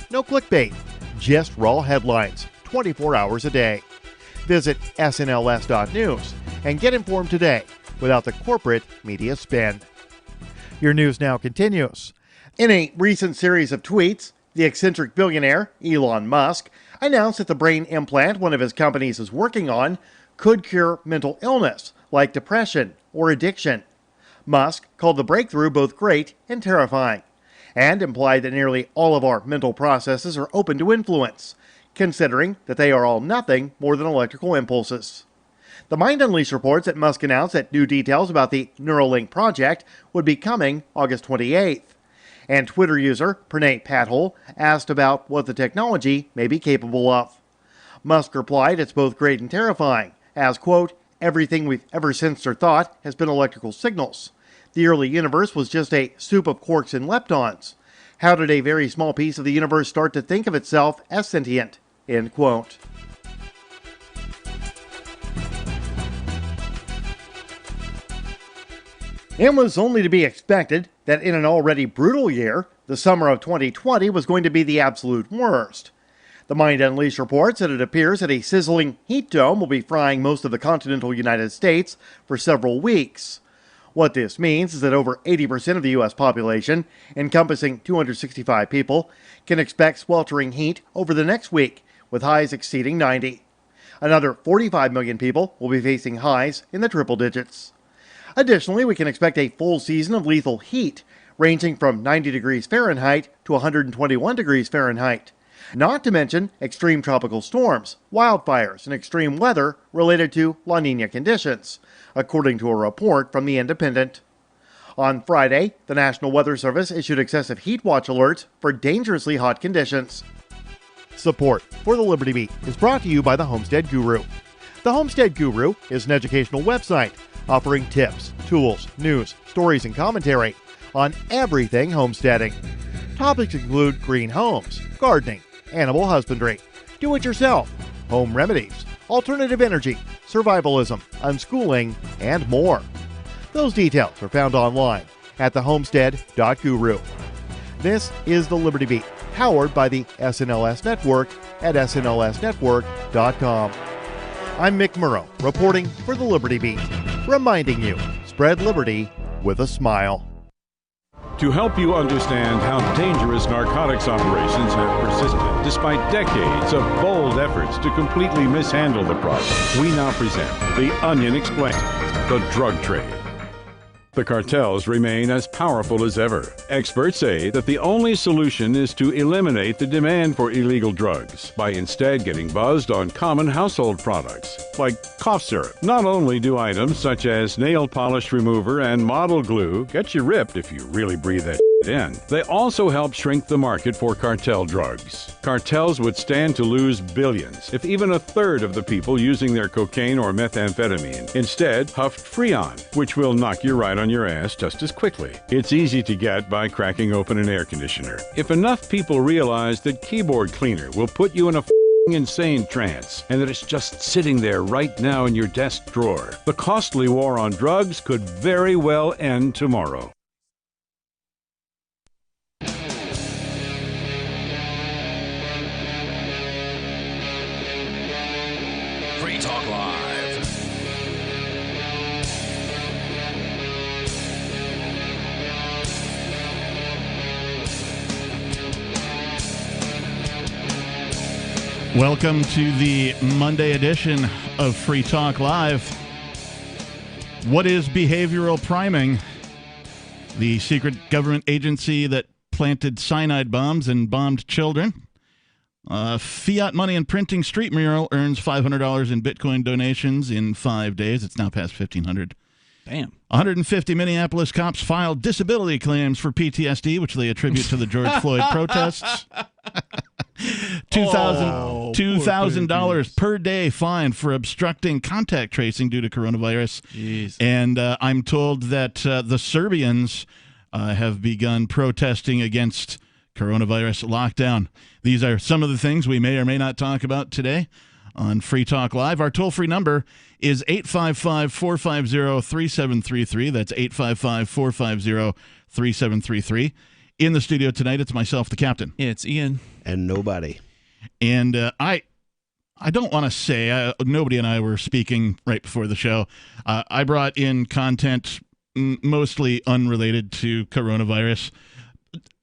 No clickbait, just raw headlines, 24 hours a day. Visit snls.news and get informed today without the corporate media spin. Your news now continues. In a recent series of tweets, the eccentric billionaire, Elon Musk, announced that the brain implant one of his companies is working on could cure mental illness like depression or addiction. Musk called the breakthrough both great and terrifying, and implied that nearly all of our mental processes are open to influence, considering that they are all nothing more than electrical impulses. The Mind Unleashed reports that Musk announced that new details about the Neuralink project would be coming August 28th. And Twitter user Pranay Patil asked about what the technology may be capable of. Musk replied it's both great and terrifying, as, quote, everything we've ever sensed or thought has been electrical signals. The early universe was just a soup of quarks and leptons. How did a very small piece of the universe start to think of itself as sentient? End quote. It was only to be expected that in an already brutal year, the summer of 2020 was going to be the absolute worst. The Mind Unleashed reports that it appears that a sizzling heat dome will be frying most of the continental United States for several weeks. What this means is that over 80% of the U.S. population, encompassing 265 people, can expect sweltering heat over the next week, with highs exceeding 90. Another 45 million people will be facing highs in the triple digits. Additionally, we can expect a full season of lethal heat, ranging from 90 degrees Fahrenheit to 121 degrees Fahrenheit. Not to mention extreme tropical storms, wildfires, and extreme weather related to La Niña conditions, according to a report from The Independent. On Friday, the National Weather Service issued excessive heat watch alerts for dangerously hot conditions. Support for the Liberty Beat is brought to you by the Homestead Guru. The Homestead Guru is an educational website offering tips, tools, news, stories, and commentary on everything homesteading. Topics include green homes, gardening, animal husbandry, do-it-yourself, home remedies, alternative energy, survivalism, unschooling, and more. Those details are found online at thehomestead.guru. This is the Liberty Beat, powered by the SNLS Network at snlsnetwork.com. I'm Mick Murrow, reporting for the Liberty Beat, reminding you, spread liberty with a smile. To help you understand how dangerous narcotics operations have persisted despite decades of bold efforts to completely mishandle the problem, we now present The Onion Explains, the drug trade. The cartels remain as powerful as ever. Experts say that the only solution is to eliminate the demand for illegal drugs by instead getting buzzed on common household products, like cough syrup. Not only do items such as nail polish remover and model glue get you ripped if you really breathe that in, they also help shrink the market for cartel drugs. Cartels would stand to lose billions if even a third of the people using their cocaine or methamphetamine instead huffed Freon, which will knock you right on your ass just as quickly. It's easy to get by cracking open an air conditioner. If enough people realize that keyboard cleaner will put you in a insane trance and that it's just sitting there right now in your desk drawer, the costly war on drugs could very well end tomorrow. Free Talk Live. Welcome to the Monday edition of Free Talk Live. What is behavioral priming? The secret government agency that planted cyanide bombs and bombed children. Fiat money and printing street mural earns $500 in Bitcoin donations in 5 days. It's now past 1,500. Damn. 150 Minneapolis cops filed disability claims for PTSD, which they attribute to the George Floyd protests. $2,000 per day fine for obstructing contact tracing due to coronavirus. Jeez. And I'm told that the Serbians have begun protesting against coronavirus lockdown. These are some of the things we may or may not talk about today on Free Talk Live. Our toll-free number is 855-450-3733. That's 855-450-3733. In the studio tonight, it's myself, the captain. It's Ian. And nobody. And I don't want to say, nobody and I were speaking right before the show. I brought in content mostly unrelated to coronavirus.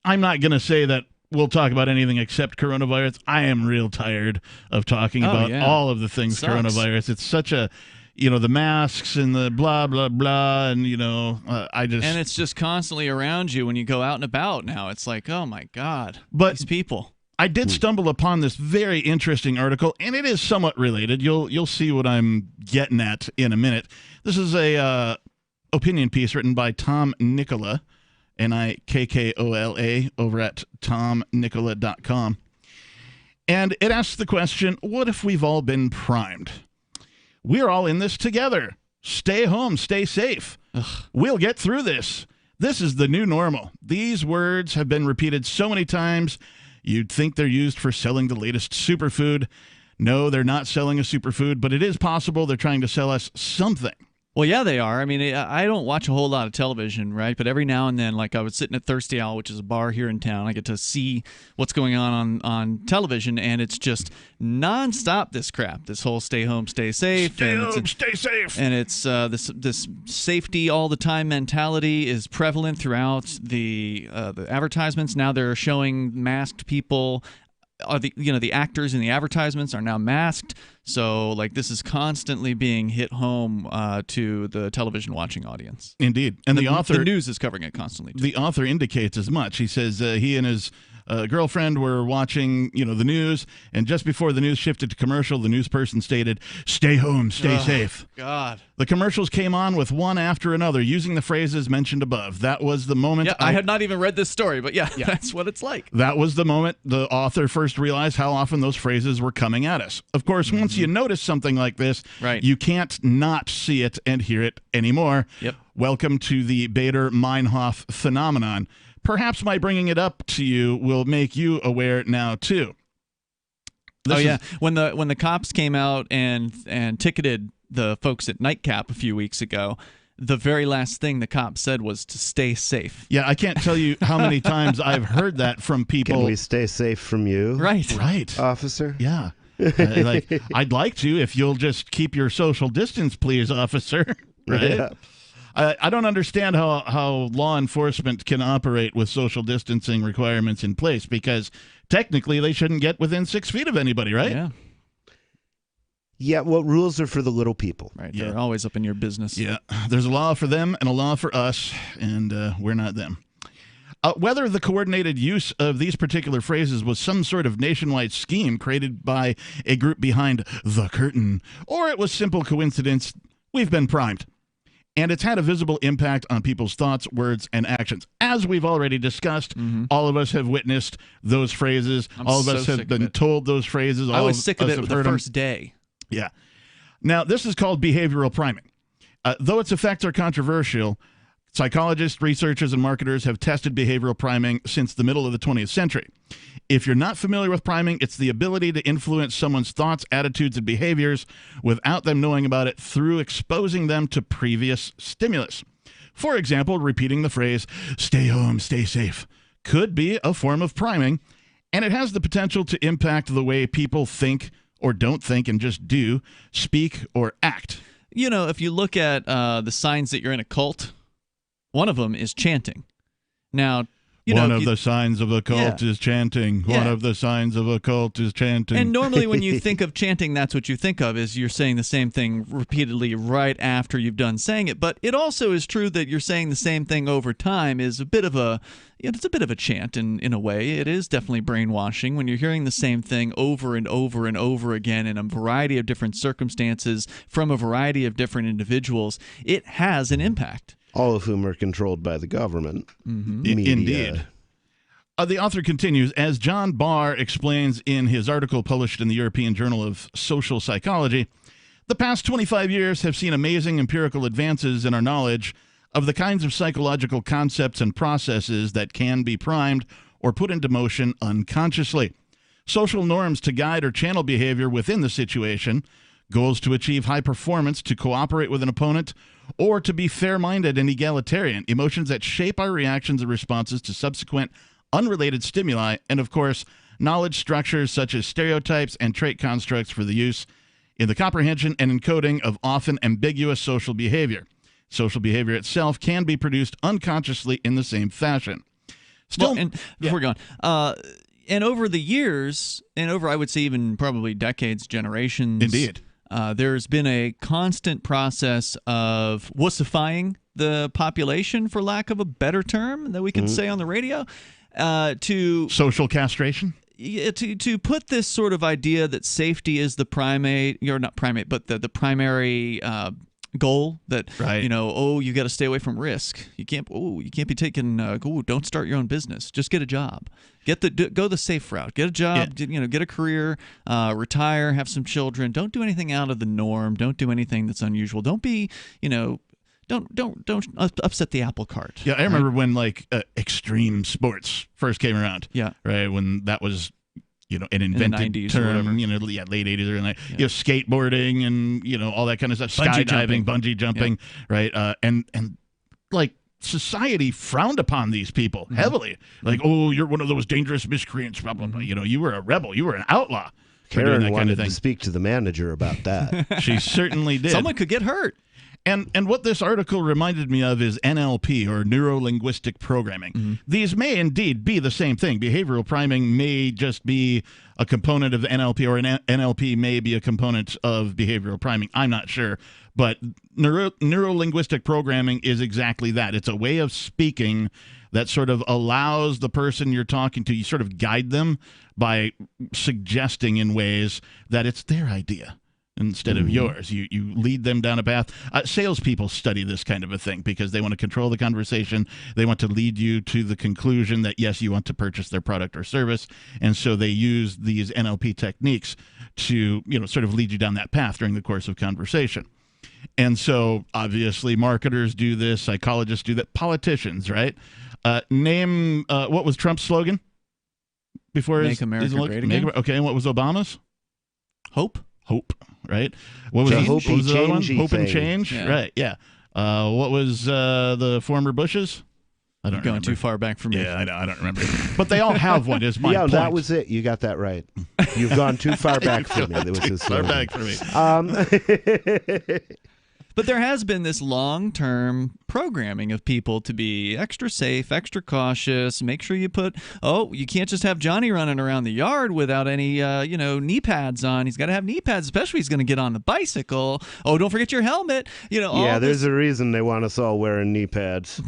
I'm not going to say that we'll talk about anything except coronavirus. I am real tired of talking about all of the things coronavirus. It's such a, the masks and the blah, blah, blah. And, And it's just constantly around you when you go out and about now. It's like, oh, my God. These people. I did stumble upon this very interesting article, and it is somewhat related. You'll see what I'm getting at in a minute. This is a opinion piece written by Tom Nicola, Nikkola, over at tomnicola.com. And it asks the question, what if we've all been primed? We're all in this together. Stay home, stay safe. We'll get through this. This is the new normal. These words have been repeated so many times, you'd think they're used for selling the latest superfood. No, they're not selling a superfood, but it is possible they're trying to sell us something. Well, yeah, they are. I mean, I don't watch a whole lot of television, right? But every now and then, like I was sitting at Thirsty Owl, which is a bar here in town, I get to see what's going on television, and it's just nonstop, this crap. This whole stay home, stay safe. Stay safe. And it's this safety all the time mentality is prevalent throughout the advertisements. Now they're showing masked people. The actors in the advertisements are now masked, so this is constantly being hit home to the television watching audience. Indeed, and the news is covering it constantly too. The author indicates as much. He says he and his girlfriend were watching the news, and just before the news shifted to commercial, the news person stated, "Stay home, stay safe." God. The commercials came on with one after another, using the phrases mentioned above. That was the moment. Yeah, I had not even read this story, but yeah, that's what it's like. That was the moment the author first realized how often those phrases were coming at us. Of course, once you notice something like this, you can't not see it and hear it anymore. Yep. Welcome to the Bader-Meinhof phenomenon. Perhaps my bringing it up to you will make you aware now too. When the cops came out and ticketed the folks at Nightcap a few weeks ago, the very last thing the cop said was to stay safe. Yeah, I can't tell you how many times I've heard that from people. Can we stay safe from you? Right, officer? Yeah. I'd like to if you'll just keep your social distance, please, officer. Right? Yeah. I don't understand how law enforcement can operate with social distancing requirements in place, because technically they shouldn't get within 6 feet of anybody, right? Yeah. Yeah, well, rules are for the little people. Right, they're always up in your business. Yeah, there's a law for them and a law for us, and we're not them. Whether the coordinated use of these particular phrases was some sort of nationwide scheme created by a group behind the curtain, or it was simple coincidence, we've been primed. And it's had a visible impact on people's thoughts, words, and actions. As we've already discussed, all of us have witnessed those phrases. All of us have been told those phrases. I was sick of it the first day. Yeah. Now, this is called behavioral priming. Though its effects are controversial, psychologists, researchers, and marketers have tested behavioral priming since the middle of the 20th century. If you're not familiar with priming, it's the ability to influence someone's thoughts, attitudes, and behaviors without them knowing about it through exposing them to previous stimulus. For example, repeating the phrase, "stay home, stay safe," could be a form of priming, and it has the potential to impact the way people think or don't think and just do, speak, or act. If you look at the signs that you're in a cult, one of them is chanting. Now, one of the signs of a cult is chanting. Yeah. One of the signs of a cult is chanting. And normally when you think of chanting, that's what you think of, is you're saying the same thing repeatedly right after you've done saying it. But it also is true that you're saying the same thing over time is a bit of a, it's a bit of a chant in a way. It is definitely brainwashing when you're hearing the same thing over and over and over again in a variety of different circumstances from a variety of different individuals. It has an impact. All of whom are controlled by the government. Media. Indeed. The author continues, as John Barr explains in his article published in the European Journal of Social Psychology, the past 25 years have seen amazing empirical advances in our knowledge of the kinds of psychological concepts and processes that can be primed or put into motion unconsciously. Social norms to guide or channel behavior within the situation Goals to achieve high performance, to cooperate with an opponent, or to be fair-minded and egalitarian. Emotions that shape our reactions and responses to subsequent unrelated stimuli. And, of course, knowledge structures such as stereotypes and trait constructs for the use in the comprehension and encoding of often ambiguous social behavior. Social behavior itself can be produced unconsciously in the same fashion. Still, well, and before going, and over the years, and over, I would say, even probably decades, generations. Indeed. There's been a constant process of wussifying the population, for lack of a better term that we could say on the radio, to social castration. To put this sort of idea that safety is the primate, or not primate, but the primary goal, that you got to stay away from risk. You can't be taking don't start your own business. Just get a job. Go the safe route. Get a job, get a career, retire, have some children. Don't do anything out of the norm. Don't do anything that's unusual. Don't be, don't upset the apple cart. Yeah, I remember when extreme sports first came around. Yeah. Right, when that was an invented term, late 80s or skateboarding and all that kind of stuff, skydiving, bungee jumping, right? And society frowned upon these people heavily. Like, oh, you're one of those dangerous miscreants, blah blah blah. You were a rebel, you were an outlaw. Karen wanted to speak to the manager about that. She certainly did. Someone could get hurt. And what this article reminded me of is NLP, or neuro-linguistic programming. These may indeed be the same thing. Behavioral priming may just be a component of the NLP, or an NLP may be a component of behavioral priming. I'm not sure. But neuro-linguistic programming is exactly that. It's a way of speaking that sort of allows the person you're talking to, you sort of guide them by suggesting in ways that it's their idea instead of yours. You lead them down a path. Salespeople study this kind of a thing because they want to control the conversation. They want to lead you to the conclusion that, yes, you want to purchase their product or service. And so they use these NLP techniques to, sort of lead you down that path during the course of conversation. And so, obviously, marketers do this. Psychologists do that. Politicians, right? Name, what was Trump's slogan? Before Make America Great Again. Okay, and what was Obama's? Hope, right? What was the other one? Hope and thing. change, Yeah. right? Yeah. What was the former Bush's? I don't going remember. too far back for me. Yeah, I don't remember. But they all have one. Is my point. That was it. You got that right. You've gone too far back for me. That was his far slogan. back for me. But there has been this long-term programming of people to be extra safe, extra cautious. Make sure you you can't just have Johnny running around the yard without any, knee pads on. He's got to have knee pads, especially if he's going to get on the bicycle. Oh, don't forget your helmet. There's a reason they want us all wearing knee pads.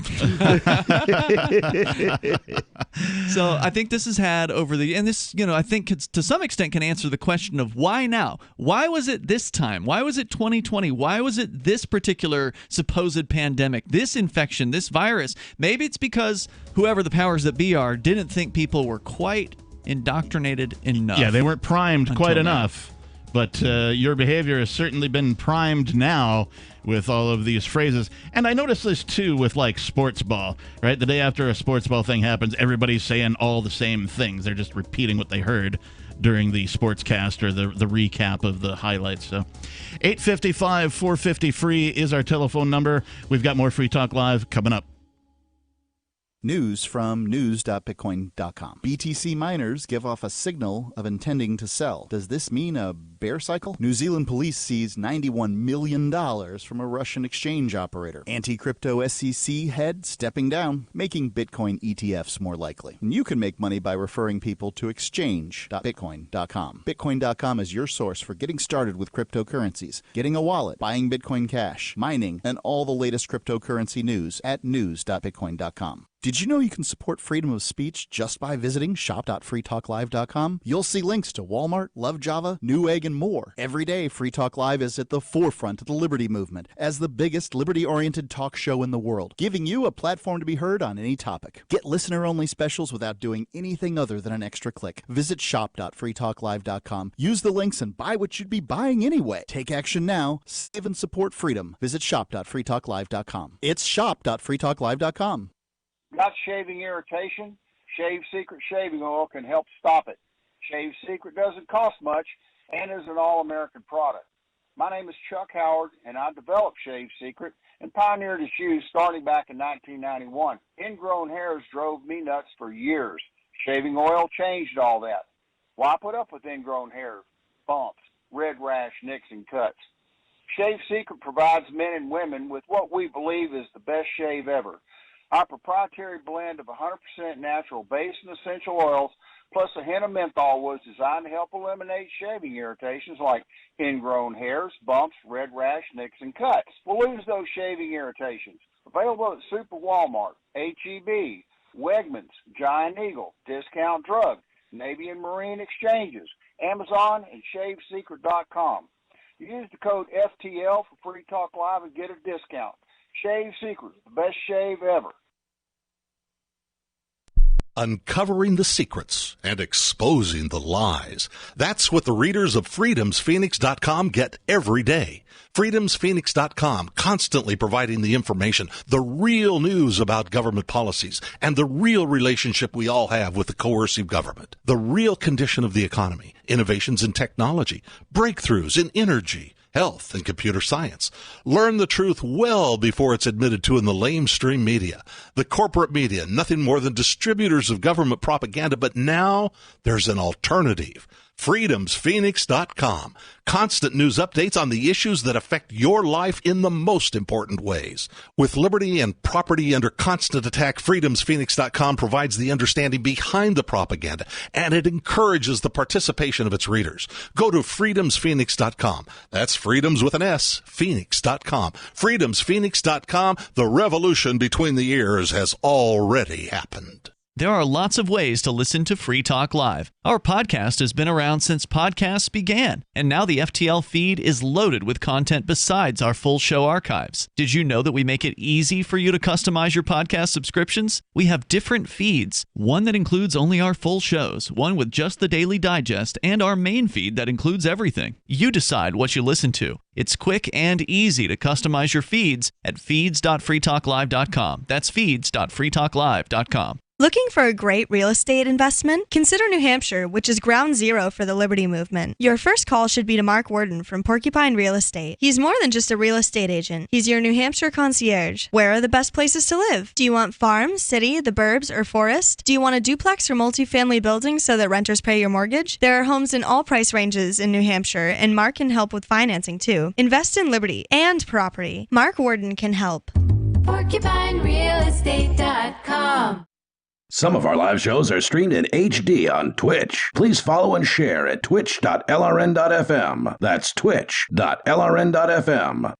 So I think this has had I think to some extent can answer the question of why now? Why was it this time? Why was it 2020? Why was it this particular supposed pandemic, this infection, this virus? Maybe it's because whoever the powers that be are didn't think people were quite indoctrinated enough. Yeah, they weren't primed quite enough. But your behavior has certainly been primed now with all of these phrases. And I notice this, too, with, sports ball, right? The day after a sports ball thing happens, everybody's saying all the same things. They're just repeating what they heard during the sportscast or the recap of the highlights. So 855-450-FREE is our telephone number. We've got more Free Talk Live coming up. News from news.bitcoin.com. BTC miners give off a signal of intending to sell. Does this mean a bear cycle? New Zealand police seized $91 million from a Russian exchange operator. Anti-crypto SEC head stepping down, making Bitcoin ETFs more likely. And you can make money by referring people to exchange.bitcoin.com. Bitcoin.com is your source for getting started with cryptocurrencies, getting a wallet, buying Bitcoin Cash, mining, and all the latest cryptocurrency news at news.bitcoin.com. Did you know you can support freedom of speech just by visiting shop.freetalklive.com? You'll see links to Walmart, Love Java, Newegg, and more. Every day, Free Talk Live is at the forefront of the liberty movement as the biggest liberty-oriented talk show in the world, giving you a platform to be heard on any topic. Get listener-only specials without doing anything other than an extra click. Visit shop.freetalklive.com. Use the links and buy what you'd be buying anyway. Take action now. Save and support freedom. Visit shop.freetalklive.com. It's shop.freetalklive.com. Got shaving irritation? Shave Secret shaving oil can help stop it. Shave Secret doesn't cost much and is an all-American product. My name is Chuck Howard, and I developed Shave Secret and pioneered its use starting back in 1991. Ingrown hairs drove me nuts for years. Shaving oil changed all that. Why put up with ingrown hair, bumps, red rash, nicks, and cuts? Shave Secret provides men and women with what we believe is the best shave ever. Our proprietary blend of 100% natural base and essential oils plus a hint of menthol was designed to help eliminate shaving irritations like ingrown hairs, bumps, red rash, nicks, and cuts. We'll lose those shaving irritations. Available at Super Walmart, H-E-B, Wegmans, Giant Eagle, Discount Drug, Navy and Marine Exchanges, Amazon, and ShaveSecret.com. Use the code FTL for Free Talk Live and get a discount. Shave Secret, the best shave ever. Uncovering the secrets and exposing the lies. That's what the readers of freedomsphoenix.com get every day. freedomsphoenix.com, constantly providing the information, the real news about government policies, and the real relationship we all have with the coercive government. The real condition of the economy, innovations in technology, breakthroughs in energy, health, and computer science. Learn the truth well before it's admitted to in the lamestream media. The corporate media, nothing more than distributors of government propaganda, but now there's an alternative. freedomsphoenix.com. Constant news updates on the issues that affect your life in the most important ways. With liberty and property under constant attack, freedomsphoenix.com provides the understanding behind the propaganda, and it encourages the participation of its readers. Go to freedomsphoenix.com. That's freedoms with an S, phoenix.com. freedomsphoenix.com. The revolution between the ears has already happened. There are lots of ways to listen to Free Talk Live. Our podcast has been around since podcasts began, and now the FTL feed is loaded with content besides our full show archives. Did you know that we make it easy for you to customize your podcast subscriptions? We have different feeds, one that includes only our full shows, one with just the Daily Digest, and our main feed that includes everything. You decide what you listen to. It's quick and easy to customize your feeds at feeds.freetalklive.com. That's feeds.freetalklive.com. Looking for a great real estate investment? Consider New Hampshire, which is ground zero for the Liberty Movement. Your first call should be to Mark Worden from Porcupine Real Estate. He's more than just a real estate agent. He's your New Hampshire concierge. Where are the best places to live? Do you want farm, city, the burbs, or forest? Do you want a duplex or multifamily building so that renters pay your mortgage? There are homes in all price ranges in New Hampshire, and Mark can help with financing too. Invest in liberty and property. Mark Worden can help. PorcupineRealEstate.com. Some of our live shows are streamed in HD on Twitch. Please follow and share at twitch.lrn.fm. That's twitch.lrn.fm.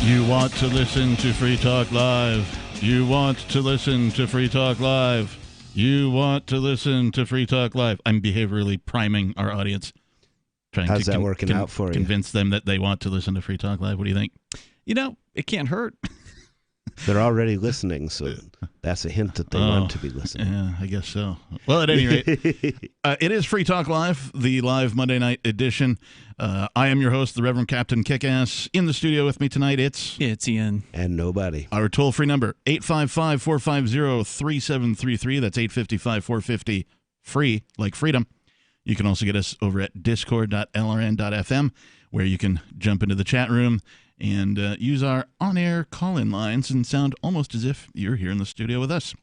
You want to listen to Free Talk Live. You want to listen to Free Talk Live. You want to listen to Free Talk Live. I'm behaviorally priming our audience. How's that working out for you? Convince them that they want to listen to Free Talk Live. What do you think? You know, it can't hurt. They're already listening, so that's a hint that they want to be listening. Yeah, I guess so. Well, at any rate, it is Free Talk Live, the live Monday night edition. I am your host, the Reverend Captain Kickass. In the studio with me tonight, it's Ian. And nobody. Our toll-free number, 855-450-3733. That's 855-450-FREE, like freedom. You can also get us over at discord.lrn.fm, where you can jump into the chat room and use our on-air call-in lines and sound almost as if you're here in the studio with us.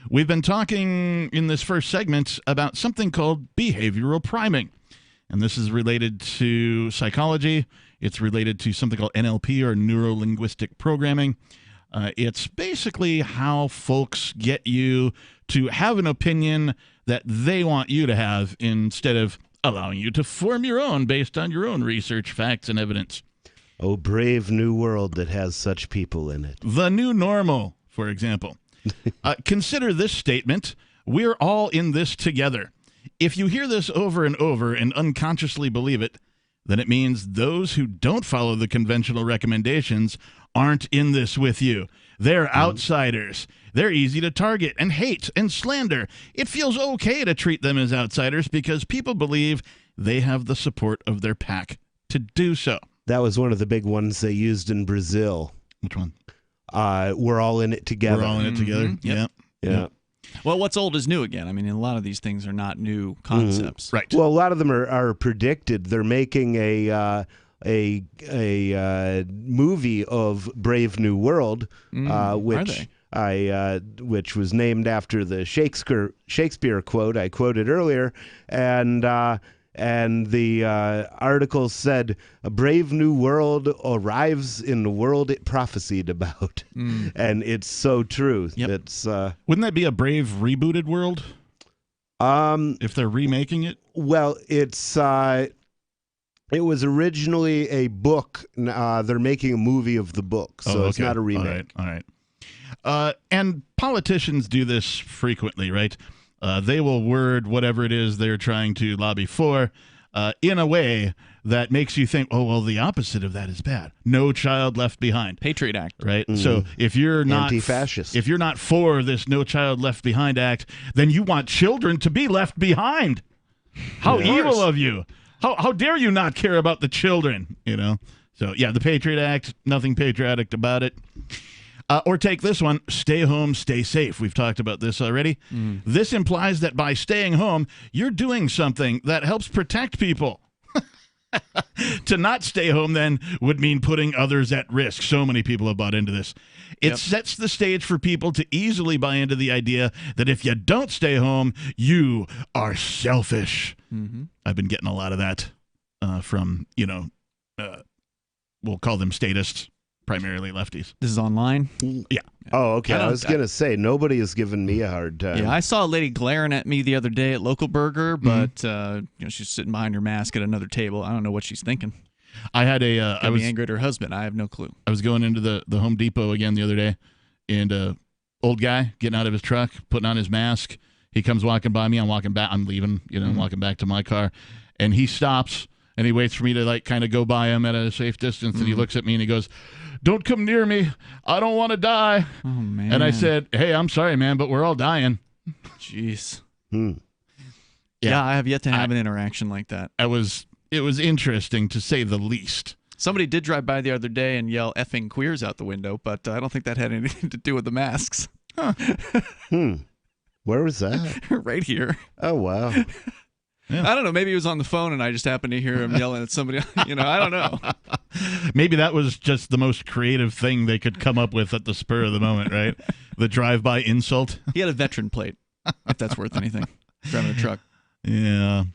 We've been talking in this first segment about something called behavioral priming, and this is related to psychology. It's related to something called NLP, or neuro-linguistic programming. It's basically how folks get you to have an opinion that they want you to have instead of allowing you to form your own based on your own research, facts, and evidence. Oh, brave new world that has such people in it. The new normal, for example. Consider this statement: we're all in this together. If you hear this over and over and unconsciously believe it, then it means those who don't follow the conventional recommendations aren't in this with you. They're outsiders. They're easy to target and hate and slander. It feels okay to treat them as outsiders because people believe they have the support of their pack to do so. That was one of the big ones they used in Brazil. Which one? We're all in it together. We're all in it together. Yep. Yeah. Well, what's old is new again. I mean, a lot of these things are not new concepts. Right. Well, a lot of them are predicted. They're making a movie of Brave New World, which was named after the Shakespeare quote I quoted earlier, and the article said a brave new world arrives in the world it prophesied about, and it's so true. Yep. It's wouldn't that be a brave rebooted world? If they're remaking it? Well, it's it was originally a book. They're making a movie of the book, so it's not a remake. All right. And politicians do this frequently, right? They will word whatever it is they're trying to lobby for in a way that makes you think, oh, well, the opposite of that is bad. No Child Left Behind. Patriot Act. Right? So if you're not anti-fascist, if you're not for this No Child Left Behind Act, then you want children to be left behind. How evil of you. How dare you not care about the children, you know? So, yeah, the Patriot Act, nothing patriotic about it. Or take this one, stay home, stay safe. We've talked about this already. This implies that by staying home, you're doing something that helps protect people. To not stay home, then, would mean putting others at risk. So many people have bought into this. It sets the stage for people to easily buy into the idea that if you don't stay home, you are selfish. I've been getting a lot of that from, we'll call them statists. Primarily lefties. This is online? Yeah. Oh, okay. I was going to say, nobody has given me a hard time. Yeah, I saw a lady glaring at me the other day at Local Burger, but she's sitting behind her mask at another table. I don't know what she's thinking. I had a... I was angry at her husband. I have no clue. I was going into the Home Depot again the other day, and old guy getting out of his truck, putting on his mask. He comes walking by me. I'm walking back. I'm leaving, walking back to my car, and he stops, and he waits for me to, kind of go by him at a safe distance, and he looks at me, and he goes... Don't come near me. I don't want to die. Oh, man. And I said, hey, I'm sorry, man, but we're all dying. Jeez. Yeah, I have yet to have an interaction like that. It was interesting, to say the least. Somebody did drive by the other day and yell effing queers out the window, but I don't think that had anything to do with the masks. Where was that? Right here. Oh, wow. Yeah. I don't know. Maybe he was on the phone and I just happened to hear him yelling at somebody. I don't know. Maybe that was just the most creative thing they could come up with at the spur of the moment, right? The drive-by insult. He had a veteran plate, if that's worth anything. Driving a truck. Yeah.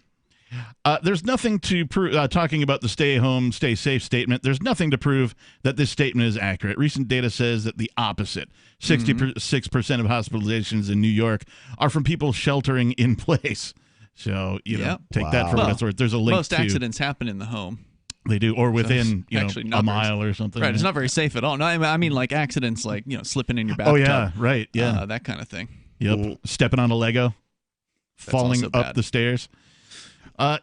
There's nothing to prove, talking about the stay home, stay safe statement, there's nothing to prove that this statement is accurate. Recent data says that the opposite. 66% of hospitalizations in New York are from people sheltering in place. So, take that for what it's worth. There's a link most accidents happen in the home. They do, or within a mile or something. Right, it's not very safe at all. No, I mean like accidents like, slipping in your bathtub. Oh, yeah, right, yeah. That kind of thing. Yep, stepping on a Lego, falling up the stairs.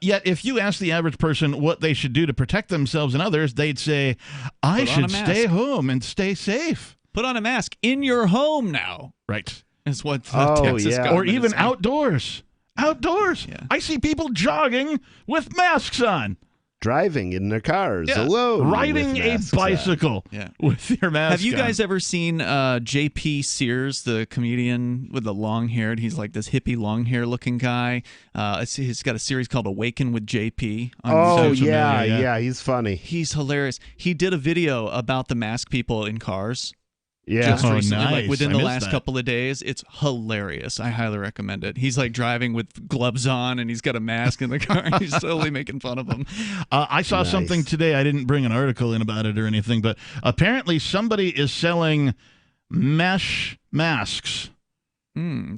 Yet, if you ask the average person what they should do to protect themselves and others, they'd say, I should stay home and stay safe. Put on a mask in your home now. Right. Is what Texas government or even is saying. Outdoors. Yeah. I see people jogging with masks on. Driving in their cars alone. Riding a bicycle with your mask on. Have you guys ever seen J.P. Sears, the comedian with the long hair? He's like this hippie long hair looking guy. He's got a series called Awaken with J.P. Oh, yeah. He's funny. He's hilarious. He did a video about the mask people in cars. Yeah. Just recently, nice. like within the last couple of days. It's hilarious. I highly recommend it. He's like driving with gloves on and he's got a mask in the car. And he's totally making fun of him. I saw something today. I didn't bring an article in about it or anything, but apparently somebody is selling mesh masks.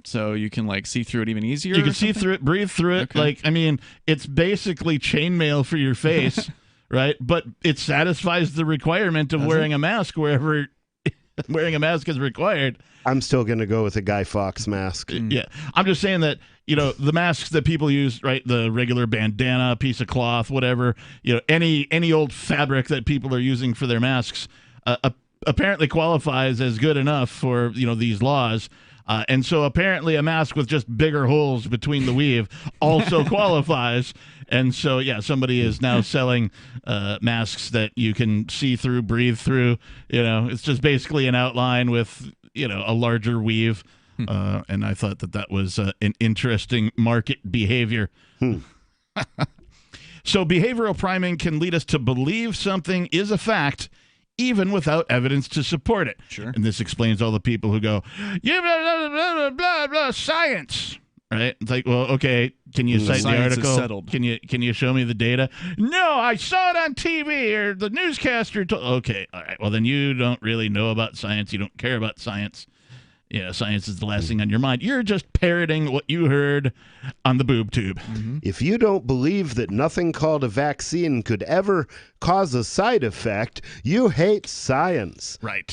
So you can like see through it even easier? You can see through it, breathe through it. Okay. It's basically chainmail for your face, right? But it satisfies the requirement of wearing a mask wherever wearing a mask is required. I'm still going to go with a Guy Fawkes mask. Yeah. I'm just saying that, the masks that people use, right, the regular bandana, piece of cloth, whatever, any old fabric that people are using for their masks, apparently qualifies as good enough for, these laws. And so apparently a mask with just bigger holes between the weave also qualifies. And so, somebody is now selling masks that you can see through, breathe through. It's just basically an outline with, a larger weave. And I thought that was an interesting market behavior. So behavioral priming can lead us to believe something is a fact, even without evidence to support it. Sure. And this explains all the people who go, blah, blah, blah, blah, blah, science. Right? It's like, well, okay, can you cite the article? Settled. Can you show me the data? No, I saw it on TV or the newscaster told. Okay, all right. Well, then you don't really know about science. You don't care about science. Science is the last thing on your mind. You're just parroting what you heard on the boob tube. Mm-hmm. If you don't believe that nothing called a vaccine could ever cause a side effect, you hate science. Right.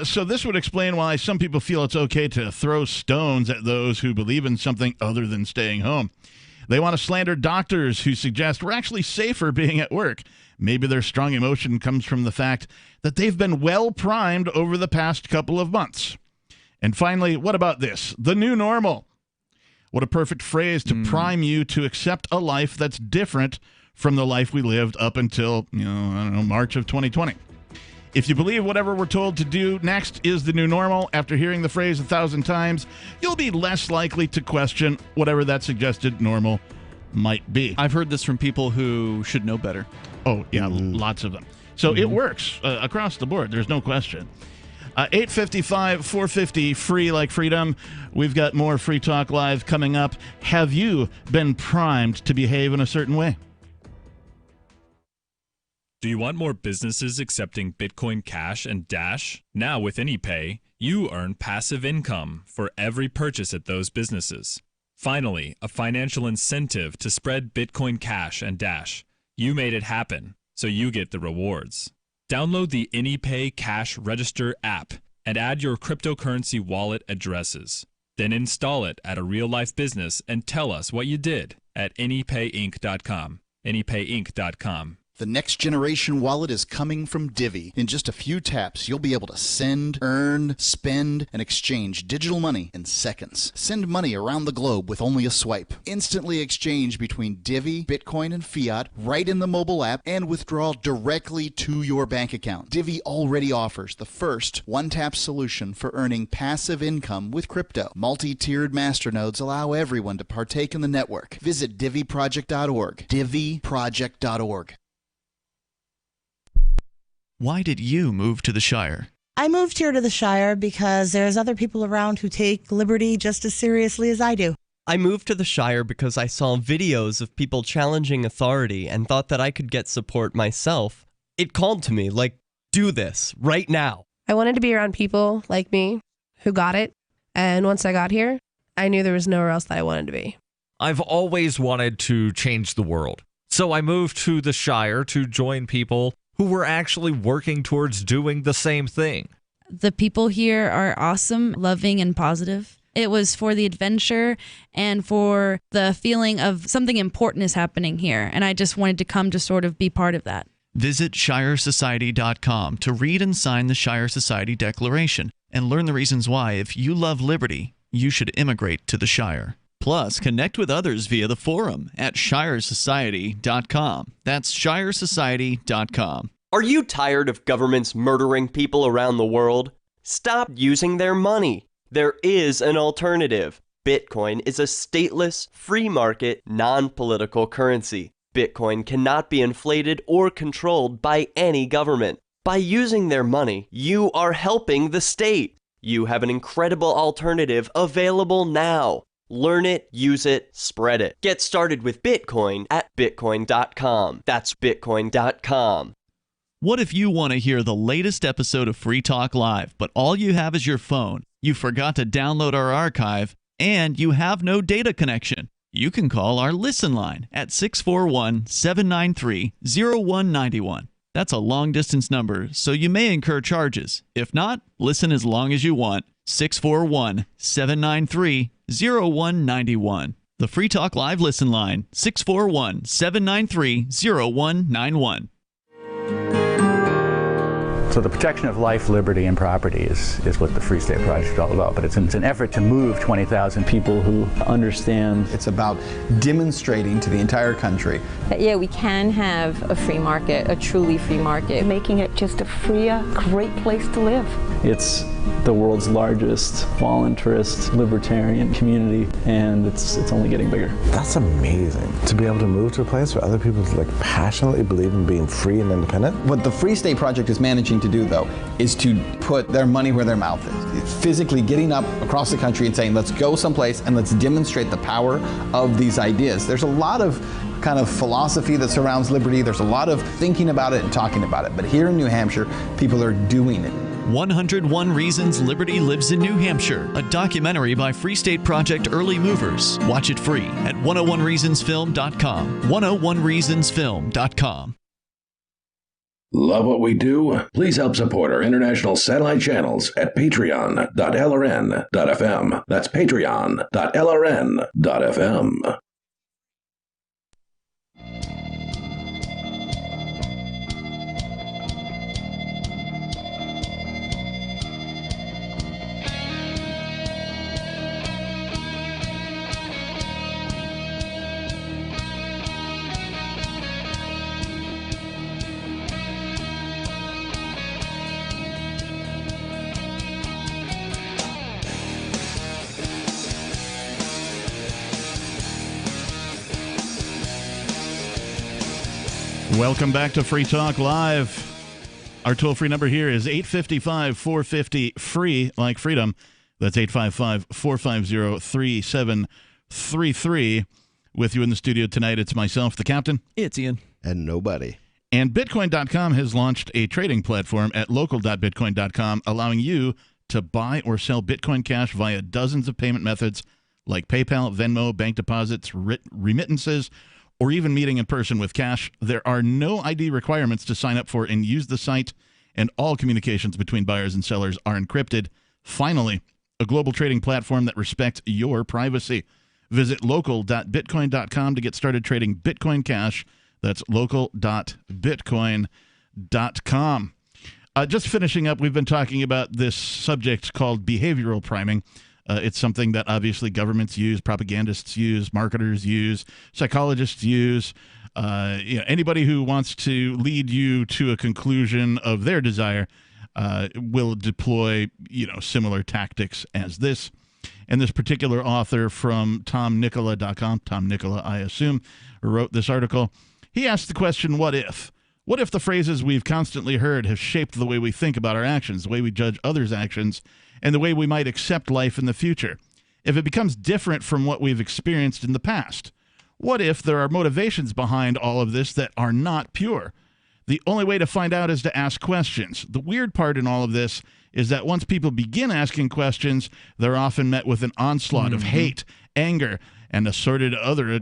So this would explain why some people feel it's okay to throw stones at those who believe in something other than staying home. They want to slander doctors who suggest we're actually safer being at work. Maybe their strong emotion comes from the fact that they've been well primed over the past couple of months. And finally, what about this? The new normal. What a perfect phrase to prime you to accept a life that's different from the life we lived up until, March of 2020. If you believe whatever we're told to do next is the new normal, after hearing the phrase 1,000 times, you'll be less likely to question whatever that suggested normal might be. I've heard this from people who should know better. Oh, yeah, lots of them. So it works across the board. There's no question. 855, 450, free like freedom. We've got more Free Talk Live coming up. Have you been primed to behave in a certain way? Do you want more businesses accepting Bitcoin Cash and Dash? Now with AnyPay, you earn passive income for every purchase at those businesses. Finally, a financial incentive to spread Bitcoin Cash and Dash. You made it happen, so you get the rewards. Download the AnyPay Cash Register app and add your cryptocurrency wallet addresses. Then install it at a real-life business and tell us what you did at anypayinc.com. anypayinc.com. The next generation wallet is coming from Divvy. In just a few taps, you'll be able to send, earn, spend, and exchange digital money in seconds. Send money around the globe with only a swipe. Instantly exchange between Divvy, Bitcoin, and fiat right in the mobile app and withdraw directly to your bank account. Divvy already offers the first one-tap solution for earning passive income with crypto. Multi-tiered masternodes allow everyone to partake in the network. Visit DivvyProject.org. DivvyProject.org. Why did you move to the Shire? I moved here to the Shire because there's other people around who take liberty just as seriously as I do. I moved to the Shire because I saw videos of people challenging authority and thought that I could get support myself. It called to me, like, do this, right now. I wanted to be around people like me who got it, and once I got here, I knew there was nowhere else that I wanted to be. I've always wanted to change the world, so I moved to the Shire to join people who were actually working towards doing the same thing. The people here are awesome, loving, and positive. It was for the adventure and for the feeling of something important is happening here, and I just wanted to come to sort of be part of that. Visit ShireSociety.com to read and sign the Shire Society Declaration and learn the reasons why, if you love liberty, you should immigrate to the Shire. Plus, connect with others via the forum at ShireSociety.com. That's ShireSociety.com. Are you tired of governments murdering people around the world? Stop using their money. There is an alternative. Bitcoin is a stateless, free market, non-political currency. Bitcoin cannot be inflated or controlled by any government. By using their money, you are helping the state. You have an incredible alternative available now. Learn it, use it, spread it. Get started with Bitcoin at Bitcoin.com. That's Bitcoin.com. What if you want to hear the latest episode of Free Talk Live, but all you have is your phone, you forgot to download our archive, and you have no data connection? You can call our Listen line at 641-793-0191. That's a long-distance number, so you may incur charges. If not, listen as long as you want. 641-793-0191. The Free Talk Live Listen line, 641-793-0191. So the protection of life, liberty, and property is what the Free State Project is all about. But it's an effort to move 20,000 people who understand. It's about demonstrating to the entire country that, yeah, we can have a free market, a truly free market. Making it just a freer, great place to live. It's the world's largest voluntarist libertarian community, and it's only getting bigger. That's amazing, to be able to move to a place where other people passionately believe in being free and independent. What the Free State Project is managing to do, though, is to put their money where their mouth is. It's physically getting up across the country and saying, let's go someplace and let's demonstrate the power of these ideas. There's a lot of kind of philosophy that surrounds liberty. There's a lot of thinking about it and talking about it. But here in New Hampshire, people are doing it. 101 Reasons Liberty Lives in New Hampshire, a documentary by Free State Project early movers. Watch it free at 101reasonsfilm.com. 101reasonsfilm.com. Love what we do? Please help support our international satellite channels at patreon.lrn.fm. That's patreon.lrn.fm. Welcome back to Free Talk Live. Our toll-free number here is 855-450-FREE, like freedom. That's 855-450-3733. With you in the studio tonight, it's myself, the captain. It's Ian. And nobody. And Bitcoin.com has launched a trading platform at local.bitcoin.com, allowing you to buy or sell Bitcoin Cash via dozens of payment methods like PayPal, Venmo, bank deposits, remittances, or even meeting in person with cash. There are no ID requirements to sign up for and use the site, and all communications between buyers and sellers are encrypted. Finally, a global trading platform that respects your privacy. Visit local.bitcoin.com to get started trading Bitcoin Cash. That's local.bitcoin.com. Just finishing up, we've been talking about this subject called behavioral priming. It's something that obviously governments use, propagandists use, marketers use, psychologists use. Anybody who wants to lead you to a conclusion of their desire will deploy, similar tactics as this. And this particular author from TomNicola.com, Tom Nicola, I assume, wrote this article. He asked the question, what if? What if the phrases we've constantly heard have shaped the way we think about our actions, the way we judge others' actions, and the way we might accept life in the future? If it becomes different from what we've experienced in the past? What if there are motivations behind all of this that are not pure? The only way to find out is to ask questions. The weird part in all of this is that once people begin asking questions, they're often met with an onslaught of hate, anger, and assorted other,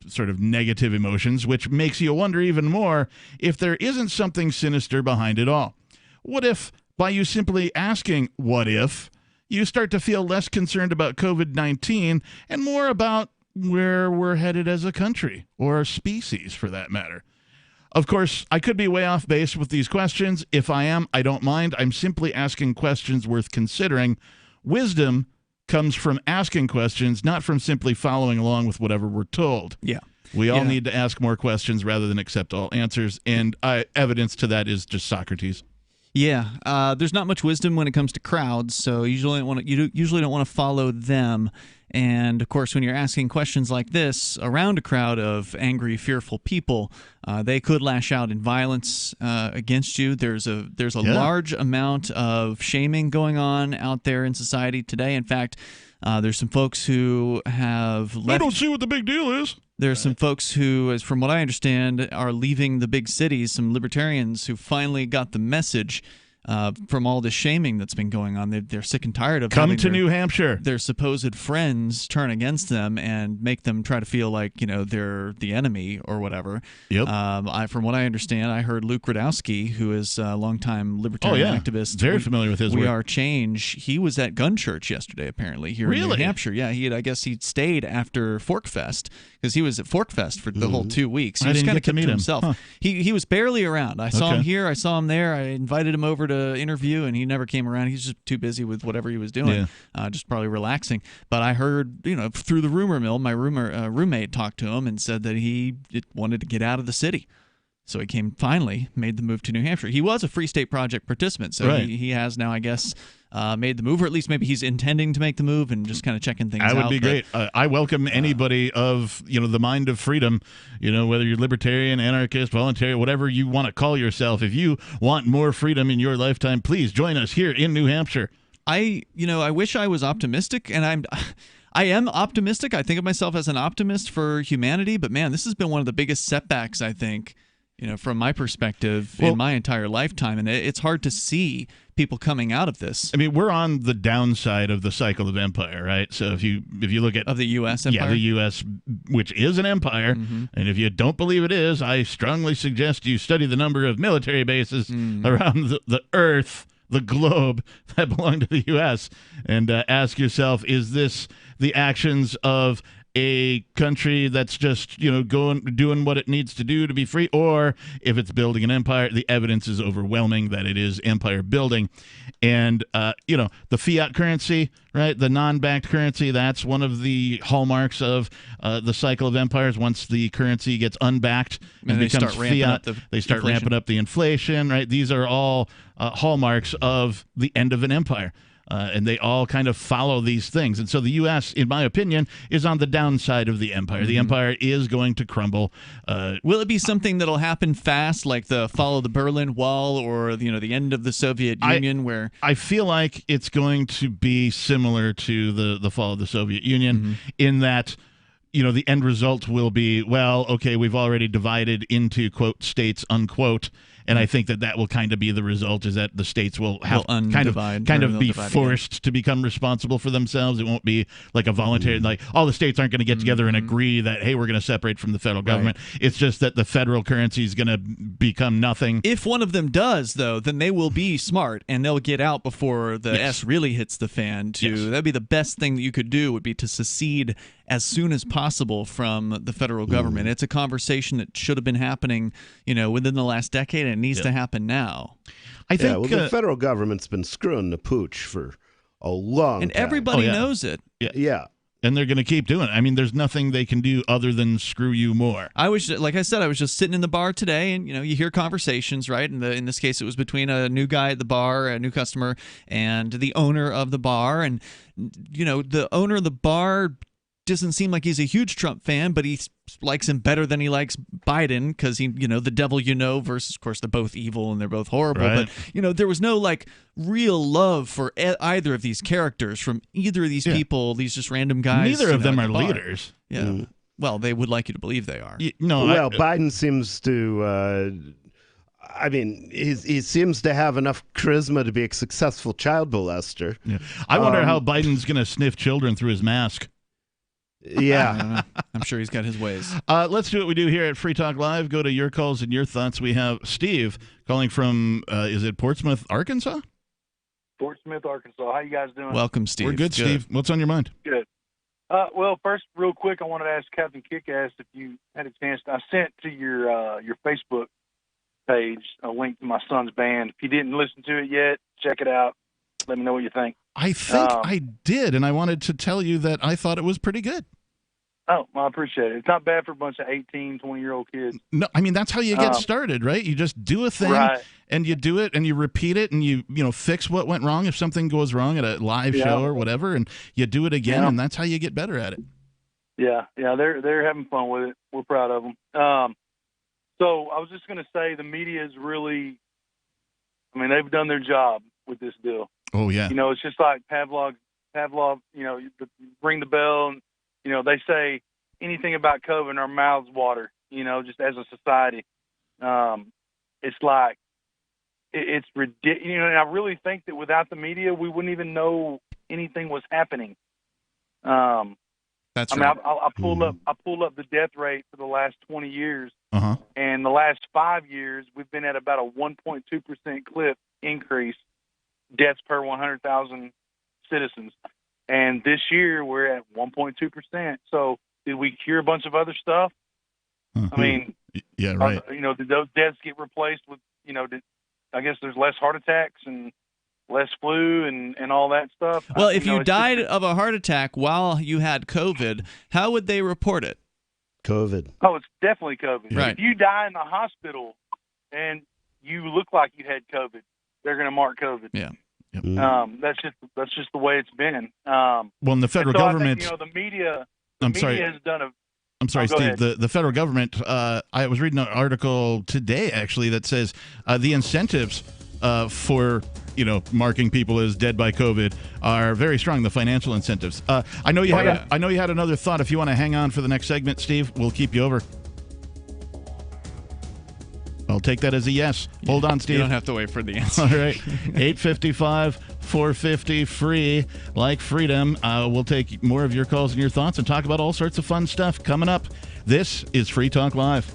sort of negative emotions, which makes you wonder even more if there isn't something sinister behind it all. What if, by you simply asking, what if, you start to feel less concerned about COVID-19 and more about where we're headed as a country, or a species for that matter? Of course, I could be way off base with these questions. If I am, I don't mind. I'm simply asking questions worth considering. Wisdom comes from asking questions, not from simply following along with whatever we're told. Yeah. We all need to ask more questions rather than accept all answers, and evidence to that is just Socrates. Yeah, there's not much wisdom when it comes to crowds, so you usually don't want to follow them. And of course, when you're asking questions like this around a crowd of angry, fearful people, they could lash out in violence against you. There's a large amount of shaming going on out there in society today. In fact, there's some folks who have left. I don't see what the big deal is. There's some folks who, as from what I understand, are leaving the big cities, some libertarians who finally got the message from all the shaming that's been going on. They're sick and tired of Come to New Hampshire. Their supposed friends turn against them and make them try to feel like they're the enemy or whatever. Yep. From what I understand, I heard Luke Radowski, who is a longtime libertarian activist, very familiar with his We work. Are Change. He was at gun church yesterday, apparently here in New Hampshire. Yeah, I guess he stayed after Fork Fest because he was at Fork Fest for the whole 2 weeks. He I just didn't kind get of to kept meet to him. himself. Huh. He was barely around. I saw him Okay. here. I saw him there. I invited him over to interview, and he never came around. He's just too busy with whatever he was doing, just probably relaxing. But I heard, through the rumor mill, my roommate talked to him and said that he wanted to get out of the city. So he made the move to New Hampshire. He was a Free State Project participant, so Right. he has now, I guess, made the move, or at least maybe he's intending to make the move and just kind of checking things out. That would be great. I welcome anybody of the mind of freedom, whether you're libertarian, anarchist, voluntary, whatever you want to call yourself. If you want more freedom in your lifetime, please join us here in New Hampshire. I wish I was optimistic, and I am optimistic. I think of myself as an optimist for humanity, but man, this has been one of the biggest setbacks, I think, from my perspective in my entire lifetime, and it's hard to see people coming out of this. I mean, we're on the downside of the cycle of empire, right? So if you look at the U.S. empire, the U.S., which is an empire, and if you don't believe it is, I strongly suggest you study the number of military bases around the Earth, the globe, that belong to the U.S., and ask yourself, is this the actions of a country that's just doing what it needs to do to be free, or if it's building an empire? The evidence is overwhelming that it is empire building. And the fiat currency, right, the non-backed currency, that's one of the hallmarks of the cycle of empires. Once the currency gets unbacked and becomes fiat, they start ramping up the inflation, right? These are all hallmarks of the end of an empire. And they all kind of follow these things. And so the U.S., in my opinion, is on the downside of the empire. The empire is going to crumble. Will it be something that'll happen fast, like the fall of the Berlin Wall or the end of the Soviet Union? Where I feel like it's going to be similar to the fall of the Soviet Union in that the end result will be, well, okay, we've already divided into, quote, states, unquote. And I think that will kind of be the result, is that the states will have kind of be forced to become responsible for themselves. It won't be like a voluntary, like all the states aren't going to get together and agree that, hey, we're going to separate from the federal government. It's just that the federal currency is going to become nothing. If one of them does, though, then they will be smart and they'll get out before the S really hits the fan. That'd be the best thing that you could do, would be to secede as soon as possible from the federal government. It's a conversation that should have been happening, within the last decade, and it needs to happen now. I think the federal government's been screwing the pooch for a long and time. everybody knows it. Yeah. And they're going to keep doing it. I mean, there's nothing they can do other than screw you more. Like I said, I was just sitting in the bar today, and you hear conversations, right? And in this case, it was between a new guy at the bar, a new customer, and the owner of the bar. And the owner of the bar doesn't seem like he's a huge Trump fan, but he likes him better than he likes Biden, because the devil versus, of course, they're both evil and they're both horrible. Right. But there was no real love for either of these characters from either of these people. These just random guys. Neither of them at are the bar. leaders. Yeah. Well, they would like you to believe they are. Biden seems to. He seems to have enough charisma to be a successful child molester. Yeah. I wonder how Biden's going to sniff children through his mask. Yeah. I'm sure he's got his ways. Let's do what we do here at Free Talk Live. Go to your calls and your thoughts. We have Steve calling from, is it Portsmouth, Arkansas? Portsmouth, Arkansas. How you guys doing? Welcome, Steve. We're good, Steve. What's on your mind? Good. Well, first, real quick, I wanted to ask Captain Kickass if you had a chance. I sent to your Facebook page a link to my son's band. If you didn't listen to it yet, check it out. Let me know what you think. I think I did, and I wanted to tell you that I thought it was pretty good. Oh, well, I appreciate it. It's not bad for a bunch of 18, 20-year-old kids. No, I mean, that's how you get started, right? You just do a thing, and you do it, and you repeat it, and you fix what went wrong if something goes wrong at a live show or whatever, and you do it again, and that's how you get better at it. Yeah, they're having fun with it. We're proud of them. So I was just going to say the media is really, they've done their job with this deal. Oh, yeah. It's just like Pavlov, ring the bell, and, they say anything about COVID and our mouths water, just as a society. It's like it's ridiculous. You know, and I really think that without the media, we wouldn't even know anything was happening. That's right. I pulled up the death rate for the last 20 years, Uh-huh. and the last 5 years we've been at about a 1.2% clip increase deaths per 100,000 citizens, and this year we're at 1.2%. So did we cure a bunch of other stuff? Uh-huh. I mean, yeah, right. You know, did those deaths get replaced with, you know, I guess there's less heart attacks and less flu and all that stuff. Well, if you died of a heart attack while you had COVID, how would they report it? COVID. Oh, it's definitely COVID. Right. If you die in the hospital and you look like you had COVID, they're going to mark COVID. Yeah. Yep. That's just the way it's been. Well, and the federal government. I think, you know, the media. I'm sorry. Has done a. I'm sorry, go Steve. ahead. The federal government. I was reading an article today actually that says the incentives for marking people as dead by COVID are very strong. The financial incentives. I know you had another thought. If you want to hang on for the next segment, Steve, we'll keep you over. I'll take that as a yes. Hold on, Steve. You don't have to wait for the answer. All right. 855-450 free, like freedom. We'll take more of your calls and your thoughts and talk about all sorts of fun stuff coming up. This is Free Talk Live.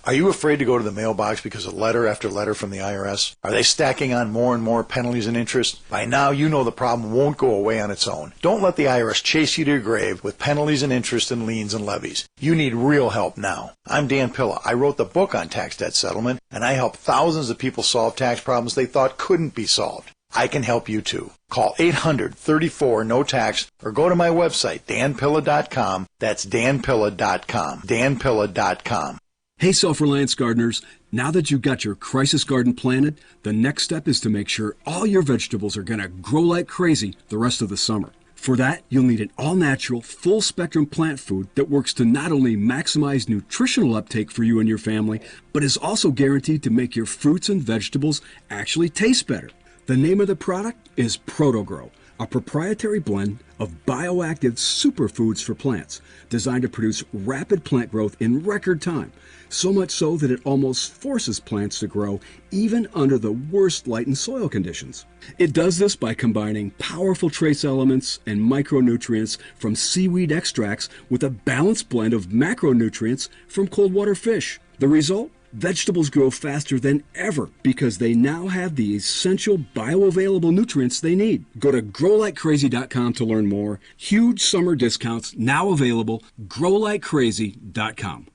Are you afraid to go to the mailbox because of letter after letter from the IRS? Are they stacking on more and more penalties and interest? By now, you know the problem won't go away on its own. Don't let the IRS chase you to your grave with penalties and interest and liens and levies. You need real help now. I'm Dan Pilla. I wrote the book on tax debt settlement, and I help thousands of people solve tax problems they thought couldn't be solved. I can help you too. Call 800-34-NO-TAX or go to my website, danpilla.com. That's danpilla.com. danpilla.com. Hey, self-reliance gardeners, now that you've got your crisis garden planted, the next step is to make sure all your vegetables are going to grow like crazy the rest of the summer. For that, you'll need an all-natural, full-spectrum plant food that works to not only maximize nutritional uptake for you and your family, but is also guaranteed to make your fruits and vegetables actually taste better. The name of the product is ProtoGrow, a proprietary blend of bioactive superfoods for plants designed to produce rapid plant growth in record time. So much so that it almost forces plants to grow even under the worst light and soil conditions. It does this by combining powerful trace elements and micronutrients from seaweed extracts with a balanced blend of macronutrients from cold water fish. The result? Vegetables grow faster than ever because they now have the essential bioavailable nutrients they need. Go to growlikecrazy.com to learn more. Huge summer discounts now available. growlikecrazy.com.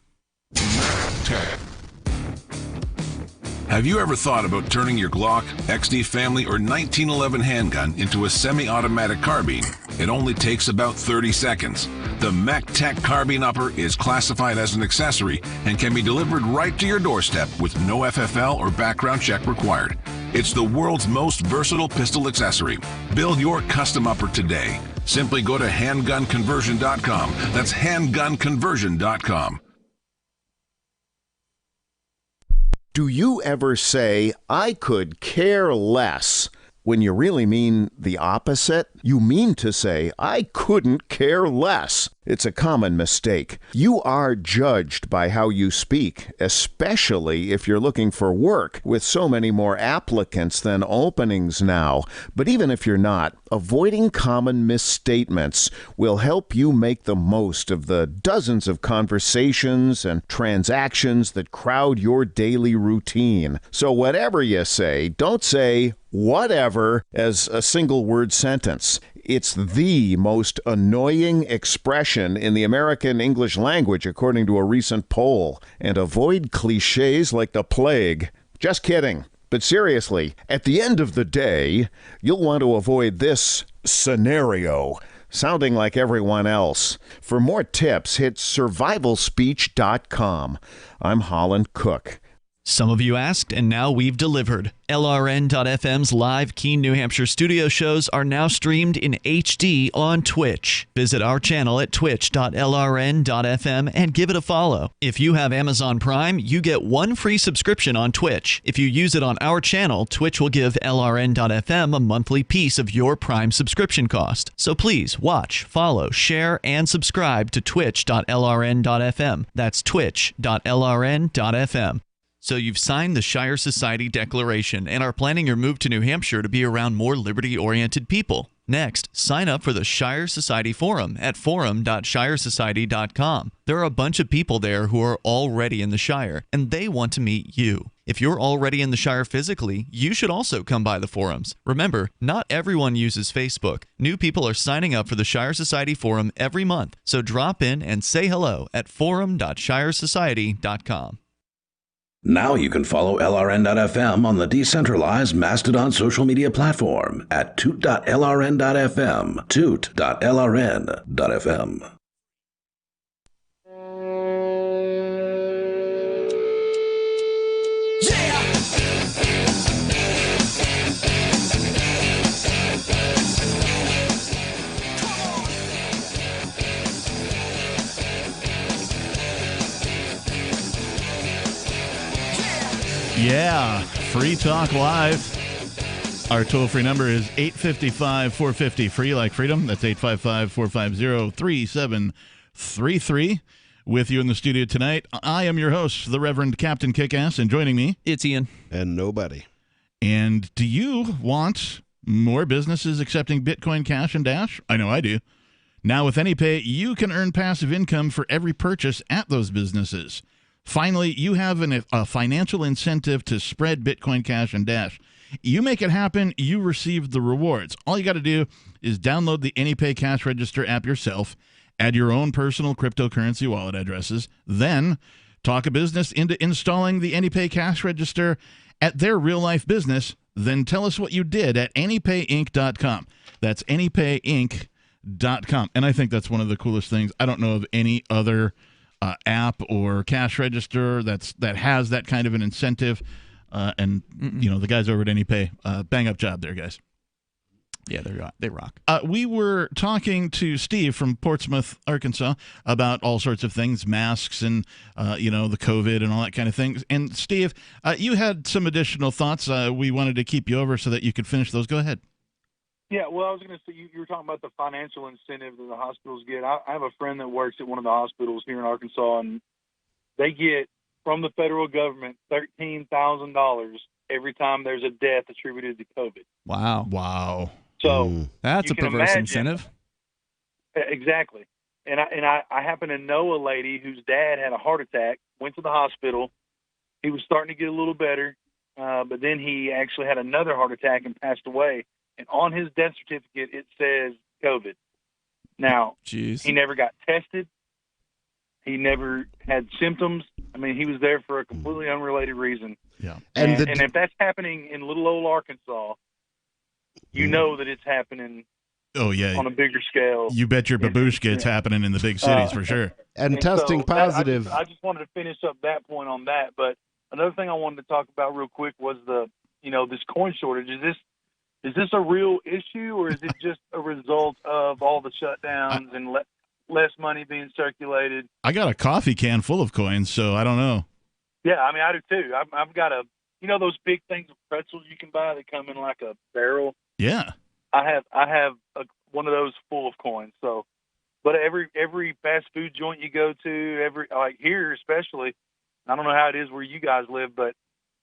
Have you ever thought about turning your Glock, XD Family, or 1911 handgun into a semi-automatic carbine? It only takes about 30 seconds. The MechTech Carbine Upper is classified as an accessory and can be delivered right to your doorstep with no FFL or background check required. It's the world's most versatile pistol accessory. Build your custom upper today. Simply go to handgunconversion.com. That's handgunconversion.com. Do you ever say, I could care less, when you really mean the opposite? You mean to say, I couldn't care less. It's a common mistake. You are judged by how you speak, especially if you're looking for work, with so many more applicants than openings now. But even if you're not, avoiding common misstatements will help you make the most of the dozens of conversations and transactions that crowd your daily routine. So whatever you say, don't say whatever as a single word sentence. It's the most annoying expression in the American English language, according to a recent poll. And avoid cliches like the plague. Just kidding. But seriously, at the end of the day, you'll want to avoid this scenario, sounding like everyone else. For more tips, hit survivalspeech.com. I'm Holland Cook. Some of you asked, and now we've delivered. LRN.FM's live Keene, New Hampshire studio shows are now streamed in HD on Twitch. Visit our channel at twitch.lrn.fm and give it a follow. If you have Amazon Prime, you get one free subscription on Twitch. If you use it on our channel, Twitch will give LRN.FM a monthly piece of your Prime subscription cost. So please watch, follow, share, and subscribe to twitch.lrn.fm. That's twitch.lrn.fm. So you've signed the Shire Society Declaration and are planning your move to New Hampshire to be around more liberty-oriented people. Next, sign up for the Shire Society Forum at forum.shiresociety.com. There are a bunch of people there who are already in the Shire, and they want to meet you. If you're already in the Shire physically, you should also come by the forums. Remember, not everyone uses Facebook. New people are signing up for the Shire Society Forum every month, so drop in and say hello at forum.shiresociety.com. Now you can follow LRN.FM on the decentralized Mastodon social media platform at toot.lrn.fm, toot.lrn.fm. Yeah, Free Talk Live. Our toll-free number is 855-450-FREE, like freedom. That's 855-450-3733. With you in the studio tonight, I am your host, the Reverend Captain Kickass, and joining me, it's Ian. And nobody. And do you want more businesses accepting Bitcoin Cash and Dash? I know I do. Now with AnyPay, you can earn passive income for every purchase at those businesses. Finally, you have a financial incentive to spread Bitcoin Cash and Dash. You make it happen, you receive the rewards. All you got to do is download the AnyPay Cash Register app yourself, add your own personal cryptocurrency wallet addresses, then talk a business into installing the AnyPay Cash Register at their real-life business, then tell us what you did at anypayinc.com. That's anypayinc.com. And I think that's one of the coolest things. I don't know of any other app or cash register that has that kind of an incentive, and you know, the guys over at AnyPay, bang up job there, guys. Yeah, they rock. We were talking to Steve from Portsmouth, Arkansas, about all sorts of things, masks and the COVID and all that kind of things. And Steve, you had some additional thoughts. We wanted to keep you over so that you could finish those. Go ahead. Yeah, well, I was going to say, you were talking about the financial incentive that the hospitals get. I have a friend that works at one of the hospitals here in Arkansas, and they get from the federal government $13,000 every time there's a death attributed to COVID. Wow. So that's a perverse incentive. Exactly. And I happen to know a lady whose dad had a heart attack, went to the hospital. He was starting to get a little better, but then he actually had another heart attack and passed away. And on his death certificate, it says COVID. Now, Jeez. He never got tested. He never had symptoms. I mean, he was there for a completely unrelated reason. Yeah. And if that's happening in little old Arkansas, you know that it's happening. Oh, yeah. On a bigger scale. You bet your babushka it's happening in the big cities for sure. And testing positive. I just wanted to finish up that point on that. But another thing I wanted to talk about real quick was this coin shortage. Is this a real issue, or is it just a result of all the shutdowns and less money being circulated? I got a coffee can full of coins, so I don't know. Yeah, I mean, I do too. I've got those big things of pretzels you can buy that come in like a barrel. Yeah. I have one of those full of coins. So, but every fast food joint you go to, like here especially, I don't know how it is where you guys live, but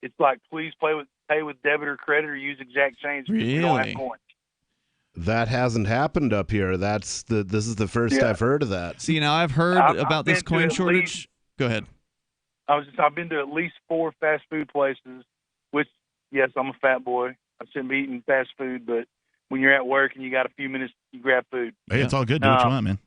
it's like, please pay with debit or credit or use exact change. Really? You don't have coins. That hasn't happened up here. This is the first I've heard of that. See, now I've heard about this coin shortage. Go ahead. I've been to at least 4 fast food places, which, yes, I'm a fat boy. I shouldn't be eating fast food, but when you're at work and you got a few minutes, you grab food. Hey, it's all good. Do what you want, man.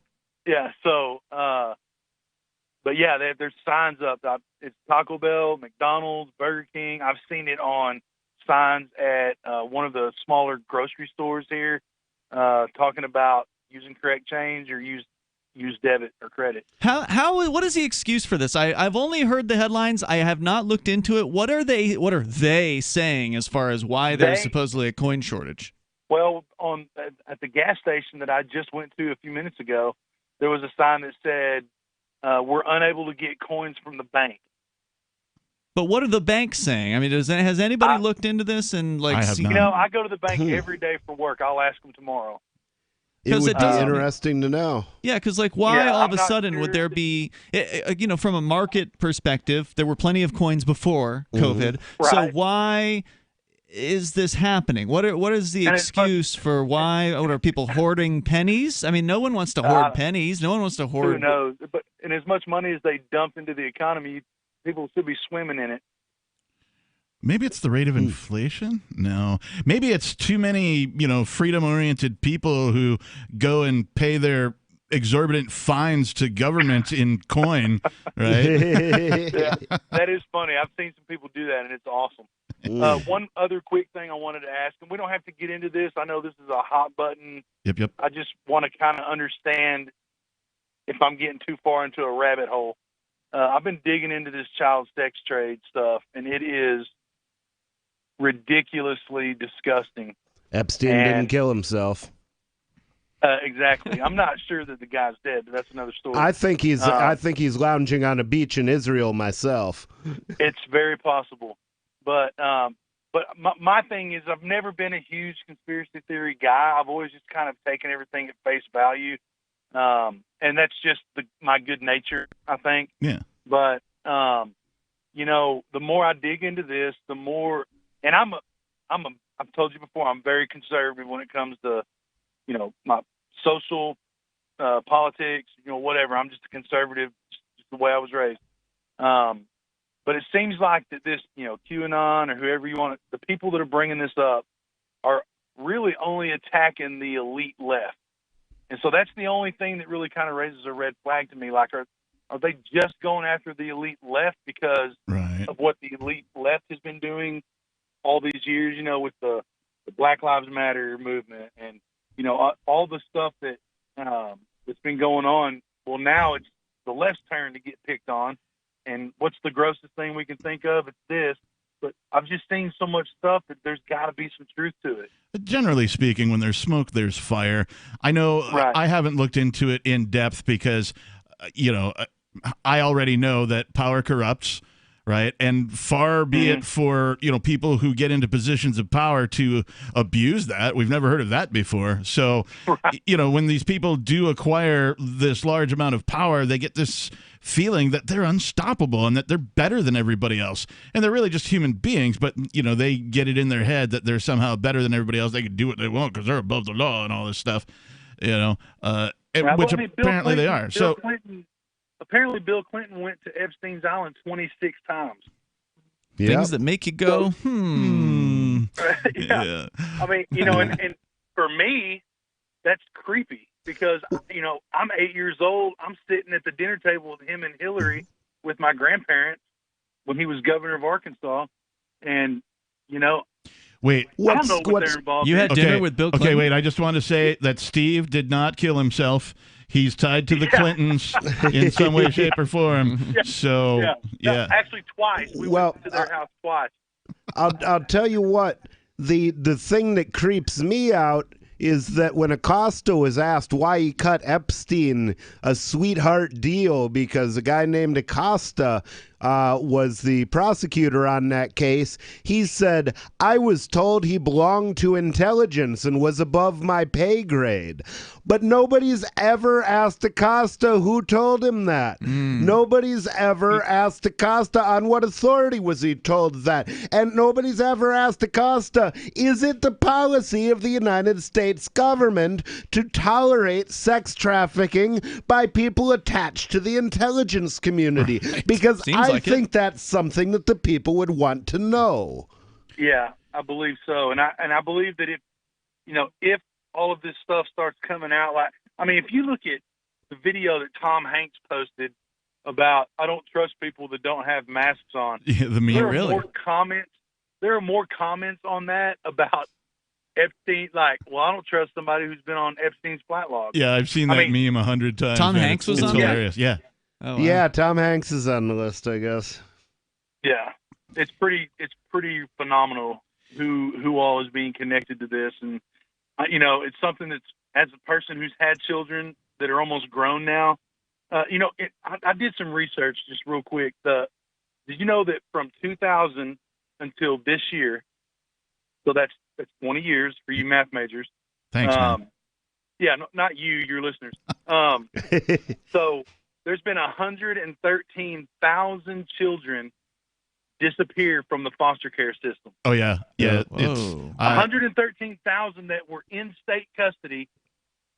Yeah, so, but yeah, there's signs up. It's Taco Bell, McDonald's, Burger King. I've seen it on signs at one of the smaller grocery stores here, talking about using correct change or use debit or credit. What is the excuse for this? I've only heard the headlines. I have not looked into it. What are they saying as far as why there's supposedly a coin shortage? Well, at the gas station that I just went to a few minutes ago, there was a sign that said, we're unable to get coins from the bank. But what are the banks saying? I mean, has anybody looked into this and I have not. I go to the bank every day for work. I'll ask them tomorrow. It would be doesn't- interesting to know. Yeah, because like, why Yeah, all of I'm a not sudden would there be, from a market perspective, there were plenty of coins before COVID. So Right. why is this happening? What is the And it's excuse for why? What are people hoarding pennies? I mean, no one wants to hoard pennies. No one wants to Who hoard. knows? But and as much money as they dump into the economy, people should be swimming in it. Maybe it's the rate of inflation? No. Maybe it's too many, freedom-oriented people who go and pay their exorbitant fines to government in coin, right? Yeah, that is funny. I've seen some people do that, and it's awesome. One other quick thing I wanted to ask, and we don't have to get into this. I know this is a hot button. Yep. I just want to kind of understand if I'm getting too far into a rabbit hole. I've been digging into this child sex trade stuff, and it is ridiculously disgusting. Epstein didn't kill himself. Exactly. I'm not sure that the guy's dead, but that's another story. I think he's lounging on a beach in Israel myself. It's very possible, but my thing is, I've never been a huge conspiracy theory guy. I've always just kind of taken everything at face value, and that's just my good nature, I think. Yeah. But the more I dig into this, the more. And I've told you before, I'm very conservative when it comes to, my social, politics, whatever. I'm just a conservative, just the way I was raised. But it seems like that this, QAnon or whoever you want, the people that are bringing this up are really only attacking the elite left. And so that's the only thing that really kind of raises a red flag to me. Like, are they just going after the elite left because of what the elite left has been doing all these years, with the Black Lives Matter movement and, all the stuff that that's been going on. Well, now it's the left's turn to get picked on. And what's the grossest thing we can think of? It's this. But I've just seen so much stuff that there's got to be some truth to it. Generally speaking, when there's smoke, there's fire. I know I haven't looked into it in depth because, I already know that power corrupts. Right. And far be it for, people who get into positions of power to abuse that. We've never heard of that before. So, when these people do acquire this large amount of power, they get this feeling that they're unstoppable and that they're better than everybody else. And they're really just human beings. But, they get it in their head that they're somehow better than everybody else. They can do what they want because they're above the law and all this stuff, which apparently they are. Apparently, Bill Clinton went to Epstein's Island 26 times. Things that make you go, Yeah. I mean, and for me, that's creepy because, I'm 8 years old. I'm sitting at the dinner table with him and Hillary with my grandparents when he was governor of Arkansas. And, Wait, I don't know what they're involved in. You had dinner with Bill Clinton? Okay, wait, I just want to say that Steve did not kill himself. He's tied to the Clintons in some way, shape, or form. So, No, actually, twice. We went to their house twice. I'll tell you what. The thing that creeps me out is that when Acosta was asked why he cut Epstein a sweetheart deal because a guy named Acosta was the prosecutor on that case, he said, "I was told he belonged to intelligence and was above my pay grade." But nobody's ever asked Acosta who told him that. Nobody's ever asked Acosta on what authority was he told that. And nobody's ever asked Acosta, is it the policy of the United States government to tolerate sex trafficking by people attached to the intelligence community? Because I think that's something that the people would want to know. Yeah, I believe so. And I believe that if all of this stuff starts coming out, if you look at the video that Tom Hanks posted about, I don't trust people that don't have masks on. Yeah, the meme. There are more comments on that about Epstein, I don't trust somebody who's been on Epstein's flight log. Yeah, I've seen that meme 100 times. Tom Hanks was on hilarious. Yeah. Oh, wow. Yeah, Tom Hanks is on the list, I guess. Yeah, it's pretty phenomenal who all is being connected to this, and it's something that's, as a person who's had children that are almost grown now, I did some research just real quick. Did you know that from 2000 until this year, so that's 20 years for you math majors. Thanks, man. Yeah, not you, your listeners. So there's been 113,000 children disappear from the foster care system. Oh, yeah. Yeah. It's 113,000 that were in state custody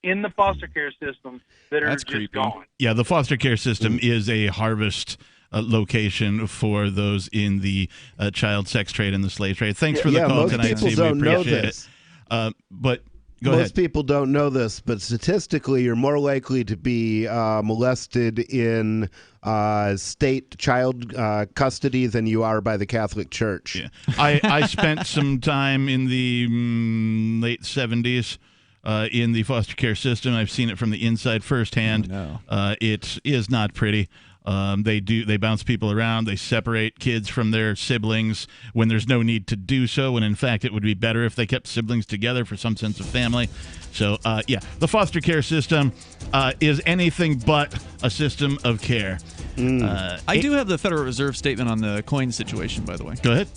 in the foster care system that are just gone. Yeah, the foster care system is a harvest location for those in the child sex trade and the slave trade. Thanks for the call tonight, Steve. We appreciate it. But go ahead. Most people don't know this, but statistically, you're more likely to be molested in state child custody than you are by the Catholic Church. Yeah. I spent some time in the late 70s in the foster care system. I've seen it from the inside firsthand. It is not pretty. They bounce people around. They separate kids from their siblings when there's no need to do so. When in fact it would be better if they kept siblings together for some sense of family. So the foster care system is anything but a system of care. I do have the Federal Reserve statement on the coin situation, by the way. Go ahead.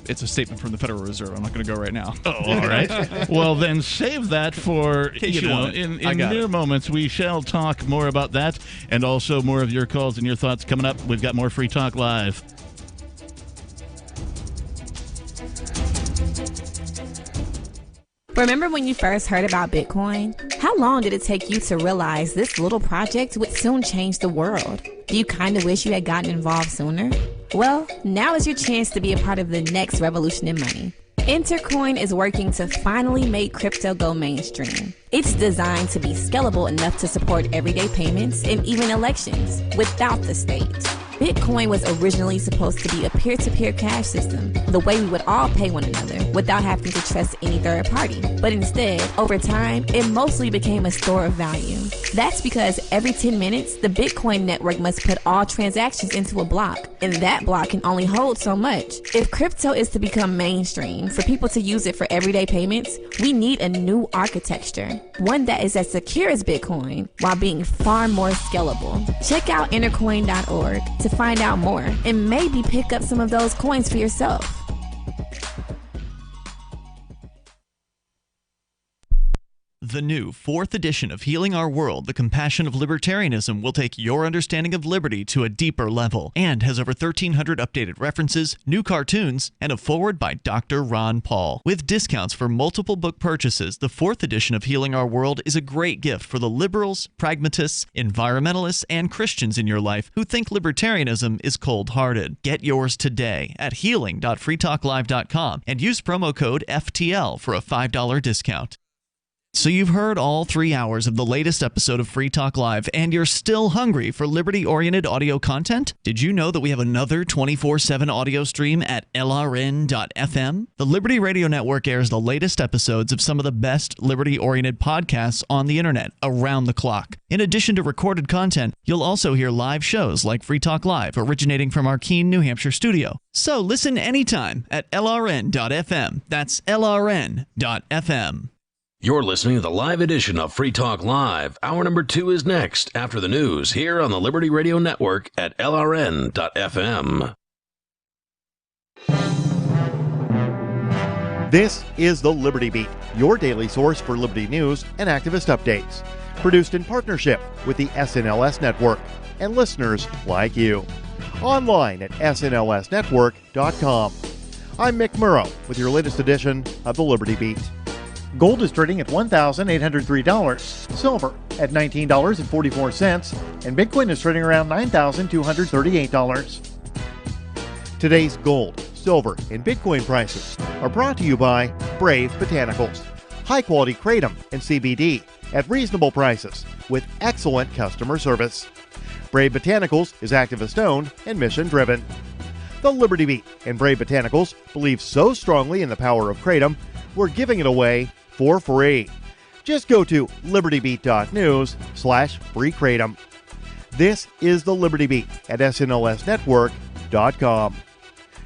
It's a statement from the Federal Reserve. I'm not going to go right now. Oh, all right. Well, then save that for, in near moments. We shall talk more about that and also more of your calls and your thoughts coming up. We've got more Free Talk Live. Remember when you first heard about Bitcoin? How long did it take you to realize this little project would soon change the world? Do you kind of wish you had gotten involved sooner? Well, now is your chance to be a part of the next revolution in money. Intercoin is working to finally make crypto go mainstream. It's designed to be scalable enough to support everyday payments and even elections without the state. Bitcoin was originally supposed to be a peer-to-peer cash system, the way we would all pay one another without having to trust any third party. But instead, over time, it mostly became a store of value. That's because every 10 minutes, the Bitcoin network must put all transactions into a block, and that block can only hold so much. If crypto is to become mainstream, for people to use it for everyday payments, we need a new architecture, one that is as secure as Bitcoin while being far more scalable. Check out intercoin.org to find out more and maybe pick up some of those coins for yourself. The new 4th edition of Healing Our World, The Compassion of Libertarianism, will take your understanding of liberty to a deeper level and has over 1,300 updated references, new cartoons, and a foreword by Dr. Ron Paul. With discounts for multiple book purchases, the 4th edition of Healing Our World is a great gift for the liberals, pragmatists, environmentalists, and Christians in your life who think libertarianism is cold-hearted. Get yours today at healing.freetalklive.com and use promo code FTL for a $5 discount. So you've heard all 3 hours of the latest episode of Free Talk Live, and you're still hungry for liberty-oriented audio content? Did you know that we have another 24/7 audio stream at LRN.FM? The Liberty Radio Network airs the latest episodes of some of the best liberty-oriented podcasts on the internet around the clock. In addition to recorded content, you'll also hear live shows like Free Talk Live, originating from our Keene, New Hampshire studio. So listen anytime at LRN.FM. That's LRN.FM. You're listening to the live edition of Free Talk Live. Hour number 2 is next after the news here on the Liberty Radio Network at LRN.FM. This is the Liberty Beat, your daily source for liberty news and activist updates. Produced in partnership with the SNLS Network and listeners like you. Online at snlsnetwork.com. I'm Mick Murrow with your latest edition of the Liberty Beat. Gold is trading at $1,803, silver at $19.44, and Bitcoin is trading around $9,238. Today's gold, silver, and Bitcoin prices are brought to you by Brave Botanicals, high-quality kratom and CBD at reasonable prices with excellent customer service. Brave Botanicals is activist-owned and mission-driven. The Liberty Beat and Brave Botanicals believe so strongly in the power of kratom, we're giving it away for free. Just go to libertybeat.news/free kratom. This is the Liberty Beat at snlsnetwork.com.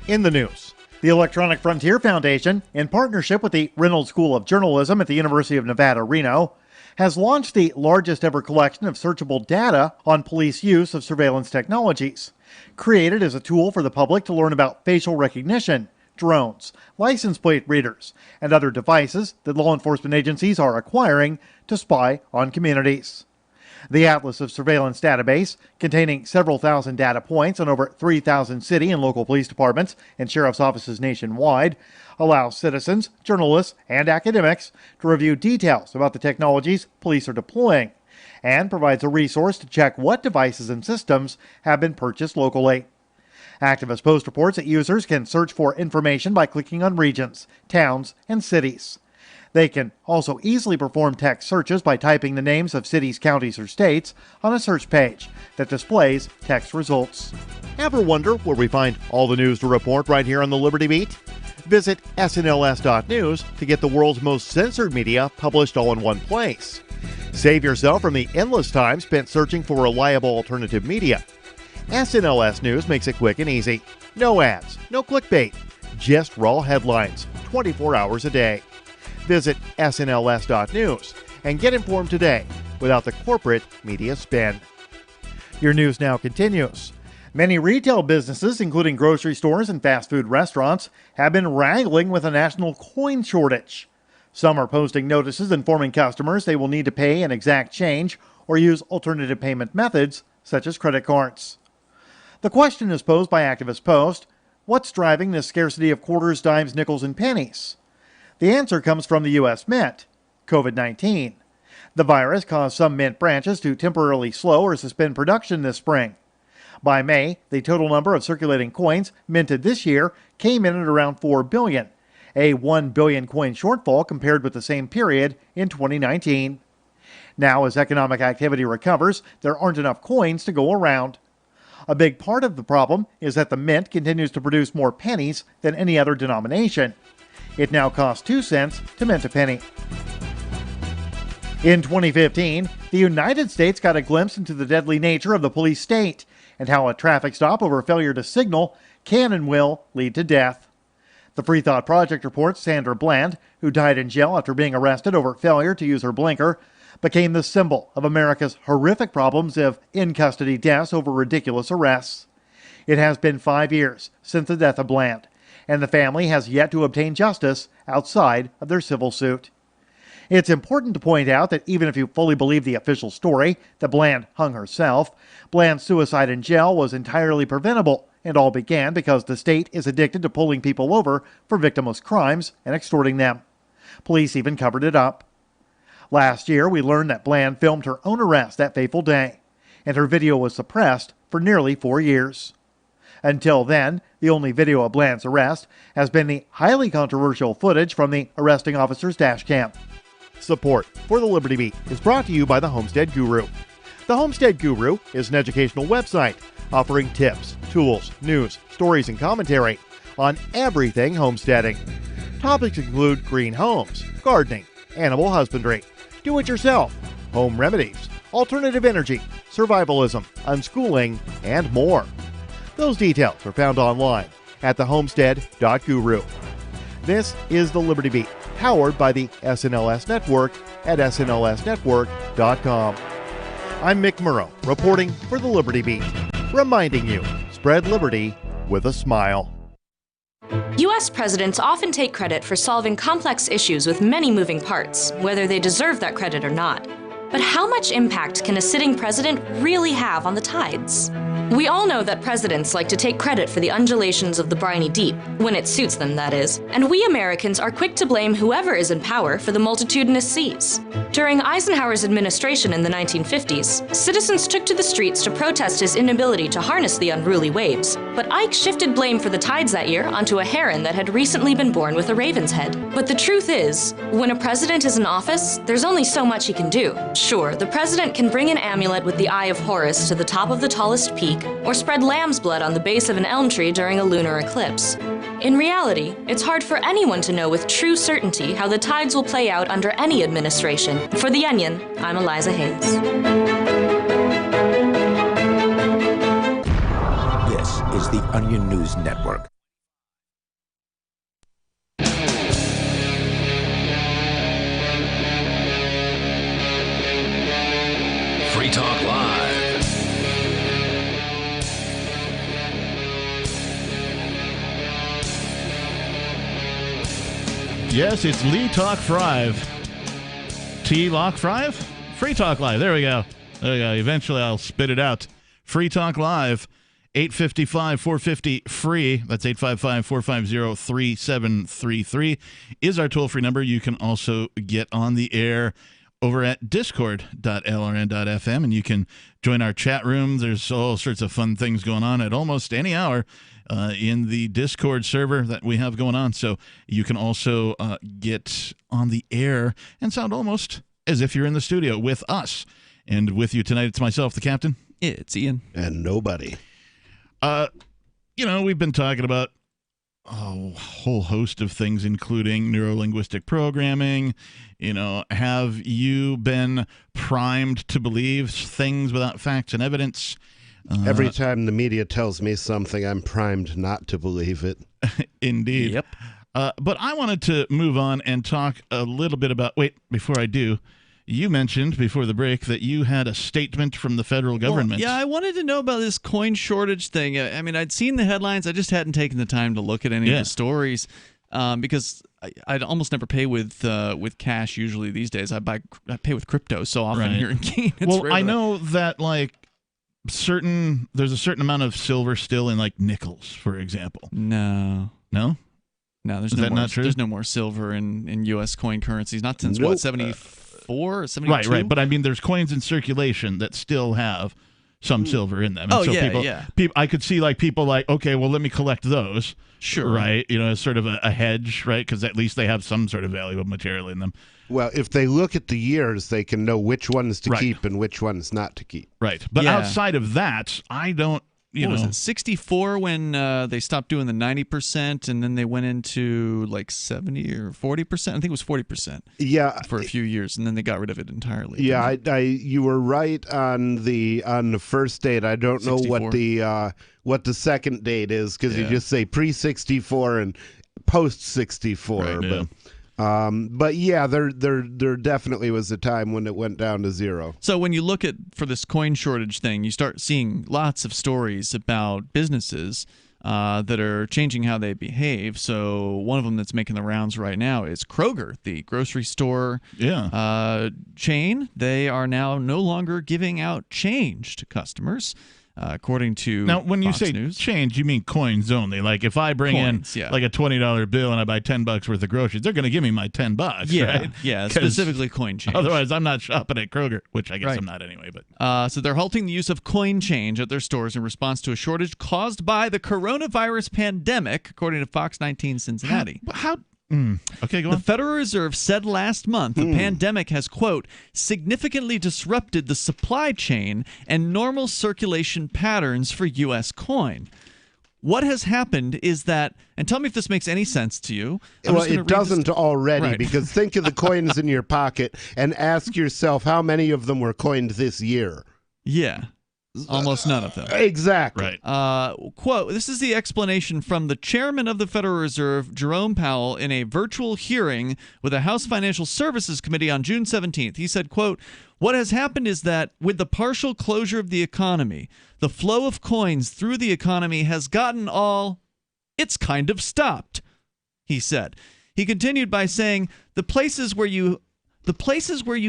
In the news, the Electronic Frontier Foundation, in partnership with the Reynolds School of Journalism at the University of Nevada, Reno, has launched the largest ever collection of searchable data on police use of surveillance technologies, created as a tool for the public to learn about facial recognition, drones, license plate readers, and other devices that law enforcement agencies are acquiring to spy on communities. The Atlas of Surveillance database, containing several thousand data points on over 3,000 city and local police departments and sheriff's offices nationwide, allows citizens, journalists, and academics to review details about the technologies police are deploying, and provides a resource to check what devices and systems have been purchased locally. Activist Post reports that users can search for information by clicking on regions, towns, and cities. They can also easily perform text searches by typing the names of cities, counties, or states on a search page that displays text results. Ever wonder where we find all the news to report right here on the Liberty Beat? Visit snls.news to get the world's most censored media published all in one place. Save yourself from the endless time spent searching for reliable alternative media. SNLS News makes it quick and easy. No ads, no clickbait, just raw headlines, 24 hours a day. Visit snls.news and get informed today without the corporate media spin. Your news now continues. Many retail businesses, including grocery stores and fast food restaurants, have been wrangling with a national coin shortage. Some are posting notices informing customers they will need to pay an exact change or use alternative payment methods, such as credit cards. The question is posed by Activist Post: what's driving this scarcity of quarters, dimes, nickels, and pennies? The answer comes from the U.S. Mint: COVID-19. The virus caused some mint branches to temporarily slow or suspend production this spring. By May, the total number of circulating coins minted this year came in at around 4 billion, a 1 billion coin shortfall compared with the same period in 2019. Now, as economic activity recovers, there aren't enough coins to go around. A big part of the problem is that the mint continues to produce more pennies than any other denomination. It now costs 2 cents to mint a penny. In 2015, the United States got a glimpse into the deadly nature of the police state and how a traffic stop over failure to signal can and will lead to death. The Free Thought Project reports Sandra Bland, who died in jail after being arrested over failure to use her blinker, became the symbol of America's horrific problems of in-custody deaths over ridiculous arrests. It has been 5 years since the death of Bland, and the family has yet to obtain justice outside of their civil suit. It's important to point out that even if you fully believe the official story that Bland hung herself, Bland's suicide in jail was entirely preventable, and all began because the state is addicted to pulling people over for victimless crimes and extorting them. Police even covered it up. Last year, we learned that Bland filmed her own arrest that fateful day, and her video was suppressed for nearly 4 years. Until then, the only video of Bland's arrest has been the highly controversial footage from the arresting officer's dash cam. Support for the Liberty Beat is brought to you by the Homestead Guru. The Homestead Guru is an educational website offering tips, tools, news, stories, and commentary on everything homesteading. Topics include green homes, gardening, animal husbandry, do-it-yourself, home remedies, alternative energy, survivalism, unschooling, and more. Those details are found online at thehomestead.guru. This is the Liberty Beat, powered by the SNLS Network at snlsnetwork.com. I'm Mick Murrow, reporting for the Liberty Beat, reminding you, spread liberty with a smile. U.S. presidents often take credit for solving complex issues with many moving parts, whether they deserve that credit or not. But how much impact can a sitting president really have on the tides? We all know that presidents like to take credit for the undulations of the briny deep, when it suits them, that is, and we Americans are quick to blame whoever is in power for the multitudinous seas. During Eisenhower's administration in the 1950s, citizens took to the streets to protest his inability to harness the unruly waves, but Ike shifted blame for the tides that year onto a heron that had recently been born with a raven's head. But the truth is, when a president is in office, there's only so much he can do. Sure, the president can bring an amulet with the Eye of Horus to the top of the tallest peak, or spread lamb's blood on the base of an elm tree during a lunar eclipse. In reality, it's hard for anyone to know with true certainty how the tides will play out under any administration. For The Onion, I'm Eliza Hayes. This is the Onion News Network. Free Talk Live. Yes, it's Lee Talk Thrive. T Lock Thrive? Free Talk Live. There we go. There we go. Eventually I'll spit it out. Free Talk Live. 855-450-FREE. That's 855-450-3733 is our toll-free number. You can also get on the air over at discord.lrn.fm, and you can join our chat room. There's all sorts of fun things going on at almost any hour in the Discord server that we have going on. So you can also get on the air and sound almost as if you're in the studio with us. And with you tonight, it's myself, the captain. It's Ian. And nobody. We've been talking about a whole host of things, including neuro-linguistic programming. Have you been primed to believe things without facts and evidence? Every time the media tells me something, I'm primed not to believe it. Indeed. Yep. But I wanted to move on and talk a little bit about, before I do, you mentioned before the break that you had a statement from the federal government. Well, yeah, I wanted to know about this coin shortage thing. I mean, I'd seen the headlines. I just hadn't taken the time to look at any of the stories because I'd almost never pay with cash usually these days. I pay with crypto so often here in Keene. I know that there's a certain amount of silver still in nickels, for example. No, there's not true? There's no more silver in U.S. coin currencies. Not since 74 or 72? Right. But I mean, there's coins in circulation that still have some silver in them. And people, I could see people okay, well, let me collect those. Sure. Right. As sort of a hedge, right? Because at least they have some sort of valuable material in them. Well, if they look at the years, they can know which ones to keep and which ones not to keep. Right. But outside of that, I don't. What was it, 64 when they stopped doing the 90%, and then they went into 70 or 40%? I think it was 40%. Yeah, for a few years, and then they got rid of it entirely. Yeah, you were right on the first date. I don't 64. know what the second date is because you just say pre-64 and post-64. But yeah, there definitely was a time when it went down to zero. So when you look for this coin shortage thing, you start seeing lots of stories about businesses that are changing how they behave. So one of them that's making the rounds right now is Kroger, the grocery store chain. They are now no longer giving out change to customers. According to when Fox you say News. Change, you mean coins only. If I bring in a $20 bill and I buy $10 worth of groceries, they're going to give me my $10, right? Yeah, specifically coin change. Otherwise, I'm not shopping at Kroger, which I guess I'm not anyway. But so they're halting the use of coin change at their stores in response to a shortage caused by the coronavirus pandemic, according to Fox 19 Cincinnati. Okay, go on. The Federal Reserve said last month the pandemic has, quote, significantly disrupted the supply chain and normal circulation patterns for U.S. coin. What has happened is that, and tell me if this makes any sense to you. Well, it doesn't already, because think of the coins in your pocket and ask yourself how many of them were coined this year. Yeah. Almost none of them. Exactly. Right. Quote, this is the explanation from the chairman of the Federal Reserve, Jerome Powell, in a virtual hearing with the House Financial Services Committee on June 17th. He said, quote, what has happened is that with the partial closure of the economy, the flow of coins through the economy has gotten it's kind of stopped, he said. He continued by saying, the places where you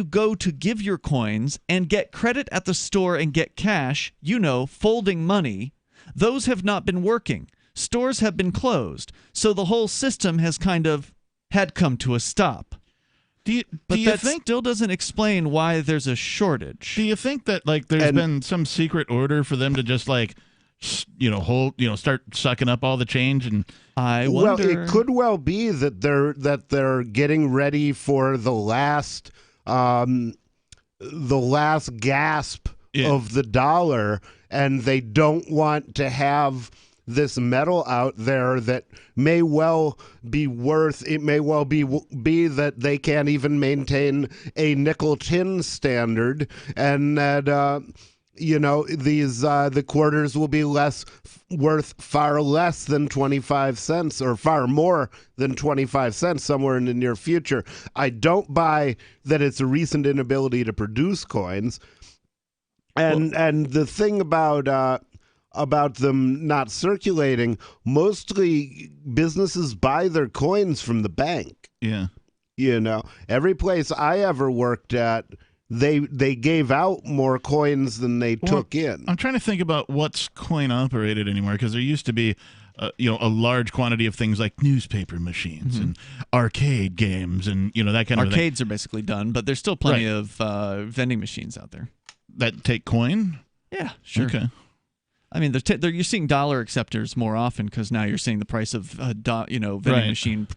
go to give your coins and get credit at the store and get cash, folding money, those have not been working. Stores have been closed. So the whole system has had come to a stop. But that still doesn't explain why there's a shortage. Do you think that there's been some secret order for them to just start sucking up all the change? And I wonder. Well, it could well be that they're getting ready for the last gasp of the dollar, and they don't want to have this metal out there that may well be that they can't even maintain a nickel tin standard, and that the quarters will be worth far less than 25 cents or far more than 25 cents somewhere in the near future. I don't buy that it's a recent inability to produce coins. And the thing about them not circulating, mostly businesses buy their coins from the bank. Yeah. You know, every place I ever worked at, they gave out more coins than they took in. I'm trying to think about what's coin operated anymore, because there used to be a large quantity of things like newspaper machines and arcade games and that kind of thing. Arcades are basically done, but there's still plenty of vending machines out there that take coin. Yeah, sure. Okay. I mean, you're seeing dollar acceptors more often because now you're seeing the price of vending machine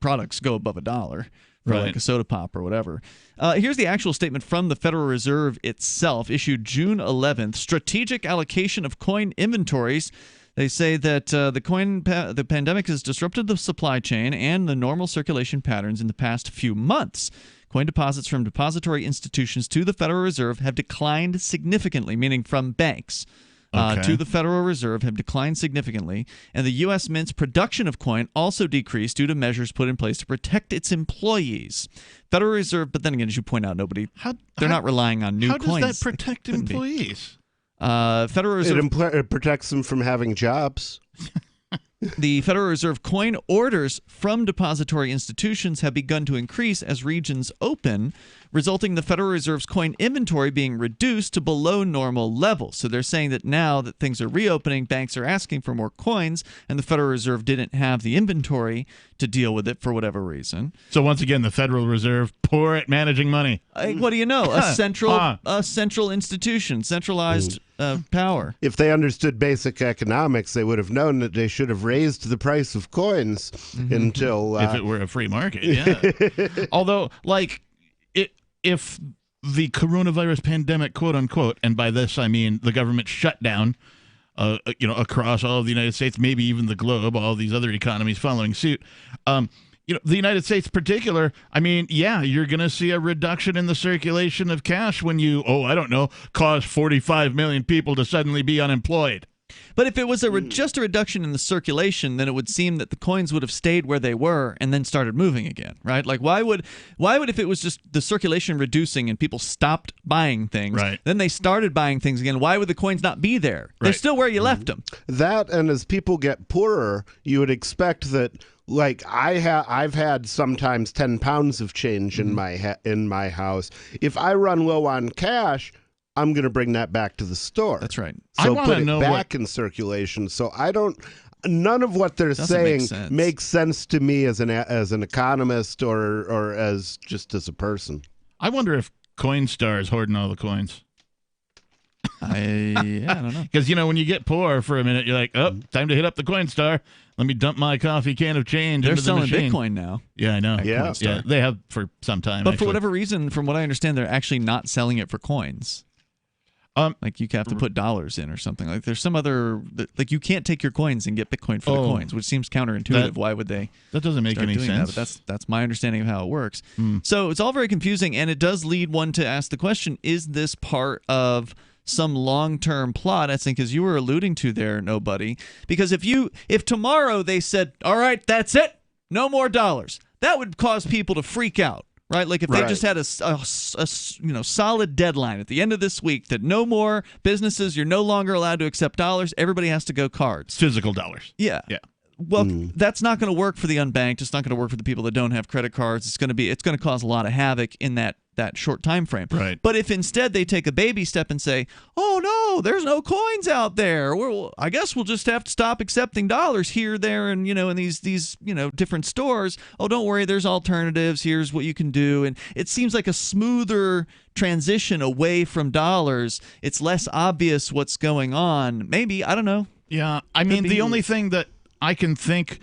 products go above $1 for like a soda pop or whatever. Here's the actual statement from the Federal Reserve itself, issued June 11th. Strategic allocation of coin inventories. They say that the pandemic has disrupted the supply chain and the normal circulation patterns in the past few months. Coin deposits from depository institutions to the Federal Reserve have declined significantly, meaning from banks. To the Federal Reserve have declined significantly, and the U.S. Mint's production of coin also decreased due to measures put in place to protect its employees. Federal Reserve, but then again, as you point out, they're not relying on new coins. How does that protect employees? Federal Reserve It protects them from having jobs. The Federal Reserve coin orders from depository institutions have begun to increase as regions open, resulting in the Federal Reserve's coin inventory being reduced to below normal levels. So they're saying that now that things are reopening, banks are asking for more coins, and the Federal Reserve didn't have the inventory to deal with it for whatever reason. So once again, the Federal Reserve, poor at managing money. What do you know? A central institution, centralized power. If they understood basic economics, they would have known that they should have raised the price of coins until... if it were a free market, yeah. Although, if the coronavirus pandemic, quote unquote, and by this I mean the government shutdown, across all of the United States, maybe even the globe, all these other economies following suit. The United States in particular, you're going to see a reduction in the circulation of cash when you, cause 45 million people to suddenly be unemployed. But if it was just a reduction in the circulation, then it would seem that the coins would have stayed where they were and then started moving again, right? Like why would if it was just the circulation reducing and people stopped buying things, then they started buying things again, why would the coins not be there? They're still where you left them. That, and as people get poorer, you would expect that. Like I've had sometimes 10 pounds of change in my house. If I run low on cash, I'm going to bring that back to the store. That's right. So put it back in circulation. So none of what they're saying makes sense to me as an economist or as just as a person. I wonder if Coinstar is hoarding all the coins. I don't know. Because, when you get poor for a minute, you're like, time to hit up the Coinstar. Let me dump my coffee can of change into the machine. They're selling Bitcoin now. Yeah, I know. Yeah, they have for some time. But for whatever reason, from what I understand, they're actually not selling it for coins. Like you have to put dollars in or something. Like there's some other, like you can't take your coins and get Bitcoin for the coins, which seems counterintuitive. Why would they? That doesn't make any sense. But that's my understanding of how it works. So it's all very confusing, and it does lead one to ask the question: is this part of some long-term plot? I think, as you were alluding to there, Nobody, because if tomorrow they said, all right, that's it, no more dollars, that would cause people to freak out, right? Like if they just had a solid deadline at the end of this week that no more businesses, you're no longer allowed to accept dollars, everybody has to go cards, physical dollars. Yeah. Well, that's not going to work for the unbanked. It's not going to work for the people that don't have credit cards. It's going to cause a lot of havoc in that short time frame. Right. But if instead they take a baby step and say, "Oh no, there's no coins out there. I guess we'll just have to stop accepting dollars here, there, and in these different stores. Oh, don't worry, there's alternatives. Here's what you can do." And it seems like a smoother transition away from dollars. It's less obvious what's going on. Maybe, I don't know. Yeah, I mean, the only thing that I can think,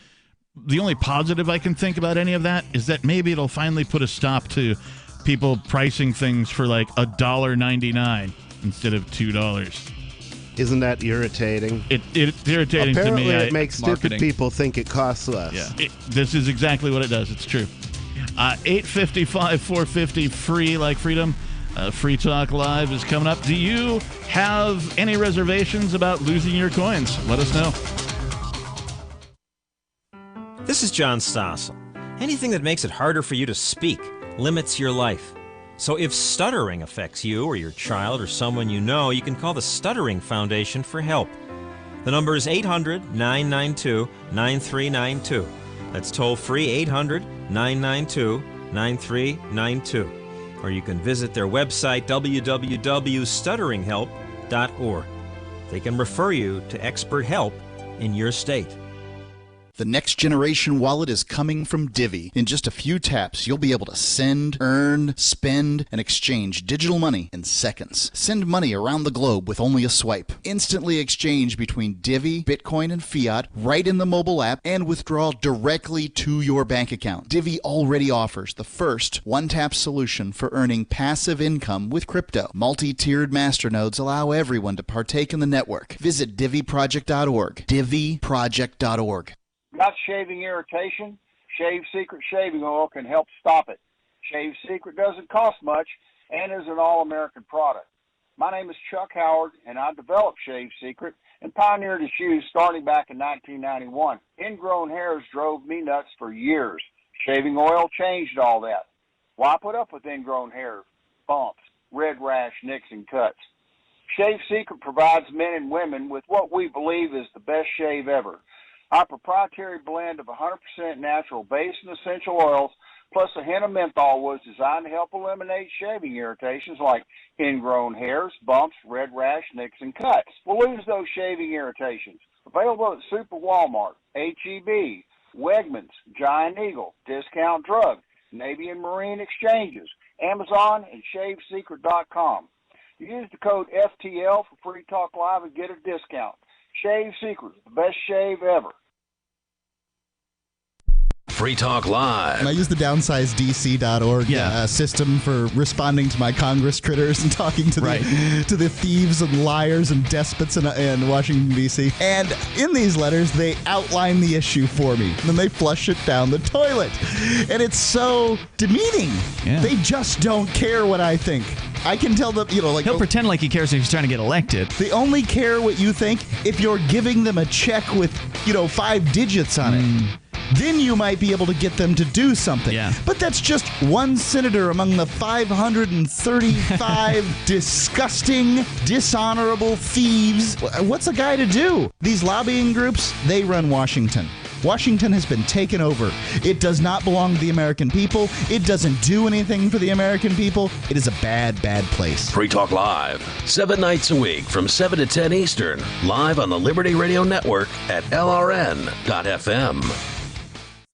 the only positive I can think about any of that is that maybe it'll finally put a stop to people pricing things for like $1.99 instead of $2. Isn't that irritating? It's irritating to me. Apparently it makes stupid people think it costs less. Yeah. This is exactly what it does. It's true. 855-450, free like freedom. Free Talk Live is coming up. Do you have any reservations about losing your coins? Let us know. This is John Stossel. Anything that makes it harder for you to speak limits your life. So if stuttering affects you or your child or someone you know, you can call the Stuttering Foundation for help. The number is 800-992-9392. That's toll-free 800 888-992-9392. Or you can visit their website, www.stutteringhelp.org. They can refer you to expert help in your state. The next generation wallet is coming from Divvy. In just a few taps, you'll be able to send, earn, spend, and exchange digital money in seconds. Send money around the globe with only a swipe. Instantly exchange between Divvy, Bitcoin, and fiat right in the mobile app and withdraw directly to your bank account. Divvy already offers the first one-tap solution for earning passive income with crypto. Multi-tiered masternodes allow everyone to partake in the network. Visit DivvyProject.org. DivvyProject.org. Got shaving irritation? Shave Secret shaving oil can help stop it. Shave Secret doesn't cost much and is an all-American product. My name is Chuck Howard, and I developed Shave Secret and pioneered its use starting back in 1991. Ingrown hairs drove me nuts for years. Shaving oil changed all that. Why put up with ingrown hair, bumps, red rash, nicks, and cuts? Shave Secret provides men and women with what we believe is the best shave ever. Our proprietary blend of 100% natural base and essential oils, plus a hint of menthol, was designed to help eliminate shaving irritations like ingrown hairs, bumps, red rash, nicks, and cuts. We'll lose those shaving irritations. Available at Super Walmart, H-E-B, Wegmans, Giant Eagle, Discount Drug, Navy and Marine Exchanges, Amazon, and ShaveSecret.com. Use the code FTL for Free Talk Live and get a discount. Shave Secret, the best shave ever. Free Talk Live. I use the downsizeDC.org system for responding to my Congress critters and talking to the thieves and liars and despots in Washington, D.C. And in these letters, they outline the issue for me. And then they flush it down the toilet. And it's so demeaning. Yeah. They just don't care what I think. I can tell them, he'll pretend like he cares if he's trying to get elected. They only care what you think if you're giving them a check with, 5 digits on it. Then you might be able to get them to do something. Yeah. But that's just one senator among the 535 disgusting, dishonorable thieves. What's a guy to do? These lobbying groups, they run Washington. Washington has been taken over. It does not belong to the American people. It doesn't do anything for the American people. It is a bad, bad place. Free Talk Live, 7 nights a week from 7 to 10 Eastern, live on the Liberty Radio Network at LRN.FM.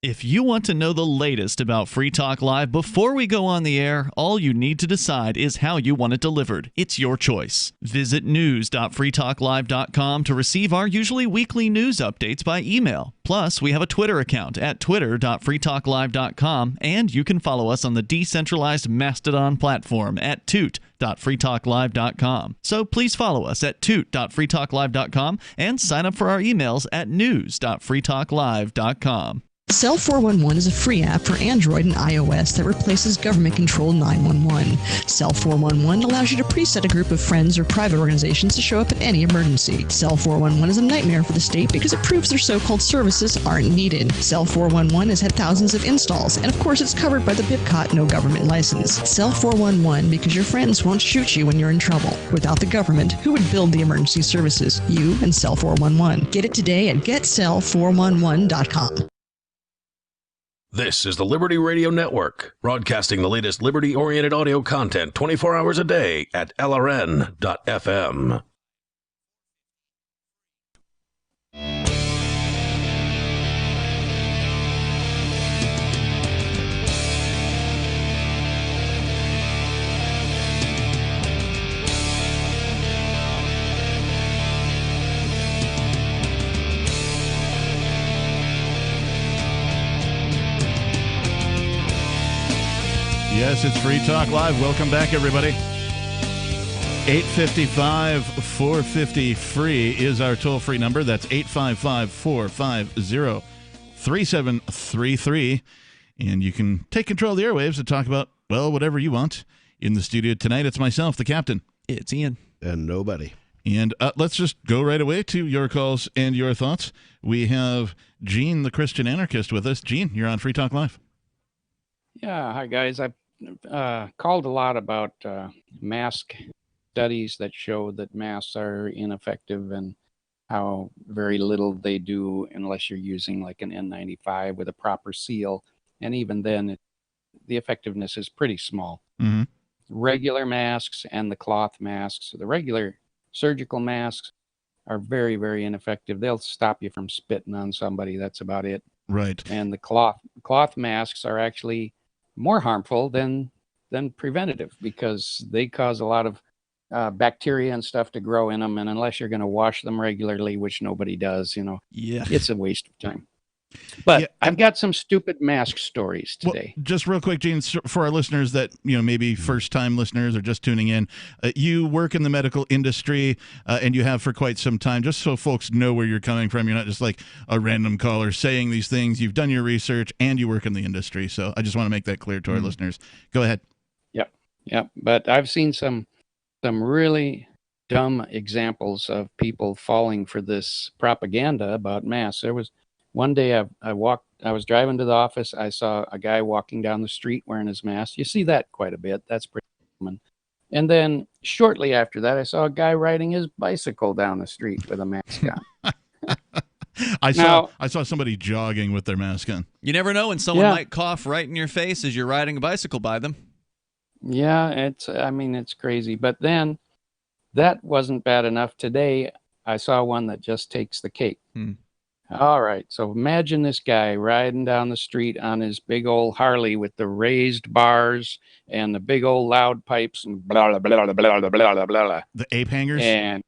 If you want to know the latest about Free Talk Live before we go on the air, all you need to decide is how you want it delivered. It's your choice. Visit news.freetalklive.com to receive our usually weekly news updates by email. Plus, we have a Twitter account at twitter.freetalklive.com, and you can follow us on the decentralized Mastodon platform at toot.freetalklive.com. So please follow us at toot.freetalklive.com and sign up for our emails at news.freetalklive.com. Cell 411 is a free app for Android and iOS that replaces government-controlled 911. Cell 411 allows you to preset a group of friends or private organizations to show up at any emergency. Cell 411 is a nightmare for the state because it proves their so-called services aren't needed. Cell 411 has had thousands of installs, and of course it's covered by the BIPCOT no government license. Cell 411 because your friends won't shoot you when you're in trouble. Without the government, who would build the emergency services? You and Cell 411. Get it today at getcell411.com. This is the Liberty Radio Network, broadcasting the latest liberty-oriented audio content 24 hours a day at LRN.FM. Yes, it's Free Talk Live. Welcome back, everybody. 855-450-FREE is our toll-free number. That's 855-450-3733. And you can take control of the airwaves and talk about, well, whatever you want. In the studio tonight, it's myself, the captain. It's Ian. And nobody. And let's just go right away to your calls and your thoughts. We have Gene, the Christian anarchist, with us. Gene, you're on Free Talk Live. Yeah, hi, guys. I've called a lot about mask studies that show that masks are ineffective and how very little they do unless you're using like an N95 with a proper seal. and even then, the effectiveness is pretty small. Mm-hmm. Regular masks and the cloth masks, the regular surgical masks are very, very ineffective. They'll stop you from spitting on somebody. That's about it. Right. And the cloth masks are actually more harmful than preventative, because they cause a lot of bacteria and stuff to grow in them. And unless you're going to wash them regularly, which nobody does, it's a waste of time. But I've got some stupid mask stories today. Well, just real quick, Gene, for our listeners that, maybe first-time listeners or just tuning in, you work in the medical industry, and you have for quite some time, just so folks know where you're coming from. You're not just like a random caller saying these things. You've done your research, and you work in the industry. So I just want to make that clear to our listeners. Go ahead. Yep. But I've seen some really dumb examples of people falling for this propaganda about masks. There was one day I was driving to the office. I saw a guy walking down the street wearing his mask. You see that quite a bit. That's pretty common. And then shortly after that, I saw a guy riding his bicycle down the street with a mask on. I saw somebody jogging with their mask on. You never know when someone might cough right in your face as you're riding a bicycle by them. Yeah, it's crazy. But then that wasn't bad enough. Today, I saw one that just takes the cake. All right, so imagine this guy riding down the street on his big old Harley with the raised bars and the big old loud pipes and blah, blah, blah, blah, blah, blah, blah, blah. The ape hangers? And,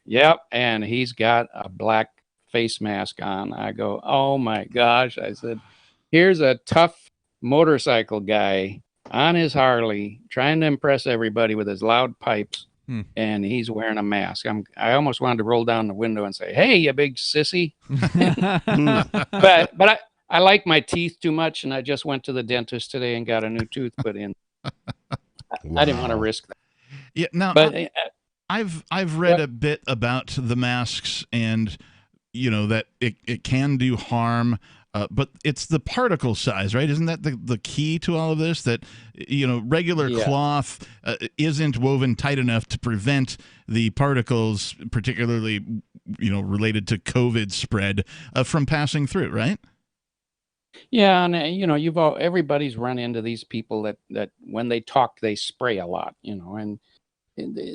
yep, and he's got a black face mask on. I go, oh my gosh. I said, here's a tough motorcycle guy on his Harley trying to impress everybody with his loud pipes. And he's wearing a mask. I almost wanted to roll down the window and say, hey, you big sissy. But I like my teeth too much, and I just went to the dentist today and got a new tooth put in. I didn't want to risk that. Yeah, now, but I've read a bit about the masks, and that it can do harm. But it's the particle size, right? Isn't that the key to all of this? That, regular cloth isn't woven tight enough to prevent the particles, particularly, related to COVID spread, from passing through, right? Yeah, and everybody's run into these people that when they talk, they spray a lot, and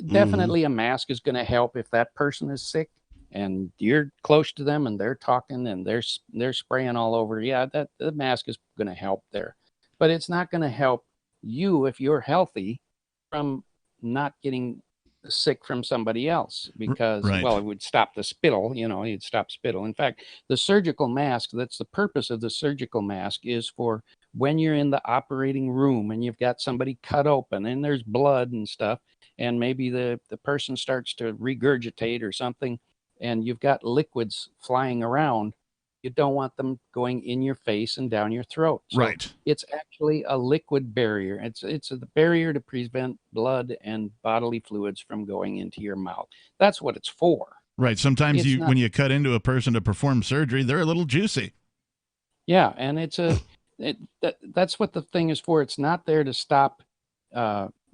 definitely a mask is going to help if that person is sick and you're close to them and they're talking and they're spraying all over. Yeah, that the mask is going to help there, but it's not going to help you if you're healthy from not getting sick from somebody else, because well, it would stop the spittle. You'd stop spittle. In fact, the surgical mask, that's the purpose of the surgical mask, is for when you're in the operating room and you've got somebody cut open and there's blood and stuff, and maybe the person starts to regurgitate or something, and you've got liquids flying around. You don't want them going in your face and down your throat. So it's actually a liquid barrier. It's a barrier to prevent blood and bodily fluids from going into your mouth. That's what it's for. Right. Sometimes when you cut into a person to perform surgery, they're a little juicy. Yeah, and that's what the thing is for. It's not there to stop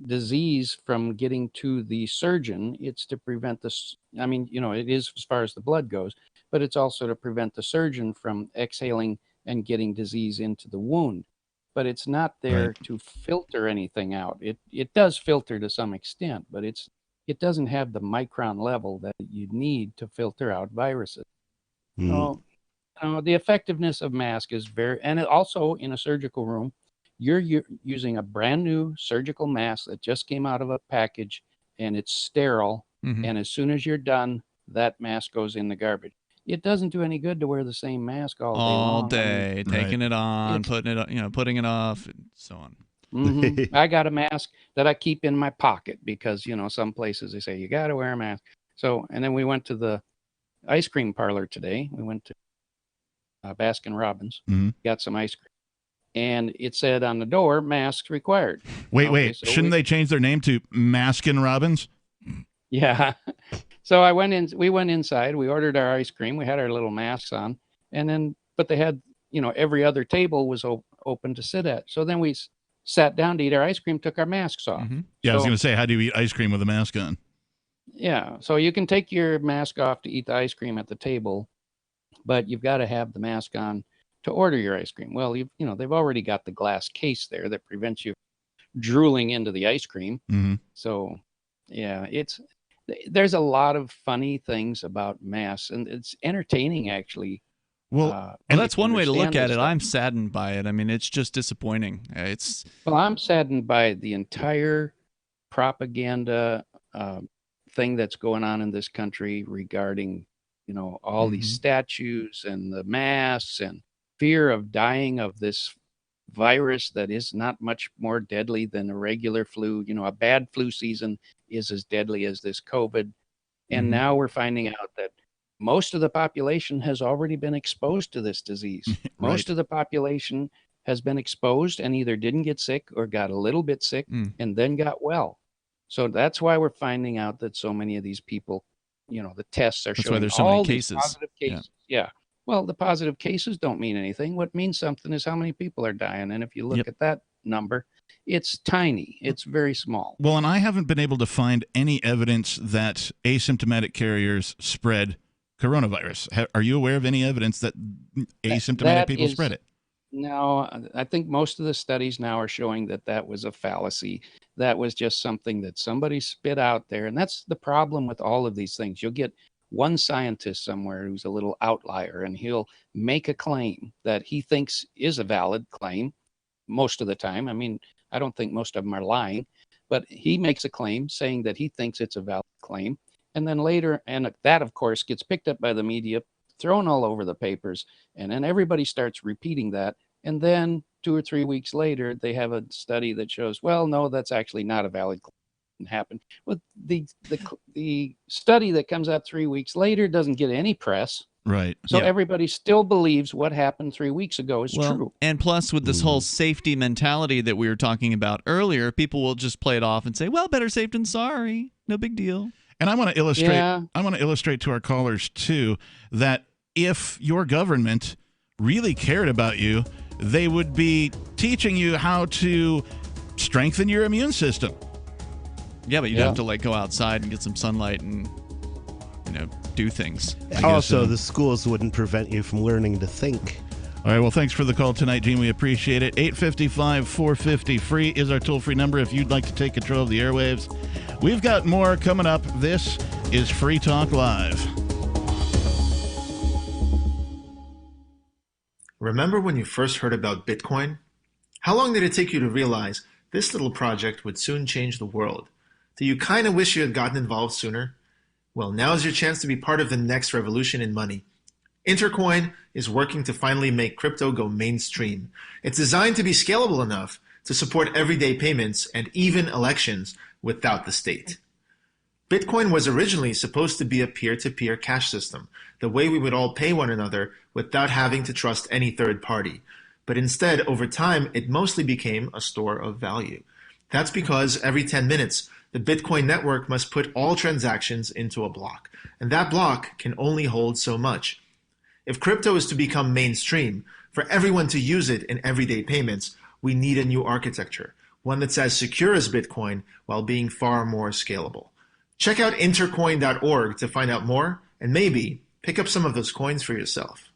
disease from getting to the surgeon. It's to prevent this. I mean, it is as far as the blood goes, but it's also to prevent the surgeon from exhaling and getting disease into the wound. But it's not there to filter anything out. It does filter to some extent, but it doesn't have the micron level that you need to filter out viruses. So, the effectiveness of mask is and also in a surgical room, you're using a brand new surgical mask that just came out of a package, and it's sterile. And as soon as you're done, that mask goes in the garbage. It doesn't do any good to wear the same mask all day long. Taking it on, putting it on, putting it off, and so on. I got a mask that I keep in my pocket because, some places they say you got to wear a mask. So, and then we went to the ice cream parlor today. We went to Baskin Robbins, got some ice cream. And it said on the door, masks required. Wait. So shouldn't they change their name to Maskin Robbins? Yeah. So we went inside, we ordered our ice cream, we had our little masks on, but they had, every other table was open to sit at. So then we sat down to eat our ice cream, took our masks off. Yeah, I was going to say, how do you eat ice cream with a mask on? Yeah. So you can take your mask off to eat the ice cream at the table, but you've got to have the mask on to order your ice cream. Well, they've already got the glass case there that prevents you drooling into the ice cream. Mm-hmm. So, yeah, there's a lot of funny things about masks, and it's entertaining, actually. Well, and that's one way to look at it. Stuff. I'm saddened by it. I mean, it's just disappointing. Well, I'm saddened by the entire propaganda thing that's going on in this country regarding, all these statues and the masks and fear of dying of this virus that is not much more deadly than a regular flu. A bad flu season is as deadly as this COVID. And now we're finding out that most of the population has already been exposed to this disease. Most of the population has been exposed and either didn't get sick or got a little bit sick and then got well. So that's why we're finding out that so many of these people, the tests are showing there's so all many these cases. positive cases. Yeah. Well, the positive cases don't mean anything. What means something is how many people are dying. And if you look at that number, it's tiny. It's very small. Well, and I haven't been able to find any evidence that asymptomatic carriers spread coronavirus. Are you aware of any evidence that asymptomatic people spread it? No, I think most of the studies now are showing that was a fallacy. That was just something that somebody spit out there. And that's the problem with all of these things. You'll get one scientist somewhere who's a little outlier, and he'll make a claim that he thinks is a valid claim most of the time. I mean, I don't think most of them are lying, but he makes a claim saying that he thinks it's a valid claim. And then later, and that, of course, gets picked up by the media, thrown all over the papers, and then everybody starts repeating that. And then 2 or 3 weeks later, they have a study that shows, well, no, that's actually not a valid claim. Happen. Well, the study that comes out 3 weeks later doesn't get any press. Right. So everybody still believes what happened 3 weeks ago is true. And plus, with this whole safety mentality that we were talking about earlier, people will just play it off and say, well, better safe than sorry. No big deal. And I want to illustrate I want to illustrate to our callers too that if your government really cared about you, they would be teaching you how to strengthen your immune system. Yeah, but you'd have to go outside and get some sunlight and do things. Also, the schools wouldn't prevent you from learning to think. All right, well, thanks for the call tonight, Gene. We appreciate it. 855-450-FREE is our toll-free number if you'd like to take control of the airwaves. We've got more coming up. This is Free Talk Live. Remember when you first heard about Bitcoin? How long did it take you to realize this little project would soon change the world? Do you kind of wish you had gotten involved sooner? Well, now is your chance to be part of the next revolution in money. Intercoin is working to finally make crypto go mainstream. It's designed to be scalable enough to support everyday payments and even elections without the state. Bitcoin was originally supposed to be a peer-to-peer cash system, the way we would all pay one another without having to trust any third party. But instead, over time, it mostly became a store of value. That's because every 10 minutes, the Bitcoin network must put all transactions into a block, and that block can only hold so much. If crypto is to become mainstream, for everyone to use it in everyday payments, we need a new architecture, one that's as secure as Bitcoin while being far more scalable. Check out intercoin.org to find out more, and maybe pick up some of those coins for yourself.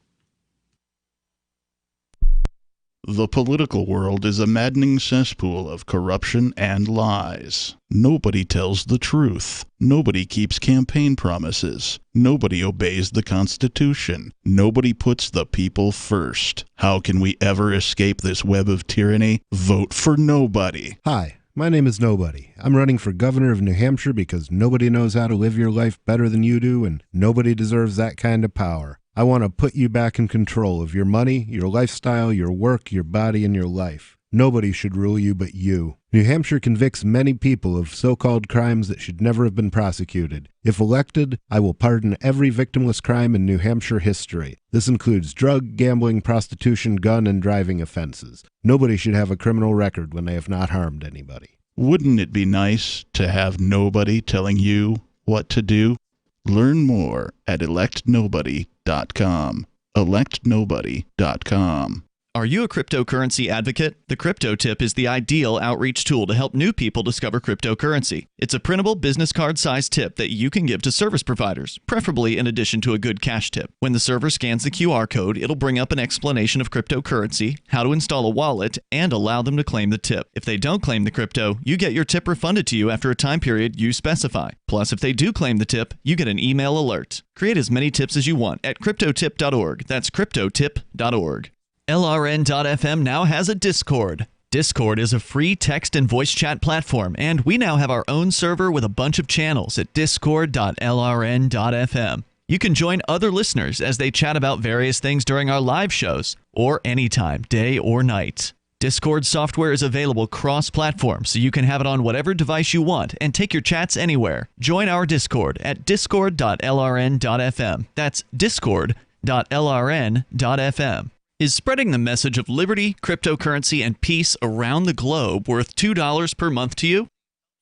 The political world is a maddening cesspool of corruption and lies. Nobody tells the truth. Nobody keeps campaign promises. Nobody obeys the Constitution. Nobody puts the people first. How can we ever escape this web of tyranny? Vote for nobody. Hi, my name is Nobody. I'm running for governor of New Hampshire because nobody knows how to live your life better than you do, and nobody deserves that kind of power. I want to put you back in control of your money, your lifestyle, your work, your body, and your life. Nobody should rule you but you. New Hampshire convicts many people of so-called crimes that should never have been prosecuted. If elected, I will pardon every victimless crime in New Hampshire history. This includes drug, gambling, prostitution, gun, and driving offenses. Nobody should have a criminal record when they have not harmed anybody. Wouldn't it be nice to have nobody telling you what to do? Learn more at electnobody.com. electnobody.com. Are you a cryptocurrency advocate? The Crypto Tip is the ideal outreach tool to help new people discover cryptocurrency. It's a printable business card-sized tip that you can give to service providers, preferably in addition to a good cash tip. When the server scans the QR code, it'll bring up an explanation of cryptocurrency, how to install a wallet, and allow them to claim the tip. If they don't claim the crypto, you get your tip refunded to you after a time period you specify. Plus, if they do claim the tip, you get an email alert. Create as many tips as you want at cryptotip.org. That's cryptotip.org. LRN.FM now has a Discord. Discord is a free text and voice chat platform, and we now have our own server with a bunch of channels at discord.lrn.fm. You can join other listeners as they chat about various things during our live shows, or anytime, day or night. Discord software is available cross-platform, so you can have it on whatever device you want and take your chats anywhere. Join our Discord at discord.lrn.fm. That's discord.lrn.fm. Is spreading the message of liberty, cryptocurrency, and peace around the globe worth $2 per month to you?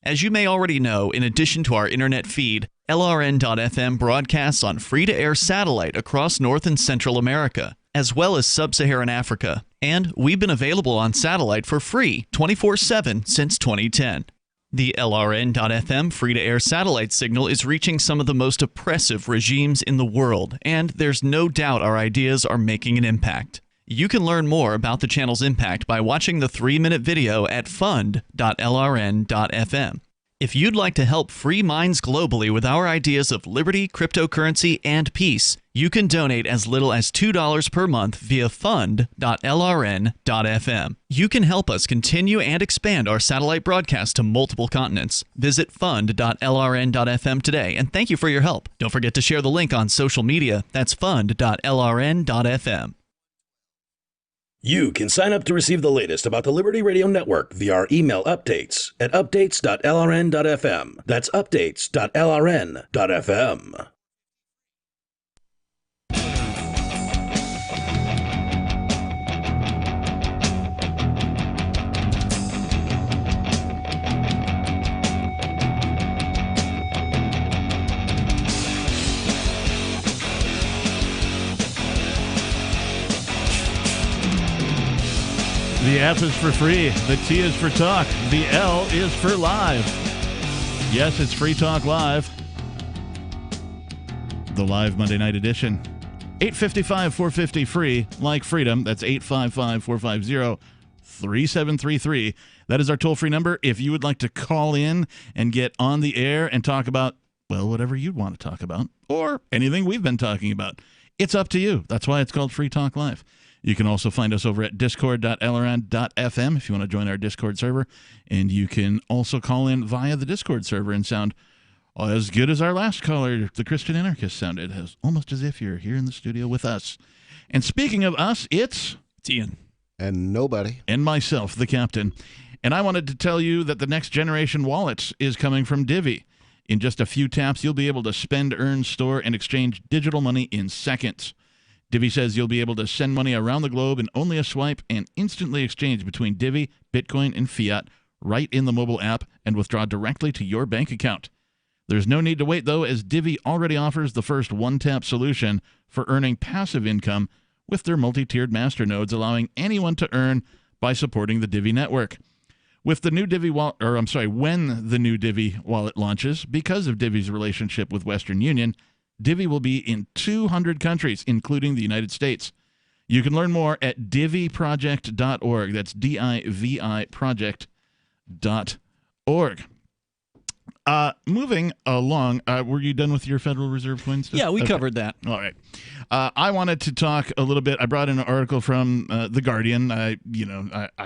As you may already know, in addition to our internet feed, LRN.FM broadcasts on free-to-air satellite across North and Central America, as well as Sub-Saharan Africa. And we've been available on satellite for free 24/7 since 2010. The LRN.FM free-to-air satellite signal is reaching some of the most oppressive regimes in the world, and there's no doubt our ideas are making an impact. You can learn more about the channel's impact by watching the 3-minute video at fund.lrn.fm. If you'd like to help free minds globally with our ideas of liberty, cryptocurrency, and peace, you can donate as little as $2 per month via fund.lrn.fm. You can help us continue and expand our satellite broadcast to multiple continents. Visit fund.lrn.fm today, and thank you for your help. Don't forget to share the link on social media. That's fund.lrn.fm. You can sign up to receive the latest about the Liberty Radio Network via our email updates at updates.lrn.fm. That's updates.lrn.fm. The F is for free, the T is for talk, the L is for live. Yes, it's Free Talk Live. The live Monday night edition. 855-450 free, like freedom. That's 855-450-3733. That is our toll-free number. If you would like to call in and get on the air and talk about, well, whatever you'd want to talk about, or anything we've been talking about, it's up to you. That's why it's called Free Talk Live. You can also find us over at discord.lrn.fm if you want to join our Discord server. And you can also call in via the Discord server and sound as good as our last caller, the Christian Anarchist, sounded. As almost as if you're here in the studio with us. And speaking of us, it's Ian. And nobody. And myself, the captain. And I wanted to tell you that the next generation wallet is coming from Divvy. In just a few taps, you'll be able to spend, earn, store, and exchange digital money in seconds. Divvy says you'll be able to send money around the globe in only a swipe and instantly exchange between Divvy, Bitcoin, and fiat right in the mobile app and withdraw directly to your bank account. There's no need to wait, though, as Divvy already offers the first one-tap solution for earning passive income with their multi-tiered master nodes, allowing anyone to earn by supporting the Divvy network. With the new Divvy wallet, when the new Divvy wallet launches, because of Divvy's relationship with Western Union, Divvy will be in 200 countries, including the United States. You can learn more at diviproject.org. That's D-I-V-I project.org. Moving along, were you done with your Federal Reserve coin stuff? Yeah, we covered that. All right. I wanted to talk a little bit. I brought in an article from The Guardian. I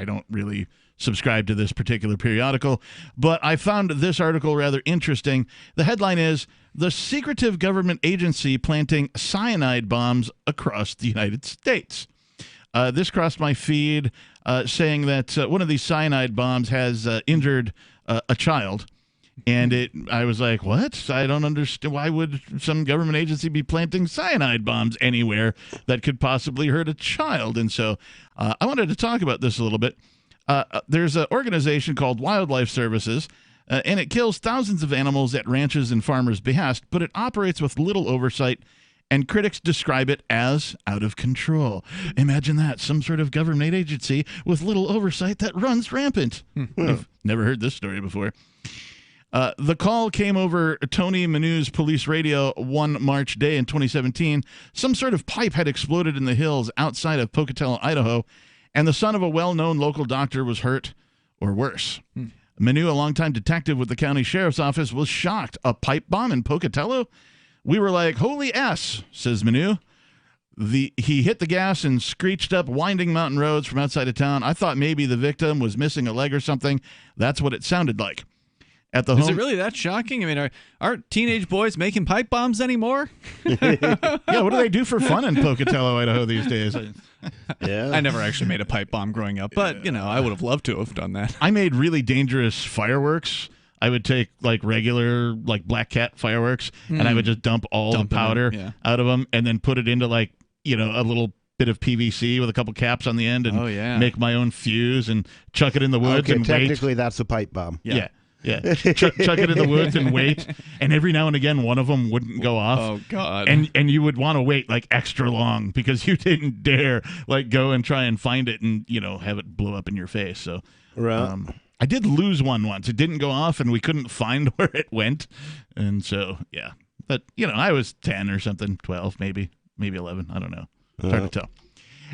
don't really subscribe to this particular periodical, but I found this article rather interesting. The headline is, "The secretive government agency planting cyanide bombs across the United States." This crossed my feed saying that one of these cyanide bombs has injured a child. And I was like, what? I don't understand. Why would some government agency be planting cyanide bombs anywhere that could possibly hurt a child? And so I wanted to talk about this a little bit. There's an organization called Wildlife Services, and it kills thousands of animals at ranches and farmers' behest, but it operates with little oversight and critics describe it as out of control. Imagine that, some sort of government agency with little oversight that runs rampant. I've never heard this story before. The call came over Tony Manu's police radio one March day in 2017. Some sort of pipe had exploded in the hills outside of Pocatello, Idaho, and the son of a well-known local doctor was hurt or worse. Manu, a longtime detective with the county sheriff's office, was shocked. A pipe bomb in Pocatello? We were like, holy S, says Manu. He hit the gas and screeched up winding mountain roads from outside of town. I thought maybe the victim was missing a leg or something. That's what it sounded like. At the Is home, it really that shocking? I mean, aren't teenage boys making pipe bombs anymore? Yeah, what do they do for fun in Pocatello, Idaho these days? Yeah, I never actually made a pipe bomb growing up, but, I would have loved to have done that. I made really dangerous fireworks. I would take regular Black Cat fireworks, and I would just dump the powder out of them, and then put it into a little bit of PVC with a couple caps on the end, and make my own fuse and chuck it in the woods and wait. Technically, that's a pipe bomb. Yeah. Chuck it in the woods and wait, and every now and again one of them wouldn't go off. Oh God! And you would want to wait extra long because you didn't dare go and try and find it and have it blow up in your face. So I did lose one once. It didn't go off, and we couldn't find where it went, and so yeah. But I was 10 or something, 12 maybe 11. I don't know. Hard to tell.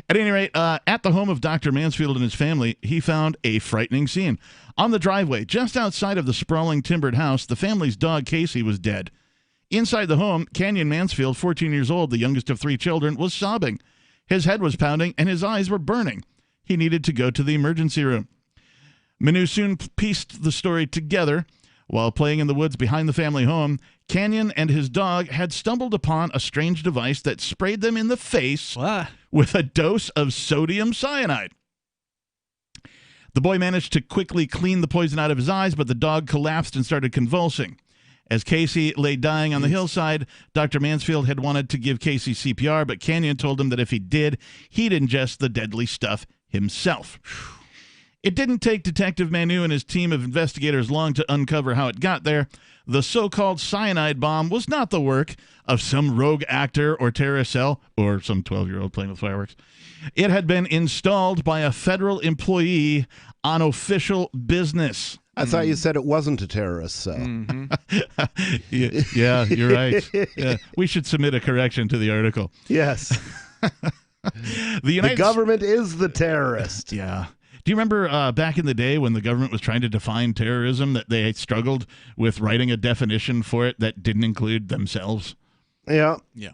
At any rate, at the home of Dr. Mansfield and his family, he found a frightening scene. On the driveway, just outside of the sprawling timbered house, the family's dog, Casey, was dead. Inside the home, Canyon Mansfield, 14 years old, the youngest of 3 children, was sobbing. His head was pounding, and his eyes were burning. He needed to go to the emergency room. Manu soon pieced the story together. While playing in the woods behind the family home, Canyon and his dog had stumbled upon a strange device that sprayed them in the face with a dose of sodium cyanide. The boy managed to quickly clean the poison out of his eyes, but the dog collapsed and started convulsing. As Casey lay dying on the hillside, Dr. Mansfield had wanted to give Casey CPR, but Canyon told him that if he did, he'd ingest the deadly stuff himself. It didn't take Detective Manu and his team of investigators long to uncover how it got there. The so-called cyanide bomb was not the work of some rogue actor or terrorist cell or some 12-year-old playing with fireworks. It had been installed by a federal employee on official business. I thought you said it wasn't a terrorist cell. Yeah, you're right. Yeah. We should submit a correction to the article. Yes. The government is the terrorist. Yeah. Do you remember back in the day when the government was trying to define terrorism that they struggled with writing a definition for it that didn't include themselves? Yeah. Yeah.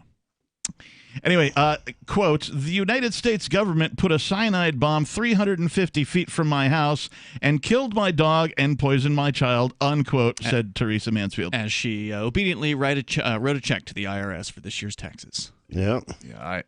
Anyway, quote, the United States government put a cyanide bomb 350 feet from my house and killed my dog and poisoned my child, unquote, said Teresa Mansfield. As she obediently wrote a check to the IRS for this year's taxes. Yeah. Yeah,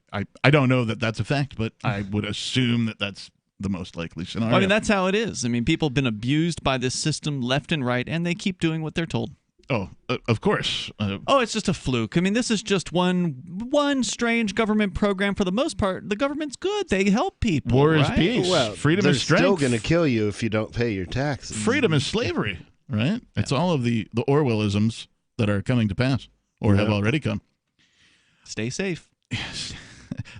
I don't know that that's a fact, but I would assume that that's the most likely scenario. I mean, that's how it is. I mean, people have been abused by this system left and right, and they keep doing what they're told. Oh, of course. It's just a fluke. I mean, this is just one strange government program. For the most part, the government's good. They help people. War is right? peace. Well, freedom is strength. They're still going to kill you if you don't pay your taxes. Freedom is slavery, right? It's all of the Orwellisms that are coming to pass or have already come. Stay safe. Yes.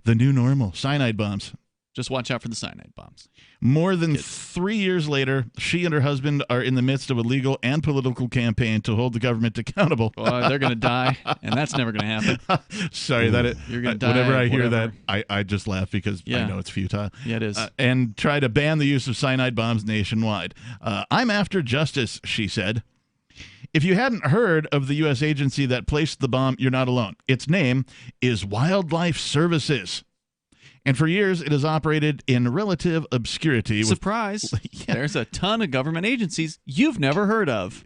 The new normal. Cyanide bombs. Just watch out for the cyanide bombs. More than 3 years later, she and her husband are in the midst of a legal and political campaign to hold the government accountable. Well, they're going to die, and that's never going to happen. Sorry, you're going to die. Whenever I hear that, I just laugh because I know it's futile. Yeah, it is. And try to ban the use of cyanide bombs nationwide. I'm after justice, she said. If you hadn't heard of the U.S. agency that placed the bomb, you're not alone. Its name is Wildlife Services. And for years, it has operated in relative obscurity. Surprise. There's a ton of government agencies you've never heard of.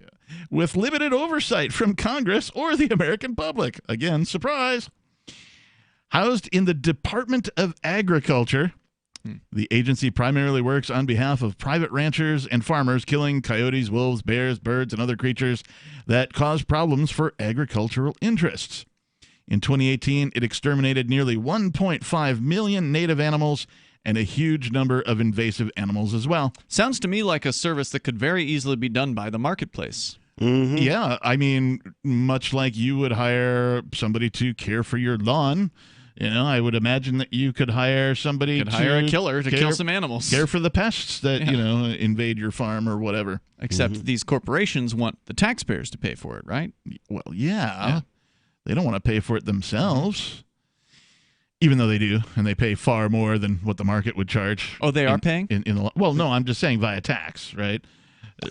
With limited oversight from Congress or the American public. Again, surprise. Housed in the Department of Agriculture, the agency primarily works on behalf of private ranchers and farmers, killing coyotes, wolves, bears, birds, and other creatures that cause problems for agricultural interests. In 2018, it exterminated nearly 1.5 million native animals and a huge number of invasive animals as well. Sounds to me like a service that could very easily be done by the marketplace. Mm-hmm. Yeah, I mean, much like you would hire somebody to care for your lawn, I would imagine that you could hire somebody to hire a killer to kill some animals. Care for the pests that, invade your farm or whatever. Except these corporations want the taxpayers to pay for it, right? Well, yeah. They don't want to pay for it themselves. Even though they do, and they pay far more than what the market would charge. Oh, they are paying? Well, no, I'm just saying via tax, right?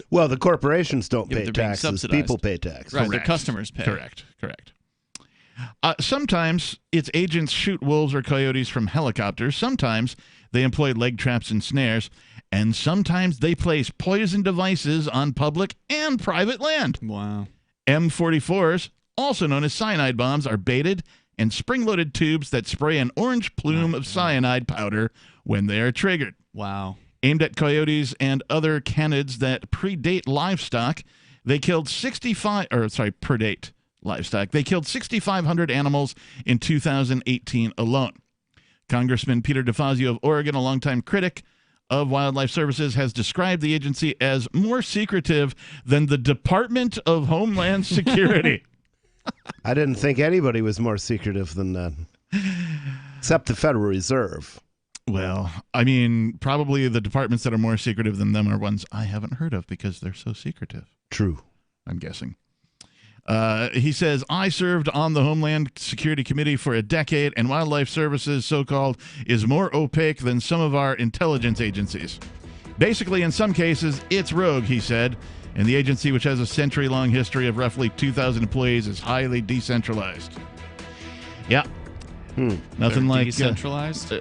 Well, the corporations don't pay they're being taxes. subsidized. People pay taxes. Right, their customers pay. Correct. Sometimes its agents shoot wolves or coyotes from helicopters. Sometimes they employ leg traps and snares. And sometimes they place poison devices on public and private land. Wow. M44s, also known as cyanide bombs, are baited and spring-loaded tubes that spray an orange plume of cyanide powder when they are triggered. Wow. Aimed at coyotes and other canids that predate livestock, they killed 6,500 animals in 2018 alone. Congressman Peter DeFazio of Oregon, a longtime critic of Wildlife Services, has described the agency as more secretive than the Department of Homeland Security. I didn't think anybody was more secretive than that, except the Federal Reserve. Well, I mean, probably the departments that are more secretive than them are ones I haven't heard of because they're so secretive. True. I'm guessing. He says, I served on the Homeland Security Committee for a decade, and Wildlife Services, so-called, is more opaque than some of our intelligence agencies. Basically, in some cases, it's rogue, he said, and the agency, which has a century-long history of roughly 2,000 employees, is highly decentralized. Yeah. Nothing like... Decentralized?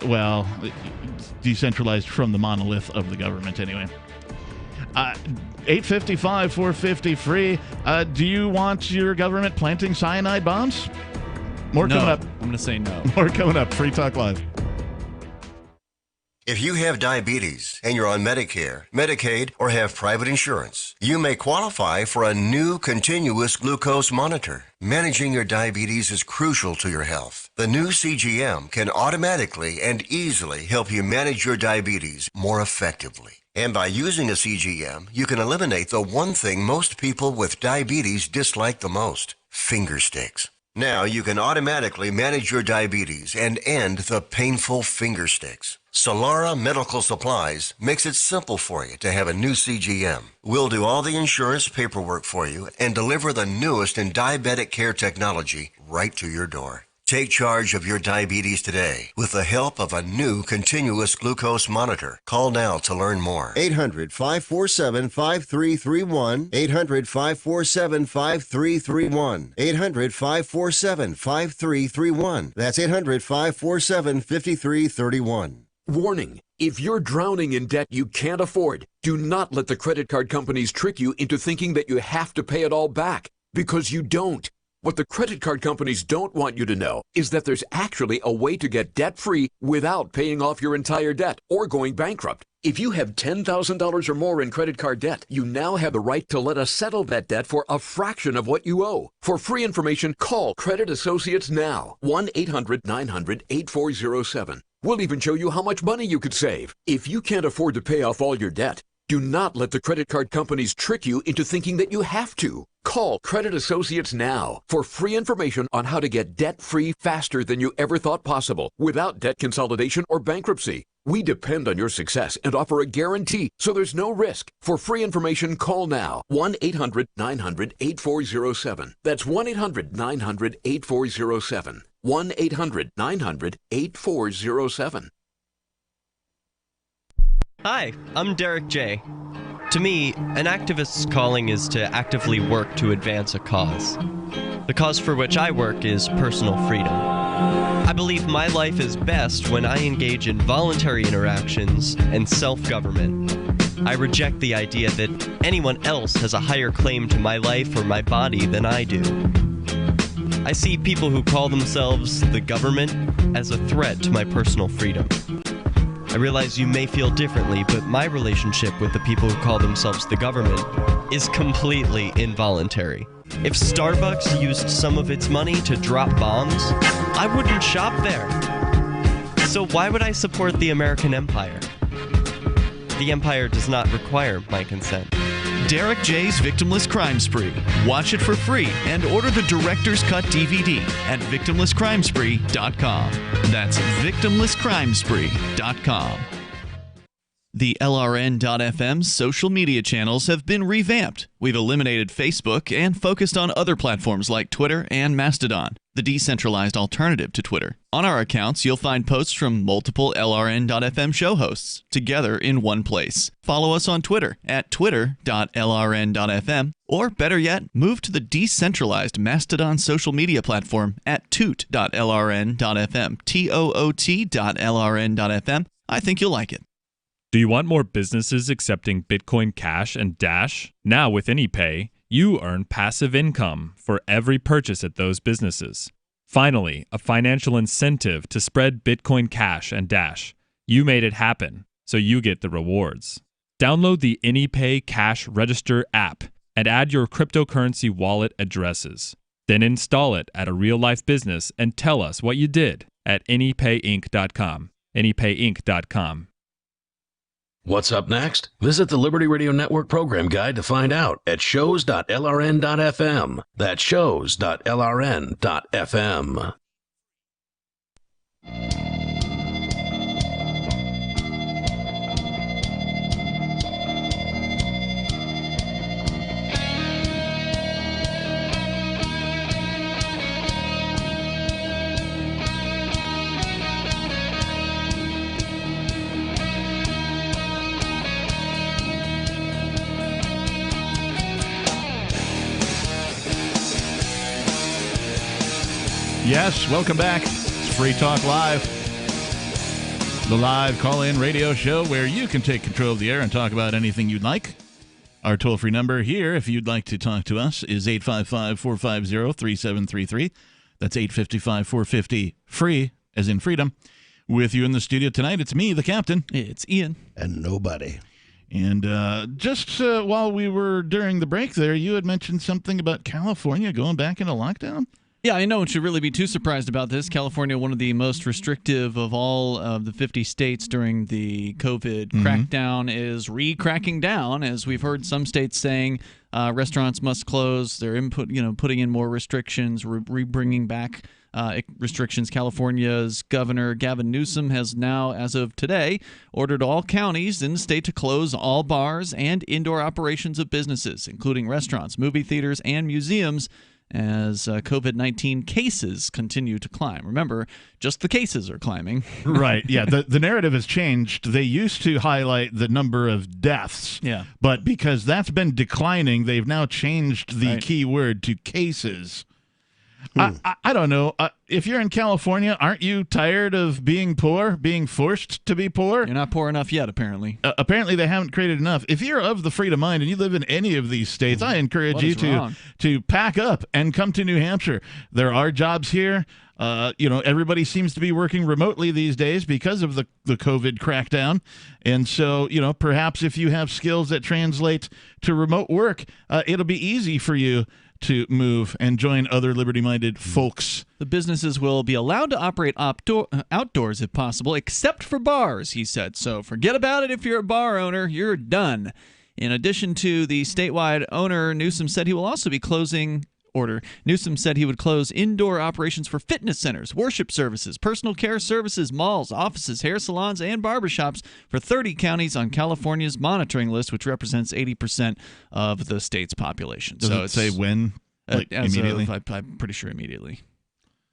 Decentralized from the monolith of the government, anyway. 855 450 free. Do you want your government planting cyanide bombs? More coming up. I'm going to say no. More coming up. Free Talk Live. If you have diabetes and you're on Medicare, Medicaid, or have private insurance, you may qualify for a new continuous glucose monitor. Managing your diabetes is crucial to your health. The new CGM can automatically and easily help you manage your diabetes more effectively. And by using a CGM, you can eliminate the one thing most people with diabetes dislike the most: finger sticks. Now you can automatically manage your diabetes and end the painful finger sticks. Solara Medical Supplies makes it simple for you to have a new CGM. We'll do all the insurance paperwork for you and deliver the newest in diabetic care technology right to your door. Take charge of your diabetes today with the help of a new continuous glucose monitor. Call now to learn more. 800-547-5331. 800-547-5331. 800-547-5331. That's 800-547-5331. Warning. If you're drowning in debt you can't afford, do not let the credit card companies trick you into thinking that you have to pay it all back, because you don't. What the credit card companies don't want you to know is that there's actually a way to get debt-free without paying off your entire debt or going bankrupt. If you have $10,000 or more in credit card debt, you now have the right to let us settle that debt for a fraction of what you owe. For free information, call Credit Associates now. 1-800-900-8407. We'll even show you how much money you could save. If you can't afford to pay off all your debt, do not let the credit card companies trick you into thinking that you have to. Call Credit Associates now for free information on how to get debt-free faster than you ever thought possible without debt consolidation or bankruptcy. We depend on your success and offer a guarantee, so there's no risk. For free information, call now. 1-800-900-8407. That's 1-800-900-8407. 1-800-900-8407. Hi, I'm Derek J. To me, an activist's calling is to actively work to advance a cause. The cause for which I work is personal freedom. I believe my life is best when I engage in voluntary interactions and self-government. I reject the idea that anyone else has a higher claim to my life or my body than I do. I see people who call themselves the government as a threat to my personal freedom. I realize you may feel differently, but my relationship with the people who call themselves the government is completely involuntary. If Starbucks used some of its money to drop bombs, I wouldn't shop there. So why would I support the American empire? The Empire does not require my consent. Derek J's Victimless Crime Spree. Watch it for free and order the Director's Cut DVD at victimlesscrimespree.com. That's victimlesscrimespree.com. The LRN.FM's social media channels have been revamped. We've eliminated Facebook and focused on other platforms like Twitter and Mastodon, the decentralized alternative to Twitter. On our accounts, you'll find posts from multiple LRN.FM show hosts together in one place. Follow us on Twitter at twitter.lrn.fm, or better yet, move to the decentralized Mastodon social media platform at toot.lrn.fm, toot.lrn.fm. I think you'll like it. Do you want more businesses accepting Bitcoin Cash and Dash? Now with AnyPay, you earn passive income for every purchase at those businesses. Finally, a financial incentive to spread Bitcoin Cash and Dash. You made it happen, so you get the rewards. Download the AnyPay Cash Register app and add your cryptocurrency wallet addresses. Then install it at a real-life business and tell us what you did at anypayinc.com. anypayinc.com. What's up next? Visit the Liberty Radio Network program guide to find out at shows.lrn.fm. That's shows.lrn.fm. Yes, welcome back. It's Free Talk Live, the live call-in radio show where you can take control of the air and talk about anything you'd like. Our toll-free number here, if you'd like to talk to us, is 855-450-3733. That's 855-450-FREE, as in freedom. With you in the studio tonight, it's me, the captain. It's Ian. And nobody. And just while we were during the break there, you had mentioned something about California going back into lockdown? Yeah, I know one should really be too surprised about this. California, one of the most restrictive of all of the 50 states during the COVID crackdown, is re-cracking down, as we've heard some states saying restaurants must close. They're putting in more restrictions, bringing back restrictions. California's Governor Gavin Newsom has now, as of today, ordered all counties in the state to close all bars and indoor operations of businesses, including restaurants, movie theaters, and museums, as COVID-19 cases continue to climb. Remember, just the cases are climbing. Right, yeah. The narrative has changed. They used to highlight the number of deaths, but because that's been declining, they've now changed the key word to cases. I don't know. If you're in California, aren't you tired of being poor, being forced to be poor? You're not poor enough yet, apparently. Apparently, they haven't created enough. If you're of the free of mind and you live in any of these states, I encourage you to pack up and come to New Hampshire. There are jobs here. Everybody seems to be working remotely these days because of the COVID crackdown. And so, perhaps if you have skills that translate to remote work, it'll be easy for you to move and join other liberty-minded folks. The businesses will be allowed to operate outdoors if possible, except for bars, he said. So forget about it if you're a bar owner. You're done. In addition to the statewide owner, Newsom said he will also be closing Newsom said he would close indoor operations for fitness centers, worship services, personal care services, malls, offices, hair salons, and barbershops for 30 counties on California's monitoring list, which represents 80% of the state's population. Does it say when? Immediately? I'm pretty sure immediately.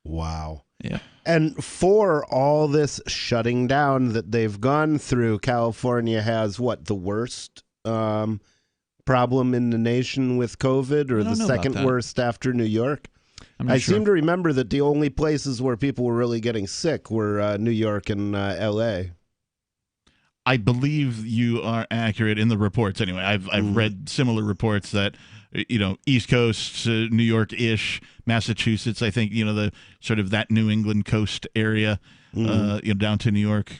Wow. Yeah. And for all this shutting down that they've gone through, California has the worst problem in the nation with COVID, or the second worst after New York? I seem to remember that the only places where people were really getting sick were New York and L.A. I believe you are accurate in the reports. Anyway, I've read similar reports that East Coast, New York-ish, Massachusetts. I think the sort of that New England coast area, down to New York,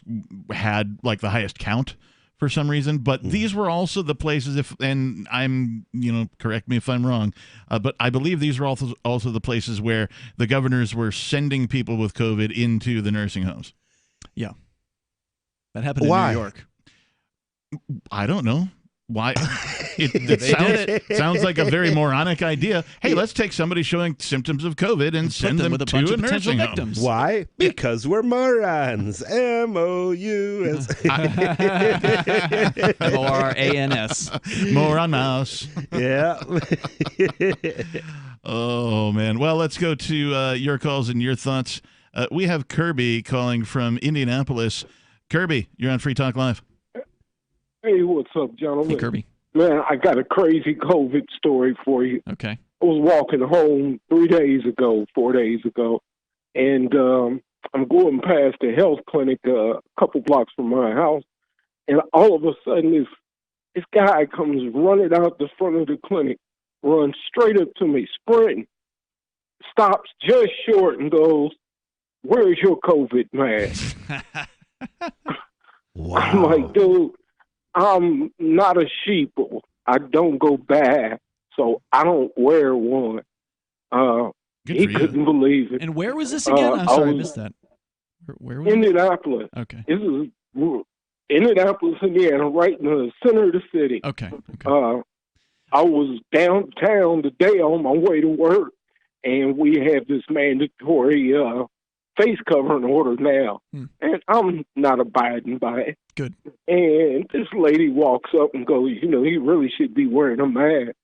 had the highest count for some reason. But these were also the places, and I'm, correct me if I'm wrong, but I believe these were also the places where the governors were sending people with COVID into the nursing homes. Yeah. That happened in New York. I don't know. Why? It sounds like a very moronic idea. Hey, let's take somebody showing symptoms of COVID and send them with a to bunch a of potential nursing home. victims. Why? Because we're morons. MOUS. MORANS. Moron mouse. Yeah. Oh, man. Well, let's go to your calls and your thoughts. We have Kirby calling from Indianapolis. Kirby, you're on Free Talk Live. Hey, what's up, gentlemen? Hey, Kirby. Man, I got a crazy COVID story for you. Okay. I was walking home 4 days ago, and I'm going past a health clinic a couple blocks from my house, and all of a sudden this guy comes running out the front of the clinic, runs straight up to me, sprinting, stops just short and goes, "Where's your COVID mask?" Wow. I'm like, dude, I'm not a sheeple. I don't go bad, so I don't wear one. He couldn't believe it. And where was this again? I'm sorry, I missed that. Where was Indianapolis. Okay. This is Indianapolis, Indiana, right in the center of the city. Okay. I was downtown today on my way to work, and we have this mandatory face covering order now, and I'm not abiding by it. Good. And this lady walks up and goes, "You really should be wearing a mask."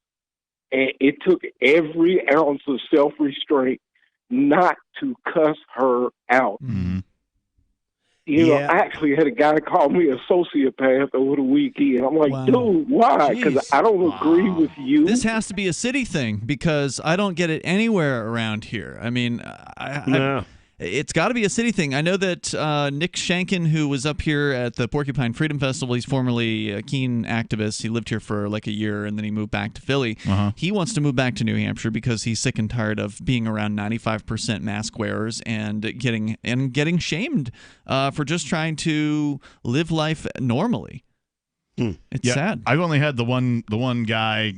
And it took every ounce of self-restraint not to cuss her out. Mm-hmm. I actually had a guy call me a sociopath over the weekend. I'm like, dude, why? Because I don't agree with you. This has to be a city thing because I don't get it anywhere around here. I mean, it's got to be a city thing. I know that Nick Shankin, who was up here at the Porcupine Freedom Festival, he's formerly a Keene activist. He lived here for like a year, and then he moved back to Philly. He wants to move back to New Hampshire because he's sick and tired of being around 95% mask wearers and getting shamed for just trying to live life normally. It's sad. I've only had the one guy,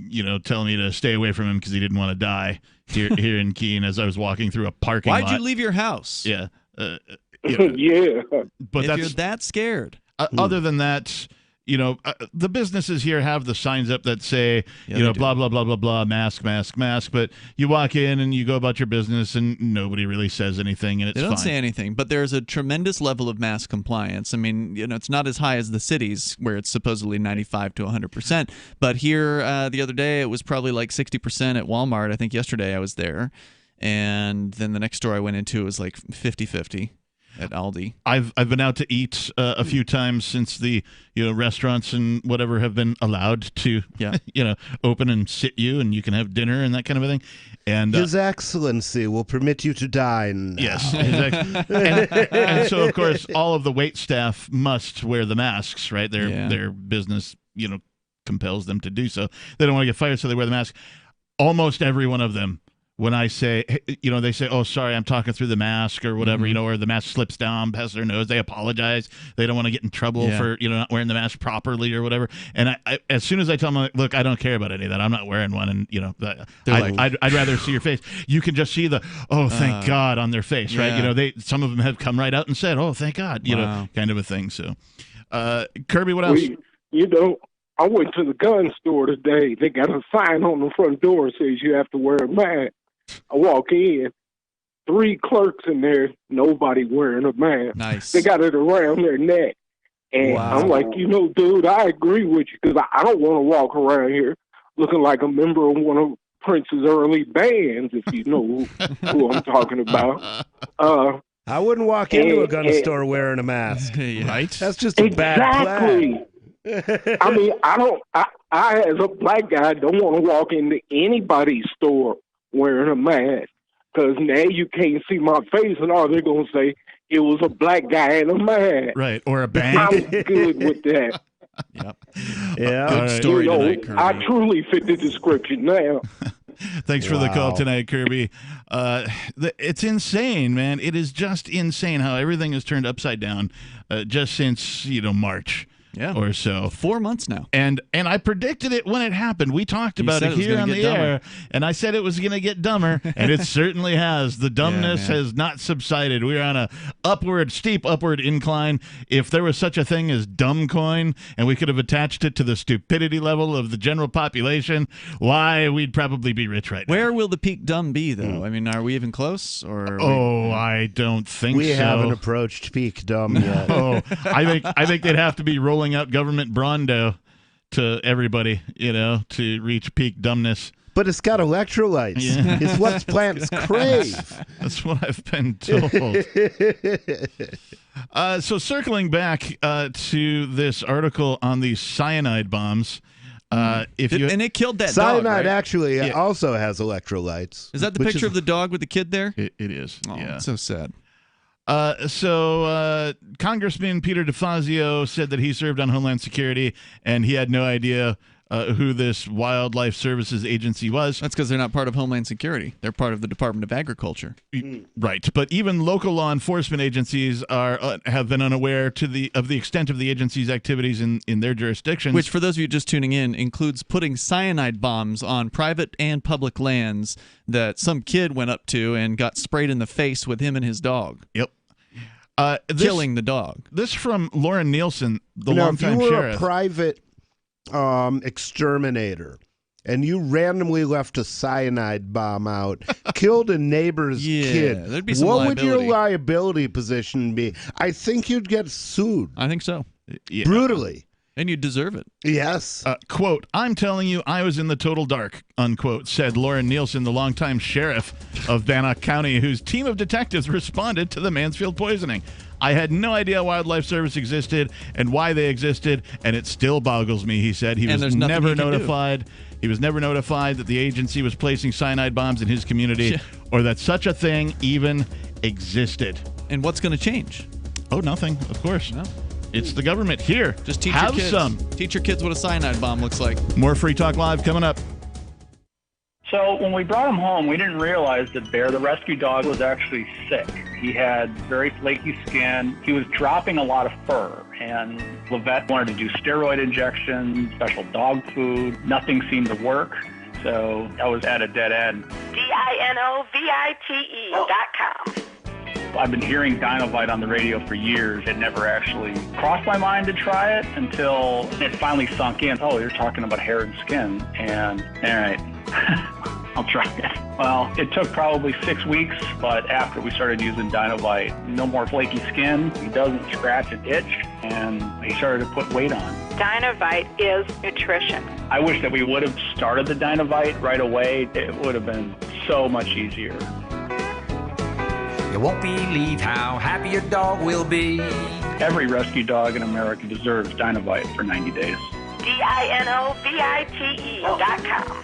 telling me to stay away from him because he didn't want to die here in Keene as I was walking through a parking lot. Why'd you leave your house? Yeah. Yeah. But if you're that scared. Other than that, the businesses here have the signs up that say, blah, blah, blah, blah, blah, mask, mask, mask. But you walk in and you go about your business and nobody really says anything, and it's fine. They don't fine. say anything, but there's a tremendous level of mask compliance. I mean, it's not as high as the cities where it's supposedly 95 to 100%. But here the other day, it was probably like 60% at Walmart. I think yesterday I was there. And then the next store I went into, it was like 50-50. At Aldi. I've been out to eat a few times since the restaurants and whatever have been allowed to open and sit you, and you can have dinner and that kind of a thing. And His Excellency will permit you to dine now. Yes, exactly. and so of course all of the wait staff must wear the masks, right? Their business compels them to do so. They don't want to get fired, so they wear the mask. Almost every one of them. When I say, they say, "Oh, sorry, I'm talking through the mask," or whatever, or the mask slips down past their nose. They apologize. They don't want to get in trouble for, not wearing the mask properly or whatever. And I as soon as I tell them, look, I don't care about any of that. I'm not wearing one. And, I'd rather see your face. You can just see the, oh, thank God on their face, right? Some of them have come right out and said, oh, thank God, kind of a thing. So, Kirby, what else? I went to the gun store today. They got a sign on the front door that says you have to wear a mask. I walk in, 3 clerks in there, nobody wearing a mask. Nice. They got it around their neck. And I'm like, dude, I agree with you because I don't want to walk around here looking like a member of one of Prince's early bands, if you know who I'm talking about. I wouldn't walk into a gun store wearing a mask. Right? That's just a bad plan. I mean, I as a black guy don't want to walk into anybody's store wearing a mask because now you can't see my face and all they're going to say it was a black guy in a mask. Right, or a bank. I'm good with that. Yep. Yeah. Good story tonight, Kirby. I truly fit the description now. Thanks for the call tonight, Kirby. It's insane, man. It is just insane how everything has turned upside down just since, March. or so. 4 months now. And I predicted it when it happened. We talked about it here on the air, and I said it was going to get dumber, and it certainly has. The dumbness has not subsided. We're on a steep upward incline. If there was such a thing as dumb coin, and we could have attached it to the stupidity level of the general population, why, we'd probably be rich right now. Where will the peak dumb be, though? I mean, are we even close? Or I don't think so. We haven't approached peak dumb yet. I think they'd have to be rolling out government Brondo to everybody, to reach peak dumbness. But it's got electrolytes. Yeah. It's what plants crave. That's what I've been told. So circling back to this article on these cyanide bombs, and it killed that cyanide dog, right? actually also has electrolytes. Is that the picture of the dog with the kid there? It is. Oh, yeah. It's so sad. So Congressman Peter DeFazio said that he served on Homeland Security and he had no idea who this Wildlife Services Agency was. That's because they're not part of Homeland Security. They're part of the Department of Agriculture. Right. But even local law enforcement agencies have been unaware of the extent of the agency's activities in their jurisdictions. Which, for those of you just tuning in, includes putting cyanide bombs on private and public lands that some kid went up to and got sprayed in the face with him and his dog. Yep. Killing the dog. This from Lauren Nielsen, the now, longtime if you were sheriff. a private exterminator and you randomly left a cyanide bomb out, killed a neighbor's kid, there'd be some what would your liability. liability position be? I think you'd get sued. I think so. Brutally. And you deserve it. Yes. Quote, "I'm telling you, I was in the total dark," unquote, said Lauren Nielsen, the longtime sheriff of Bannock County, whose team of detectives responded to the Mansfield poisoning. "I had no idea Wildlife Service existed and why they existed, and it still boggles me," he said. He was never notified. He was never notified that the agency was placing cyanide bombs in his community or that such a thing even existed. And what's going to change? Oh, nothing, of course. No. It's the government. Here, just teach have your kids. some. Teach your kids what a cyanide bomb looks like. More Free Talk Live coming up. So when we brought him home, we didn't realize that Bear, the rescue dog, was actually sick. He had very flaky skin. He was dropping a lot of fur, and the vet wanted to do steroid injections, special dog food. Nothing seemed to work, so I was at a dead end. DINOVITE.com. I've been hearing Dinovite on the radio for years. It never actually crossed my mind to try it until it finally sunk in. Oh, you're talking about hair and skin. And, all right, I'll try it. Well, it took probably 6 weeks, but after we started using Dinovite, no more flaky skin. He doesn't scratch and itch, and he started to put weight on. Dinovite is nutrition. I wish that we would have started the Dinovite right away. It would have been so much easier. You won't believe how happy your dog will be. Every rescue dog in America deserves Dinovite for 90 days. DINOVITE.com.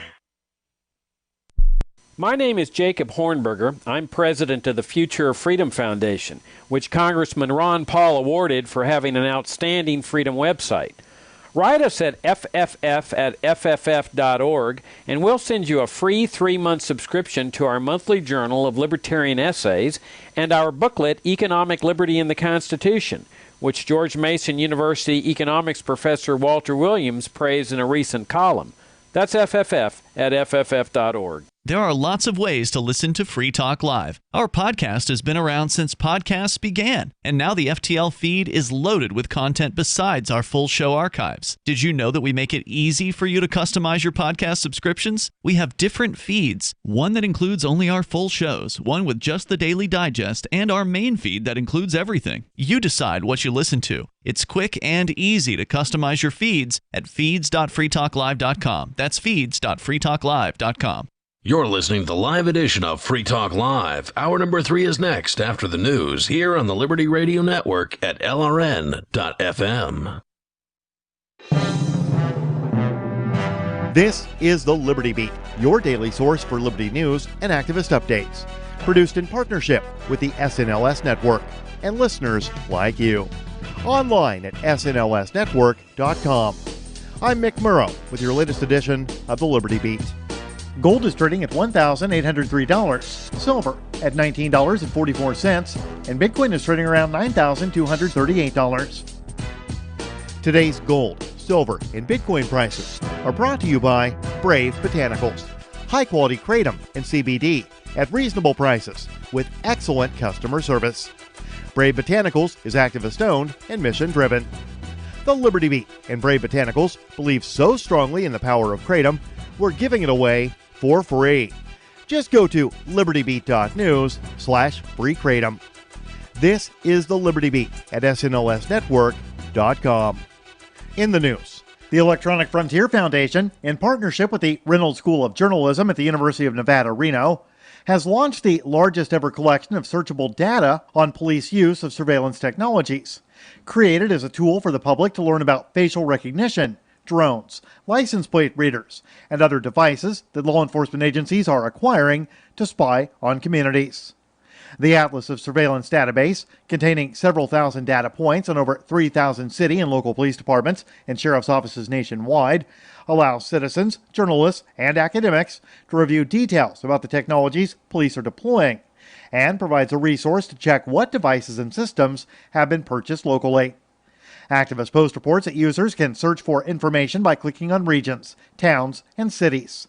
My name is Jacob Hornberger. I'm president of the Future of Freedom Foundation, which Congressman Ron Paul awarded for having an outstanding freedom website. Write us at fff@fff.org, and we'll send you a free 3-month subscription to our monthly journal of libertarian essays and our booklet, Economic Liberty in the Constitution, which George Mason University economics professor Walter Williams praised in a recent column. That's fff@fff.org. There are lots of ways to listen to Free Talk Live. Our podcast has been around since podcasts began, and now the FTL feed is loaded with content besides our full show archives. Did you know that we make it easy for you to customize your podcast subscriptions? We have different feeds, one that includes only our full shows, one with just the Daily Digest, and our main feed that includes everything. You decide what you listen to. It's quick and easy to customize your feeds at feeds.freetalklive.com. That's feeds.freetalklive.com. You're listening to the live edition of Free Talk Live. Hour number 3 is next after the news here on the Liberty Radio Network at LRN.FM. This is the Liberty Beat, your daily source for liberty news and activist updates. Produced in partnership with the SNLS Network and listeners like you. Online at snlsnetwork.com. I'm Mick Murrow with your latest edition of the Liberty Beat. Gold is trading at $1,803, silver at $19.44, and Bitcoin is trading around $9,238. Today's gold, silver, and Bitcoin prices are brought to you by Brave Botanicals. High-quality kratom and CBD at reasonable prices with excellent customer service. Brave Botanicals is activist-owned and mission-driven. The Liberty Beat and Brave Botanicals believe so strongly in the power of kratom, we're giving it away for free. Just go to libertybeat.news/free kratom. This is the Liberty Beat at snlsnetwork.com. In the news, the Electronic Frontier Foundation, in partnership with the Reynolds School of Journalism at the University of Nevada, Reno, has launched the largest ever collection of searchable data on police use of surveillance technologies, created as a tool for the public to learn about facial recognition, drones, license plate readers, and other devices that law enforcement agencies are acquiring to spy on communities. The Atlas of Surveillance database, containing several thousand data points on over 3,000 city and local police departments and sheriff's offices nationwide, allows citizens, journalists, and academics to review details about the technologies police are deploying, and provides a resource to check what devices and systems have been purchased locally. Activist Post reports that users can search for information by clicking on regions, towns, and cities.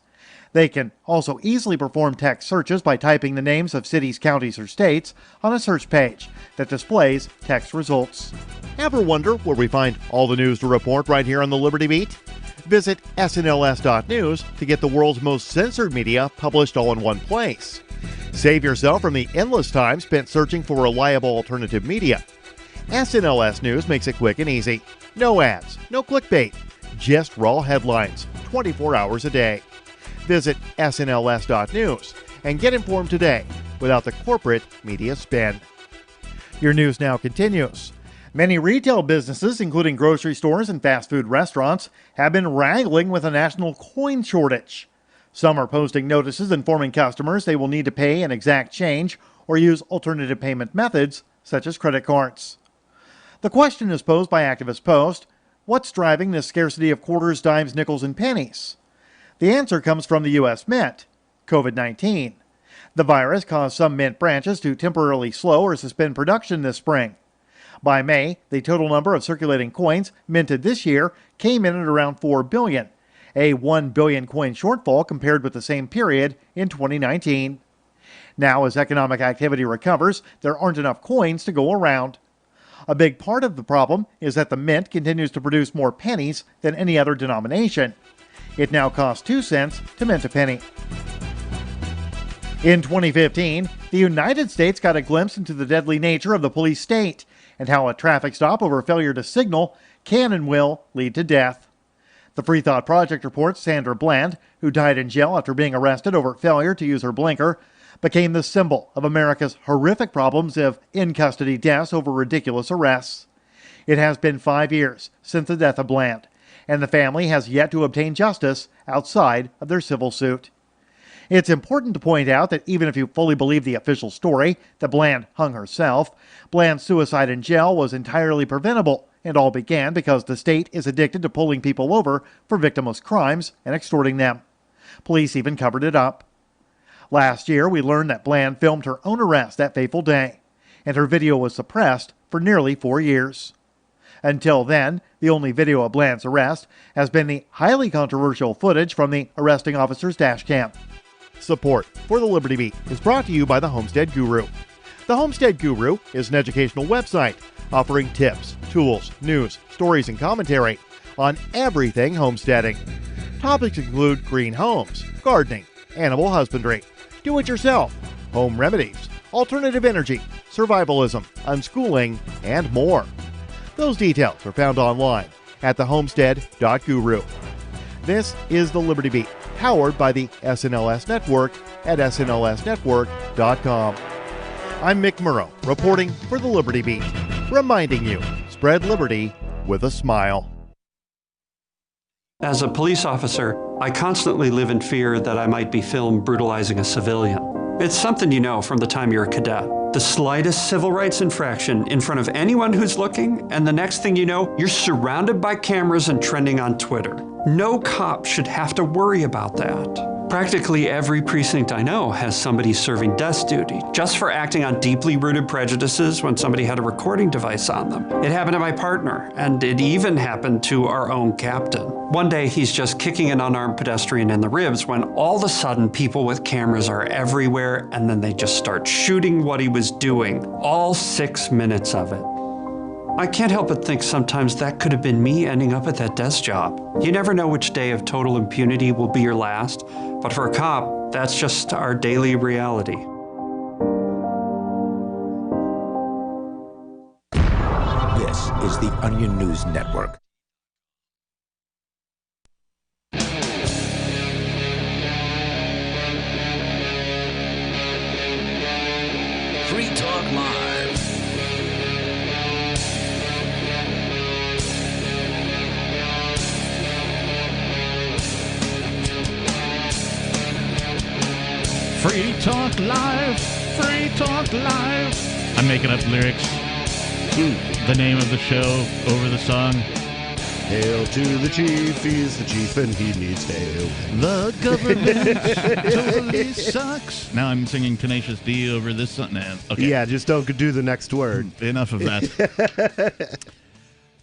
They can also easily perform text searches by typing the names of cities, counties, or states on a search page that displays text results. Ever wonder where we find all the news to report right here on the Liberty Beat? Visit snls.news to get the world's most censored media published all in one place. Save yourself from the endless time spent searching for reliable alternative media. SNLS News makes it quick and easy. No ads, no clickbait, just raw headlines, 24 hours a day. Visit snls.news and get informed today without the corporate media spin. Your news now continues. Many retail businesses, including grocery stores and fast food restaurants, have been wrangling with a national coin shortage. Some are posting notices informing customers they will need to pay an exact change or use alternative payment methods, such as credit cards. The question is posed by Activist Post: what's driving this scarcity of quarters, dimes, nickels, and pennies? The answer comes from the U.S. Mint: COVID-19. The virus caused some mint branches to temporarily slow or suspend production this spring. By May, the total number of circulating coins minted this year came in at around 4 billion, a 1 billion coin shortfall compared with the same period in 2019. Now, as economic activity recovers, there aren't enough coins to go around. A big part of the problem is that the mint continues to produce more pennies than any other denomination. It now costs 2 cents to mint a penny. In 2015, the United States got a glimpse into the deadly nature of the police state and how a traffic stop over failure to signal can and will lead to death. The Free Thought Project reports Sandra Bland, who died in jail after being arrested over failure to use her blinker, became the symbol of America's horrific problems of in-custody deaths over ridiculous arrests. It has been 5 years since the death of Bland, and the family has yet to obtain justice outside of their civil suit. It's important to point out that even if you fully believe the official story that Bland hung herself, Bland's suicide in jail was entirely preventable, and all began because the state is addicted to pulling people over for victimless crimes and extorting them. Police even covered it up. Last year, we learned that Bland filmed her own arrest that fateful day, and her video was suppressed for nearly 4 years. Until then, the only video of Bland's arrest has been the highly controversial footage from the arresting officer's dash cam. Support for the Liberty Beat is brought to you by the Homestead Guru. The Homestead Guru is an educational website offering tips, tools, news, stories, and commentary on everything homesteading. Topics include green homes, gardening, animal husbandry, do-it-yourself, home remedies, alternative energy, survivalism, unschooling, and more. Those details are found online at thehomestead.guru. This is the Liberty Beat, powered by the SNLS Network at snlsnetwork.com. I'm Mick Murrow, reporting for the Liberty Beat, reminding you, spread liberty with a smile. As a police officer, I constantly live in fear that I might be filmed brutalizing a civilian. It's something you know from the time you're a cadet. The slightest civil rights infraction in front of anyone who's looking, and the next thing you know, you're surrounded by cameras and trending on Twitter. No cop should have to worry about that. Practically every precinct I know has somebody serving desk duty just for acting on deeply rooted prejudices when somebody had a recording device on them. It happened to my partner, and it even happened to our own captain. One day he's just kicking an unarmed pedestrian in the ribs when all of a sudden people with cameras are everywhere, and then they just start shooting what he was doing, all 6 minutes of it. I can't help but think sometimes that could have been me ending up at that desk job. You never know which day of total impunity will be your last, but for a cop, that's just our daily reality. This is the Onion News Network. Free Talk Live. Free Talk Live, Free Talk Live. I'm making up lyrics. The name of the show over the song. Hail to the chief, he's the chief and he needs hail. The government totally sucks. Now I'm singing Tenacious D over this song. Nah, okay. Yeah, just don't do the next word. Enough of that.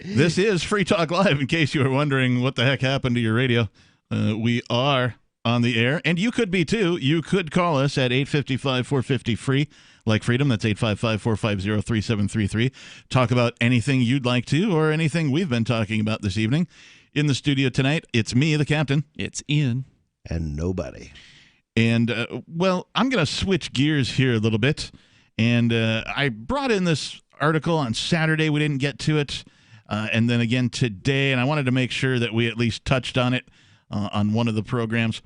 This is Free Talk Live, in case you were wondering what the heck happened to your radio. We are on the air, and you could be too. You could call us at 855-450-FREE, like freedom. That's 855-450-3733. Talk about anything you'd like to, or anything we've been talking about this evening. In the studio tonight, it's me, the captain. It's Ian. And nobody. And, well, I'm going to switch gears here a little bit. And I brought in this article on Saturday. We didn't get to it. And then again today. And I wanted to make sure that we at least touched on it on one of the programs.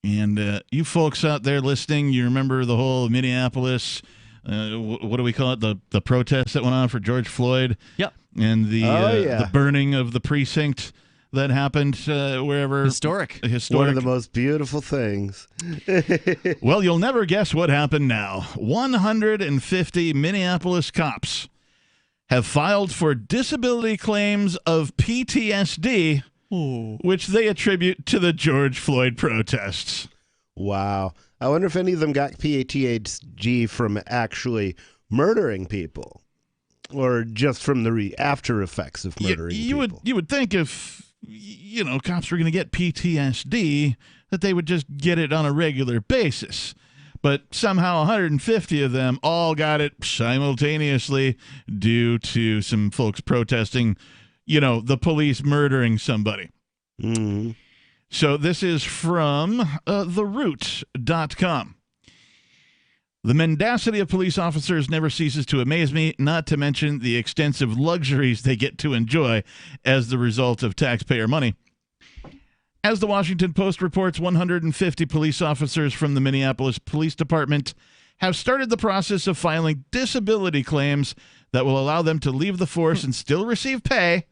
And you folks out there listening, you remember the whole Minneapolis, what do we call it, the protest that went on for George Floyd? Yep. And the burning of the precinct that happened wherever. Historic. One of the most beautiful things. Well, you'll never guess what happened now. 150 Minneapolis cops have filed for disability claims of PTSD, which they attribute to the George Floyd protests. Wow. I wonder if any of them got PTSD from actually murdering people, or just from the after effects of murdering people. You would think if, cops were going to get PTSD, that they would just get it on a regular basis. But somehow 150 of them all got it simultaneously due to some folks protesting, the police murdering somebody. Mm-hmm. So this is from theroot.com. The mendacity of police officers never ceases to amaze me, not to mention the extensive luxuries they get to enjoy as the result of taxpayer money. As the Washington Post reports, 150 police officers from the Minneapolis Police Department have started the process of filing disability claims that will allow them to leave the force and still receive pay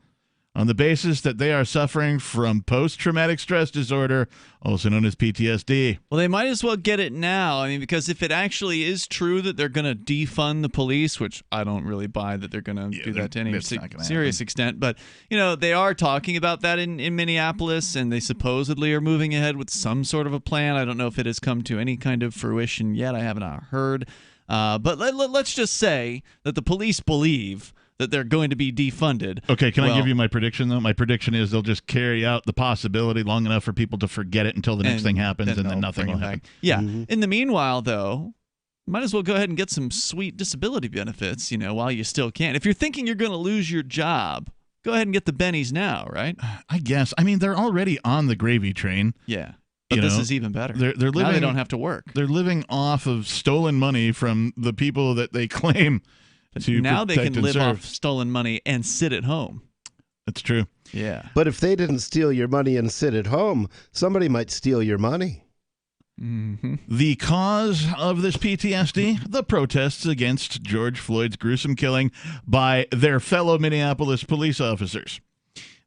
on the basis that they are suffering from post-traumatic stress disorder, also known as PTSD. Well, they might as well get it now. I mean, because if it actually is true that they're going to defund the police, which I don't really buy that they're going to do that to any serious extent, but, they are talking about that in Minneapolis, and they supposedly are moving ahead with some sort of a plan. I don't know if it has come to any kind of fruition yet. I haven't heard. But let's just say that the police believe that they're going to be defunded. Okay, can I give you my prediction, though? My prediction is they'll just carry out the possibility long enough for people to forget it until the next thing happens, and then nothing will happen. Yeah. Mm-hmm. In the meanwhile, though, might as well go ahead and get some sweet disability benefits, while you still can. If you're thinking you're going to lose your job, go ahead and get the bennies now, right? I guess. I mean, they're already on the gravy train. Yeah. But this is even better. They're living, now they don't have to work. They're living off of stolen money from the people that they claim to now they can live serve. off stolen money and sit at home. That's true. Yeah. But if they didn't steal your money and sit at home, somebody might steal your money. Mm-hmm. The cause of this PTSD? The protests against George Floyd's gruesome killing by their fellow Minneapolis police officers.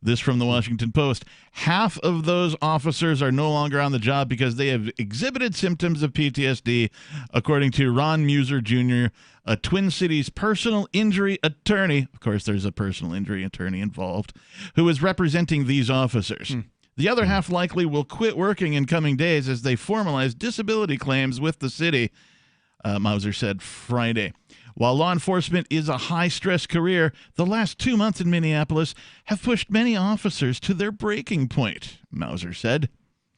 This from the Washington Post. Half of those officers are no longer on the job because they have exhibited symptoms of PTSD, according to Ron Muser Jr., a Twin Cities personal injury attorney. Of course, there's a personal injury attorney involved, who is representing these officers. The other half likely will quit working in coming days as they formalize disability claims with the city, Mauser said Friday. While law enforcement is a high-stress career, the last 2 months in Minneapolis have pushed many officers to their breaking point, Mauser said.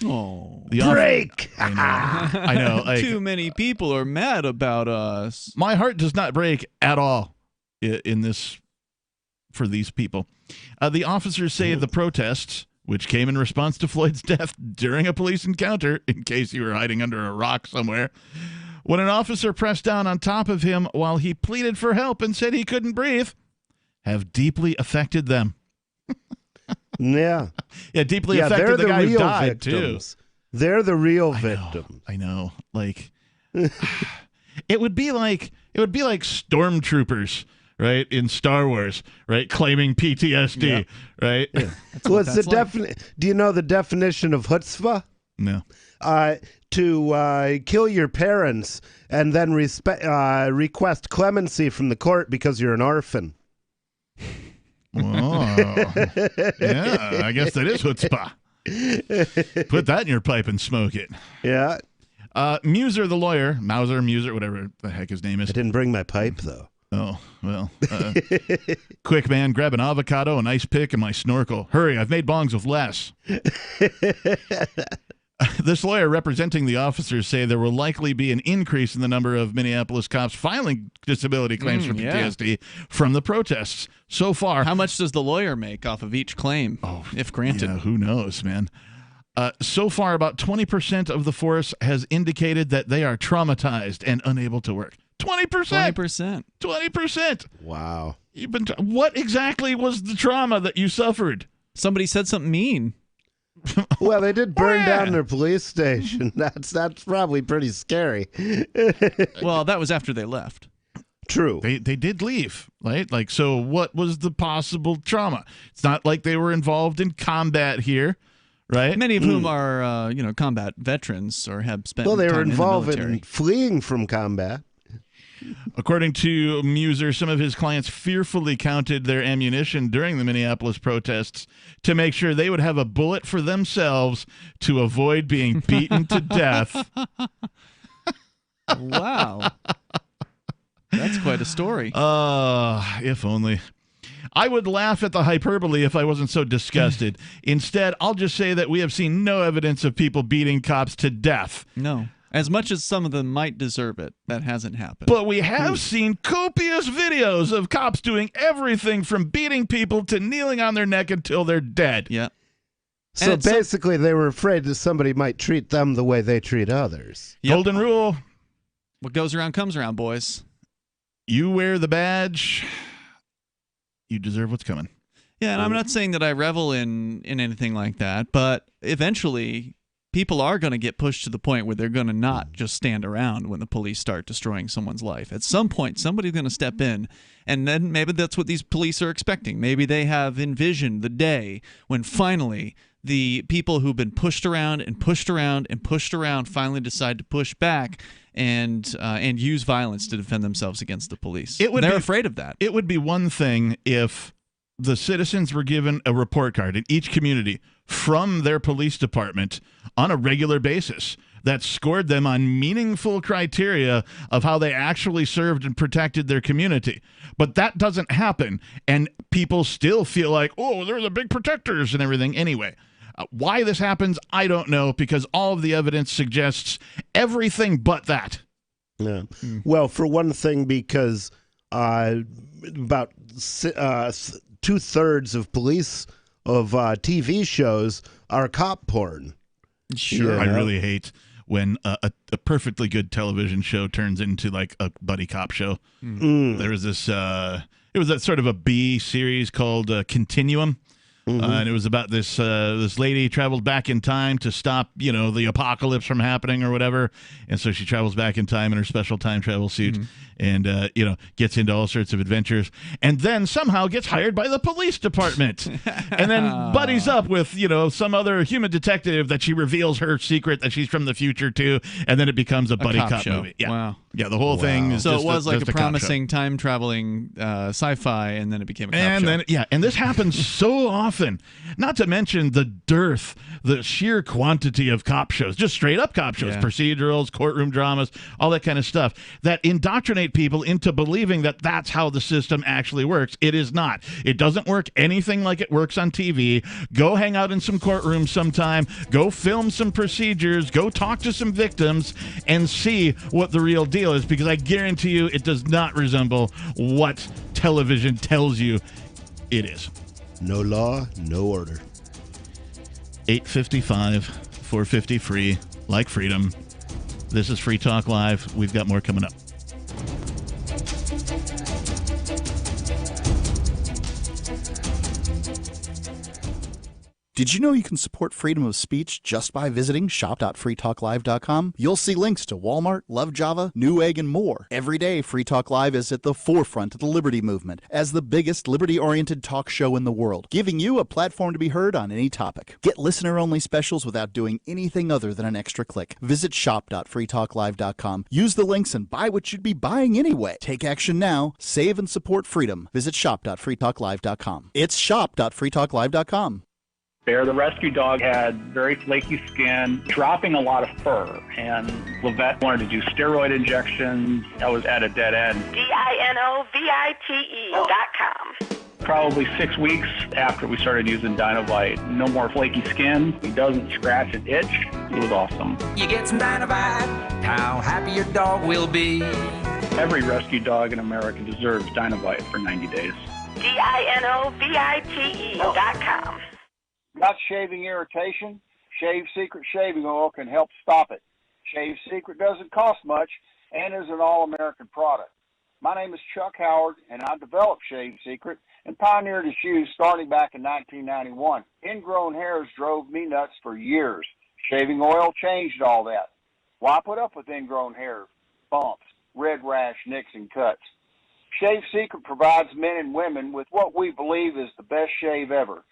Oh, break! I know. Like, too many people are mad about us. My heart does not break at all in this for these people. The officers say the protests, which came in response to Floyd's death during a police encounter, in case you were hiding under a rock somewhere, when an officer pressed down on top of him while he pleaded for help and said he couldn't breathe, have deeply affected them. Yeah, deeply affected the guy who died, victims. Too. They're the real victims. I know. Like, it would be like stormtroopers, right, in Star Wars, right, claiming PTSD, right? Yeah. What's the Do you know the definition of chutzpah? No. To kill your parents and then request clemency from the court because you're an orphan. Oh, yeah, I guess that is chutzpah. Put that in your pipe and smoke it. Yeah. Mauser, the lawyer, whatever the heck his name is. I didn't bring my pipe, though. Oh, well. Quick, man, grab an avocado, an ice pick, and my snorkel. Hurry, I've made bongs with less. This lawyer representing the officers say there will likely be an increase in the number of Minneapolis cops filing disability claims for PTSD from the protests. So far, how much does the lawyer make off of each claim, if granted? Yeah, who knows, man? So far, about 20% of the force has indicated that they are traumatized and unable to work. 20%. 20%. Wow. What exactly was the trauma that you suffered? Somebody said something mean. Well, they did burn down their police station. That's probably pretty scary. Well, that was after they left. True. They did leave, right? Like, so what was the possible trauma? It's not like they were involved in combat here, right? Many of whom are, combat veterans or have spent. Well, they were involved in fleeing from combat. According to Mauser, some of his clients fearfully counted their ammunition during the Minneapolis protests to make sure they would have a bullet for themselves to avoid being beaten to death. Wow. That's quite a story. If only. I would laugh at the hyperbole if I wasn't so disgusted. Instead, I'll just say that we have seen no evidence of people beating cops to death. No. As much as some of them might deserve it, that hasn't happened. But we have seen copious videos of cops doing everything from beating people to kneeling on their neck until they're dead. Yeah. So basically, they were afraid that somebody might treat them the way they treat others. Yep. Golden rule. What goes around comes around, boys. You wear the badge, you deserve what's coming. Yeah, and I'm not saying that I revel in anything like that, but eventually people are going to get pushed to the point where they're going to not just stand around when the police start destroying someone's life. At some point, somebody's going to step in, and then maybe that's what these police are expecting. Maybe they have envisioned the day when finally the people who've been pushed around and pushed around and pushed around finally decide to push back and use violence to defend themselves against the police. They're afraid of that. It would be one thing if the citizens were given a report card in each community from their police department on a regular basis that scored them on meaningful criteria of how they actually served and protected their community. But that doesn't happen, and people still feel like, oh, they're the big protectors and everything anyway. Why this happens, I don't know, because all of the evidence suggests everything but that. Yeah. Well, for one thing, because about 2/3 of police of TV shows are cop porn. Sure. Yeah. I really hate when a perfectly good television show turns into like a buddy cop show. There was this, it was a sort of a B series called Continuum. And it was about this lady traveled back in time to stop, the apocalypse from happening or whatever. And so she travels back in time in her special time travel suit and, gets into all sorts of adventures and then somehow gets hired by the police department and then buddies up with, some other human detective that she reveals her secret that she's from the future to. And then it becomes a buddy cop movie. Yeah. Wow. Yeah, the whole thing is so just it was like just a cop show. promising time-traveling sci-fi, and then it became a cop And show. then, yeah, and this happens so often. Not to mention the dearth, the sheer quantity of cop shows, just straight up cop shows, Yeah. procedurals, courtroom dramas, all that kind of stuff that indoctrinate people into believing that that's how the system actually works. It is not. It doesn't work anything like it works on TV. Go hang out in some courtrooms sometime. Go film some procedures. Go talk to some victims and see what the real deal is, because I guarantee you it does not resemble what television tells you it is. No law, no order. 855, 450 free, like freedom. This is Free Talk Live. We've got more coming up. Did you know you can support freedom of speech just by visiting shop.freetalklive.com? You'll see links to Walmart, Love Java, Newegg, and more. Every day, Free Talk Live is at the forefront of the liberty movement as the biggest liberty-oriented talk show in the world, giving you a platform to be heard on any topic. Get listener-only specials without doing anything other than an extra click. Visit shop.freetalklive.com. Use the links and buy what you'd be buying anyway. Take action now. Save and support freedom. Visit shop.freetalklive.com. It's shop.freetalklive.com. Bear, the rescue dog, had very flaky skin, dropping a lot of fur, and Levette wanted to do steroid injections. I was at a dead end. DINOVITE.com. Probably 6 weeks after we started using Dinovite, no more flaky skin. He doesn't scratch and itch. It was awesome. You get some Dinovite, how happy your dog will be. Every rescue dog in America deserves Dinovite for 90 days. DINOVITE.com. Got shaving irritation? Shave Secret shaving oil can help stop it. Shave Secret doesn't cost much and is an all-American product. My name is Chuck Howard, and I developed Shave Secret and pioneered its use starting back in 1991. Ingrown hairs drove me nuts for years. Shaving oil changed all that. Why put up with ingrown hair, bumps, red rash, nicks, and cuts? Shave Secret provides men and women with what we believe is the best shave ever.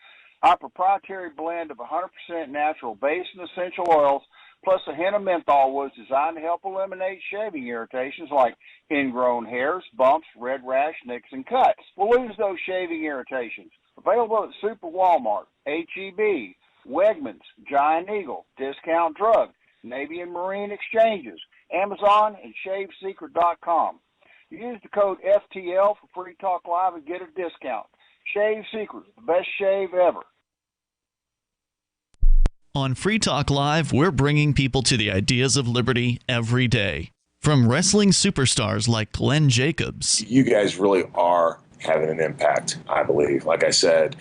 Our proprietary blend of 100% natural base and essential oils plus a hint of menthol was designed to help eliminate shaving irritations like ingrown hairs, bumps, red rash, nicks, and cuts. We'll lose those shaving irritations. Available at Super Walmart, H-E-B, Wegmans, Giant Eagle, Discount Drug, Navy and Marine Exchanges, Amazon, and ShaveSecret.com. Use the code FTL for Free Talk Live and get a discount. Shave Secret, the best shave ever. On Free Talk Live, we're bringing people to the ideas of liberty every day. From wrestling superstars like Glenn Jacobs. You guys really are having an impact, I believe. Like I said,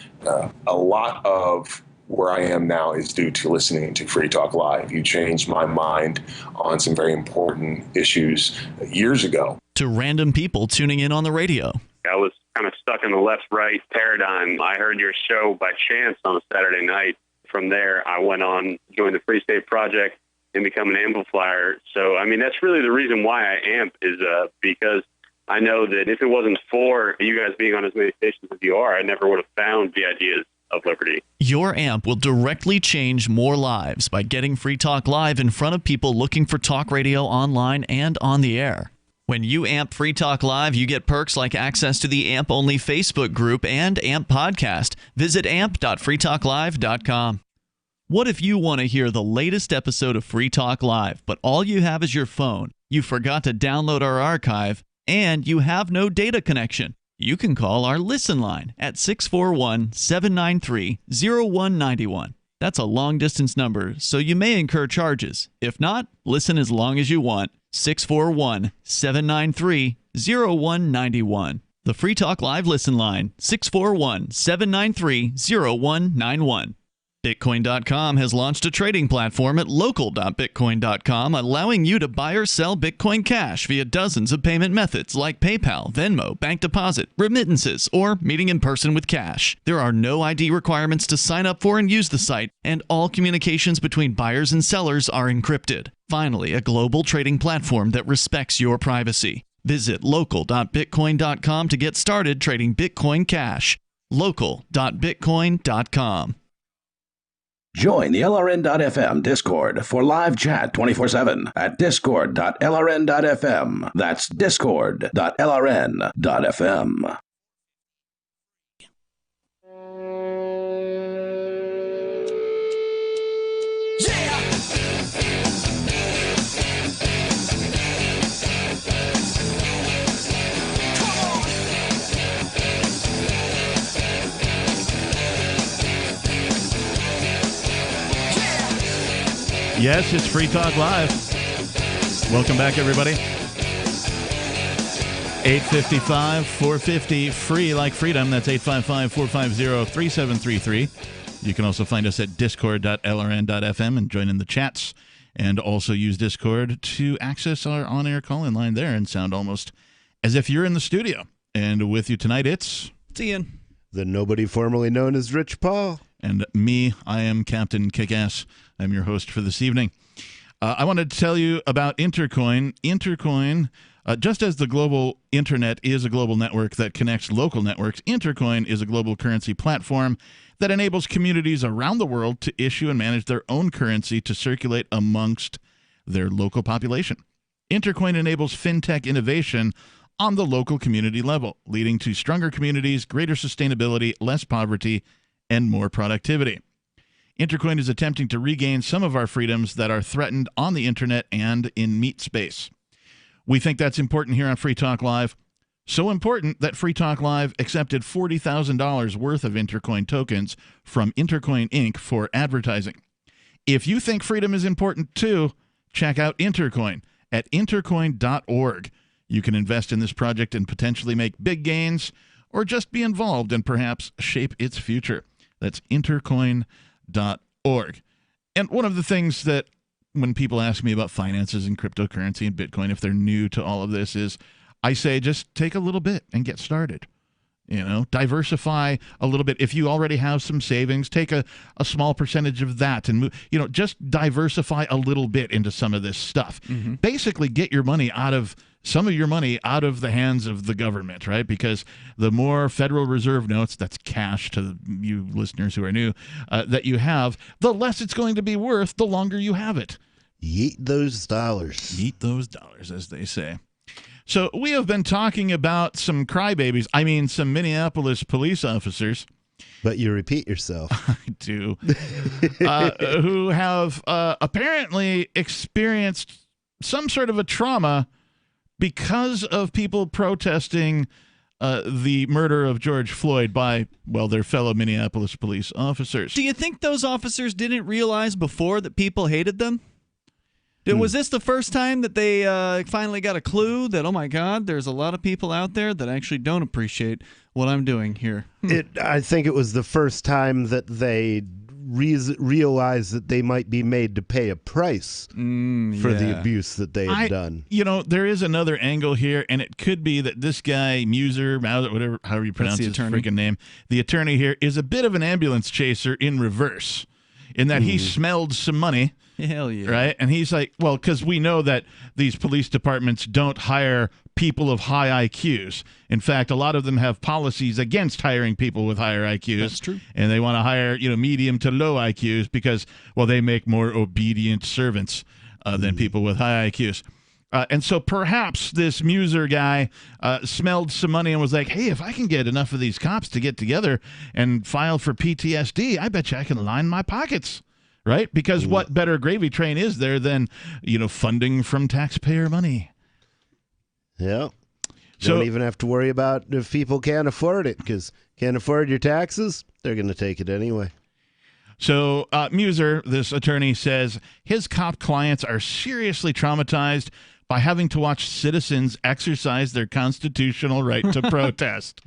a lot of where I am now is due to listening to Free Talk Live. You changed my mind on some very important issues years ago. To random people tuning in on the radio. I was kind of stuck in the left-right paradigm. I heard your show by chance on a Saturday night. From there, I went on, joined the Free State Project, and become an amplifier. So, I mean, that's really the reason why I amp is because I know that if it wasn't for you guys being on as many stations as you are, I never would have found the ideas of liberty. Your amp will directly change more lives by getting Free Talk Live in front of people looking for talk radio online and on the air. When you amp Free Talk Live, you get perks like access to the AMP-only Facebook group and AMP podcast. Visit amp.freetalklive.com. What if you want to hear the latest episode of Free Talk Live, but all you have is your phone, you forgot to download our archive, and you have no data connection? You can call our Listen line at 641-793-0191. That's a long-distance number, so you may incur charges. If not, listen as long as you want. 641-793-0191. The Free Talk Live Listen line, 641-793-0191. Bitcoin.com has launched a trading platform at local.bitcoin.com, allowing you to buy or sell Bitcoin Cash via dozens of payment methods like PayPal, Venmo, bank deposit, remittances, or meeting in person with cash. There are no ID requirements to sign up for and use the site, and all communications between buyers and sellers are encrypted. Finally, a global trading platform that respects your privacy. Visit local.bitcoin.com to get started trading Bitcoin Cash. Local.bitcoin.com. Join the LRN.FM Discord for live chat 24/7 at discord.lrn.fm. That's discord.lrn.fm. Yes, it's Free Talk Live. Welcome back, everybody. 855-450, free like freedom. That's 855-450-3733. You can also find us at discord.lrn.fm and join in the chats. And also use Discord to access our on-air call-in line there and sound almost as if you're in the studio. And with you tonight, it's Ian. The nobody formerly known as Rich Paul. And me, I am Captain Kickass. I'm your host for this evening. I wanted to tell you about Intercoin. Intercoin, just as the global internet is a global network that connects local networks, Intercoin is a global currency platform that enables communities around the world to issue and manage their own currency to circulate amongst their local population. Intercoin enables fintech innovation on the local community level, leading to stronger communities, greater sustainability, less poverty, and more productivity. Intercoin is attempting to regain some of our freedoms that are threatened on the internet and in meat space. We think that's important here on Free Talk Live. So important that Free Talk Live accepted $40,000 worth of Intercoin tokens from Intercoin Inc. for advertising. If you think freedom is important too, check out Intercoin at intercoin.org. You can invest in this project and potentially make big gains, or just be involved and perhaps shape its future. That's intercoin.org. And one of the things that when people ask me about finances and cryptocurrency and Bitcoin, if they're new to all of this, is I say just take a little bit and get started. You know, diversify a little bit. If you already have some savings, take a small percentage of that and move, just diversify a little bit into some of this stuff. Mm-hmm. Basically, get some of your money out of the hands of the government, right? Because the more Federal Reserve notes, that's cash to you listeners who are new, that you have, the less it's going to be worth the longer you have it. Yeet those dollars. Yeet those dollars, as they say. So we have been talking about some crybabies, some Minneapolis police officers. But you repeat yourself. I do. Who have apparently experienced some sort of a trauma because of people protesting the murder of George Floyd by, their fellow Minneapolis police officers. Do you think those officers didn't realize before that people hated them? Was this the first time that they finally got a clue that, oh my God, there's a lot of people out there that actually don't appreciate what I'm doing here? I think it was the first time that they realized that they might be made to pay a price for the abuse that they had done. There is another angle here, and it could be that this guy, Mauser, however you pronounce his freaking name, the attorney here, is a bit of an ambulance chaser in reverse, in that he smelled some money. Hell yeah. Right? And he's like, because we know that these police departments don't hire people of high IQs. In fact, a lot of them have policies against hiring people with higher IQs. That's true. And they want to hire, medium to low IQs because, they make more obedient servants than people with high IQs. And so perhaps this Mauser guy smelled some money and was like, hey, if I can get enough of these cops to get together and file for PTSD, I bet you I can line my pockets. Right? Because what better gravy train is there than, funding from taxpayer money? Yeah. Don't even have to worry about if people can't afford it, because can't afford your taxes, they're going to take it anyway. So Mauser, this attorney, says his cop clients are seriously traumatized by having to watch citizens exercise their constitutional right to protest.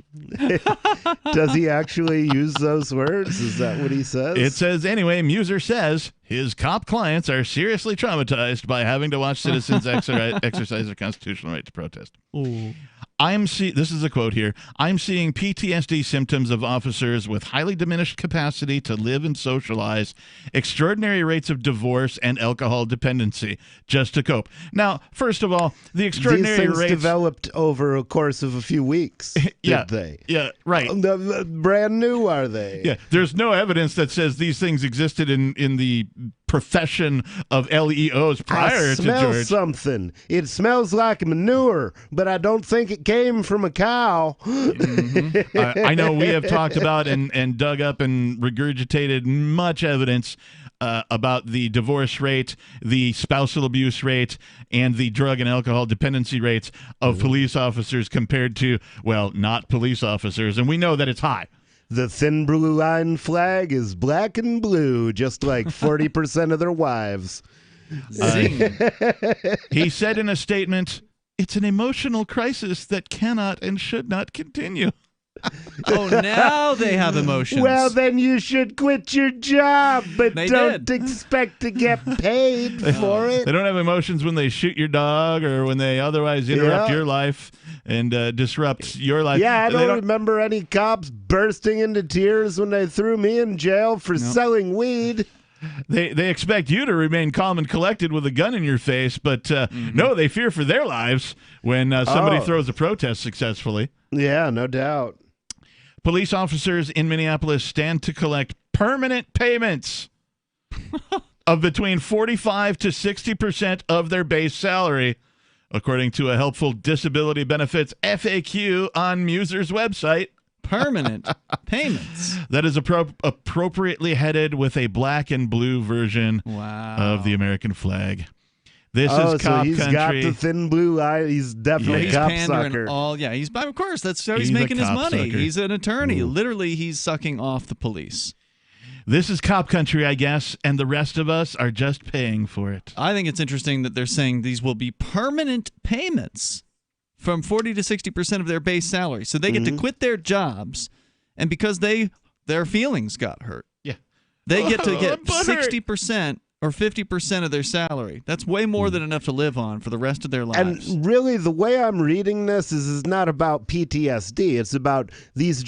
Does he actually use those words? Is that what he says? It says, anyway, Mauser says his cop clients are seriously traumatized by having to watch citizens exercise their constitutional right to protest. Ooh. This is a quote here. I'm seeing PTSD symptoms of officers with highly diminished capacity to live and socialize, extraordinary rates of divorce, and alcohol dependency just to cope. Now, first of all, the extraordinary These things rates developed over a course of a few weeks, yeah, did they? Yeah, right. Brand new, are they? Yeah, there's no evidence that says these things existed in the profession of LEOs prior to smell George. Something. It smells like manure, but I don't think it came from a cow. I know we have talked about and dug up and regurgitated much evidence about the divorce rate, the spousal abuse rate, and the drug and alcohol dependency rates of police officers compared to, well, not police officers. And we know that it's high. The thin blue line flag is black and blue, just like 40% of their wives. He said in a statement, "It's an emotional crisis that cannot and should not continue." Oh, now they have emotions. Well, then you should quit your job, but They don't did. expect to get paid for it. They don't have emotions when they shoot your dog or when they otherwise interrupt Yeah. your life and disrupt your life. Yeah, I They don't remember any cops bursting into tears when they threw me in jail for selling weed. They expect you to remain calm and collected with a gun in your face, but no, they fear for their lives when somebody throws a protest successfully. Yeah, no doubt. Police officers in Minneapolis stand to collect permanent payments of between 45 to 60% of their base salary, according to a helpful disability benefits FAQ on Muser's website. Permanent payments. That is appropriately headed with a black and blue version of the American flag. This is cop so he's country. got the thin blue eye. He's definitely a cop pandering sucker. of course, that's how he's He's a making his cop money. sucker. He's an attorney. Literally, he's sucking off the police. This is cop country, I guess, and the rest of us are just paying for it. I think it's interesting that they're saying these will be permanent payments from 40 to 60% of their base salary. So they get to quit their jobs, and because their feelings got hurt, they get to get 60% or 50% of their salary. That's way more than enough to live on for the rest of their lives. And really, the way I'm reading this is not about PTSD. It's about these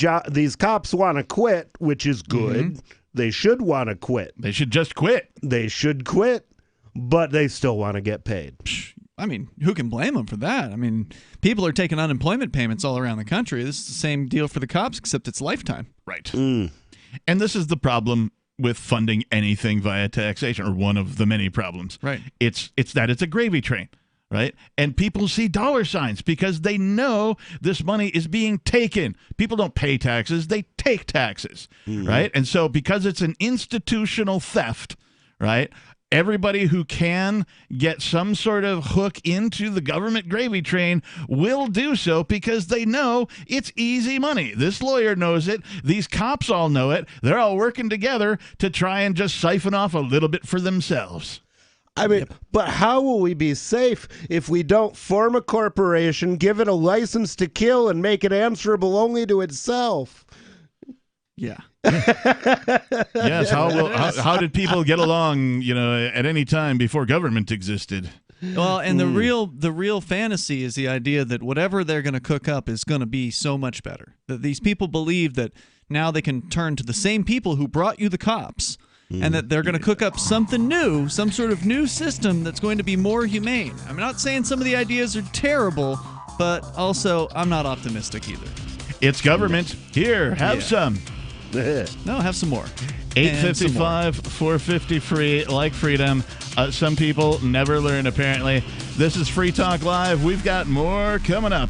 cops want to quit, which is good. They should want to quit. They should just quit. They should quit, but they still want to get paid. I mean, who can blame them for that? I mean, people are taking unemployment payments all around the country. This is the same deal for the cops, except it's lifetime. Right. And this is the problem with funding anything via taxation, or one of the many problems. Right. It's that it's a gravy train, right? And people see dollar signs because they know this money is being taken. People don't pay taxes, they take taxes, right? And so because it's an institutional theft, right? Everybody who can get some sort of hook into the government gravy train will do so because they know it's easy money. This lawyer knows it. These cops all know it. They're all working together to try and just siphon off a little bit for themselves. I mean, but how will we be safe if we don't form a corporation, give it a license to kill, and make it answerable only to itself? Yeah. Yes. How did people get along, at any time before government existed? Well, and the real fantasy is the idea that whatever they're going to cook up is going to be so much better. That these people believe that now they can turn to the same people who brought you the cops, and that they're going to cook up something new, some sort of new system that's going to be more humane. I'm not saying some of the ideas are terrible, but also I'm not optimistic either. It's government. Here, have some. No, have some more. 855 450 free, like freedom. Some people never learn, apparently. This is Free Talk Live. We've got more coming up.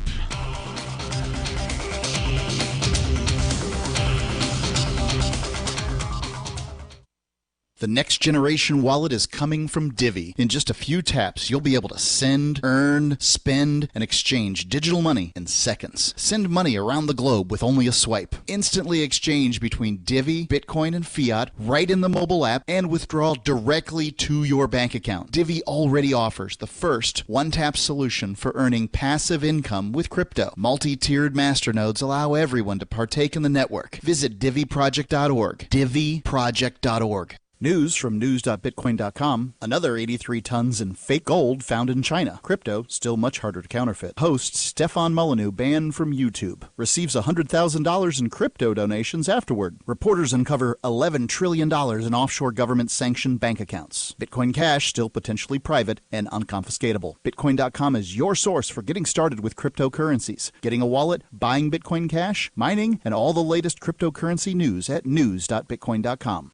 The next generation wallet is coming from Divvy. In just a few taps, you'll be able to send, earn, spend, and exchange digital money in seconds. Send money around the globe with only a swipe. Instantly exchange between Divvy, Bitcoin, and fiat right in the mobile app, and withdraw directly to your bank account. Divvy already offers the first one-tap solution for earning passive income with crypto. Multi-tiered masternodes allow everyone to partake in the network. Visit DivvyProject.org. DivvyProject.org. News from news.bitcoin.com. Another 83 tons in fake gold found in China. Crypto still much harder to counterfeit. Host Stefan Molyneux banned from YouTube. Receives $100,000 in crypto donations afterward. Reporters uncover $11 trillion in offshore government-sanctioned bank accounts. Bitcoin Cash still potentially private and unconfiscatable. Bitcoin.com is your source for getting started with cryptocurrencies. Getting a wallet, buying Bitcoin Cash, mining, and all the latest cryptocurrency news at news.bitcoin.com.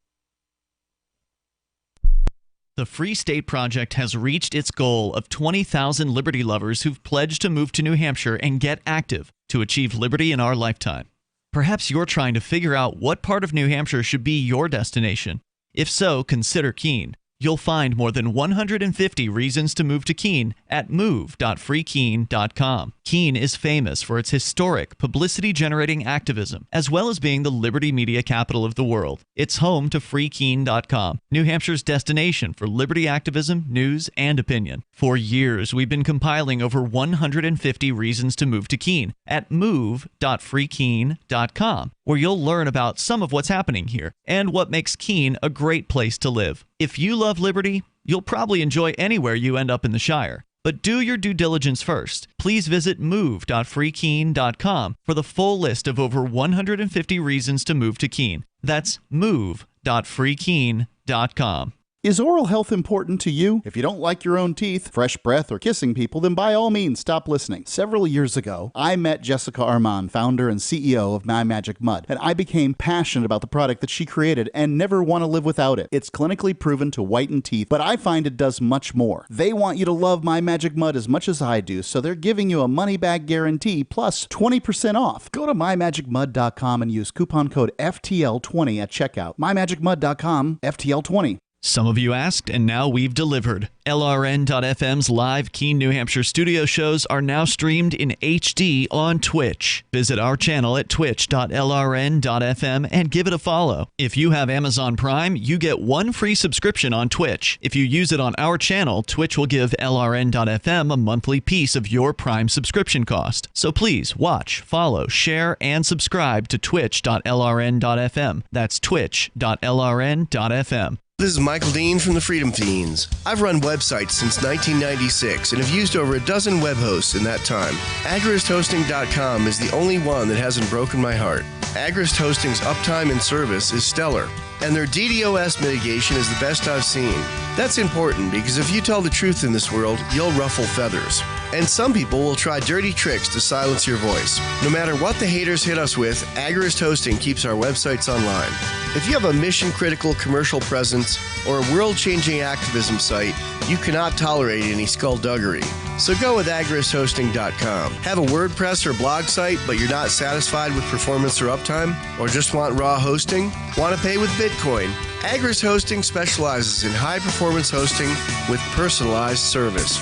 The Free State Project has reached its goal of 20,000 liberty lovers who've pledged to move to New Hampshire and get active to achieve liberty in our lifetime. Perhaps you're trying to figure out what part of New Hampshire should be your destination. If so, consider Keene. You'll find more than 150 reasons to move to Keene at move.freekeene.com. Keene is famous for its historic, publicity-generating activism, as well as being the liberty media capital of the world. It's home to freekeene.com, New Hampshire's destination for liberty activism, news, and opinion. For years, we've been compiling over 150 reasons to move to Keene at move.freekeene.com, where you'll learn about some of what's happening here and what makes Keene a great place to live. If you love liberty, you'll probably enjoy anywhere you end up in the Shire. But do your due diligence first. Please visit move.freekeene.com for the full list of over 150 reasons to move to Keene. That's move.freekeene.com. Is oral health important to you? If you don't like your own teeth, fresh breath, or kissing people, then by all means stop listening. Several years ago, I met Jessica Armand, founder and CEO of My Magic Mud, and I became passionate about the product that she created and never want to live without it. It's clinically proven to whiten teeth, but I find it does much more. They want you to love My Magic Mud as much as I do, so they're giving you a money-back guarantee plus 20% off. Go to mymagicmud.com and use coupon code FTL20 at checkout. mymagicmud.com, FTL20. Some of you asked, and now we've delivered. LRN.FM's live Keene, New Hampshire studio shows are now streamed in HD on Twitch. Visit our channel at twitch.lrn.fm and give it a follow. If you have Amazon Prime, you get one free subscription on Twitch. If you use it on our channel, Twitch will give LRN.FM a monthly piece of your Prime subscription cost. So please watch, follow, share, and subscribe to twitch.lrn.fm. That's twitch.lrn.fm. This is Michael Dean from the Freedom Fiends. I've run websites since 1996 and have used over a dozen web hosts in that time. AgristHosting.com is the only one that hasn't broken my heart. Agrist Hosting's uptime and service is stellar, and their DDoS mitigation is the best I've seen. That's important because if you tell the truth in this world, you'll ruffle feathers. And some people will try dirty tricks to silence your voice. No matter what the haters hit us with, Agrist Hosting keeps our websites online. If you have a mission-critical commercial presence or a world-changing activism site, you cannot tolerate any skullduggery. So go with agristhosting.com. Have a WordPress or blog site, but you're not satisfied with performance or uptime? Or just want raw hosting? Want to pay with Bitcoin? Agrist Hosting specializes in high-performance hosting with personalized service.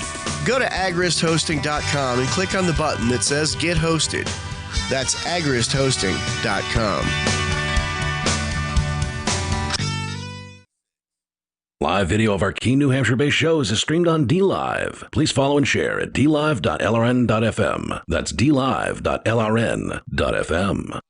Go to agristhosting.com and click on the button that says Get Hosted. That's agristhosting.com. Live video of our Keene, New Hampshire-based shows is streamed on DLive. Please follow and share at dlive.lrn.fm. That's dlive.lrn.fm.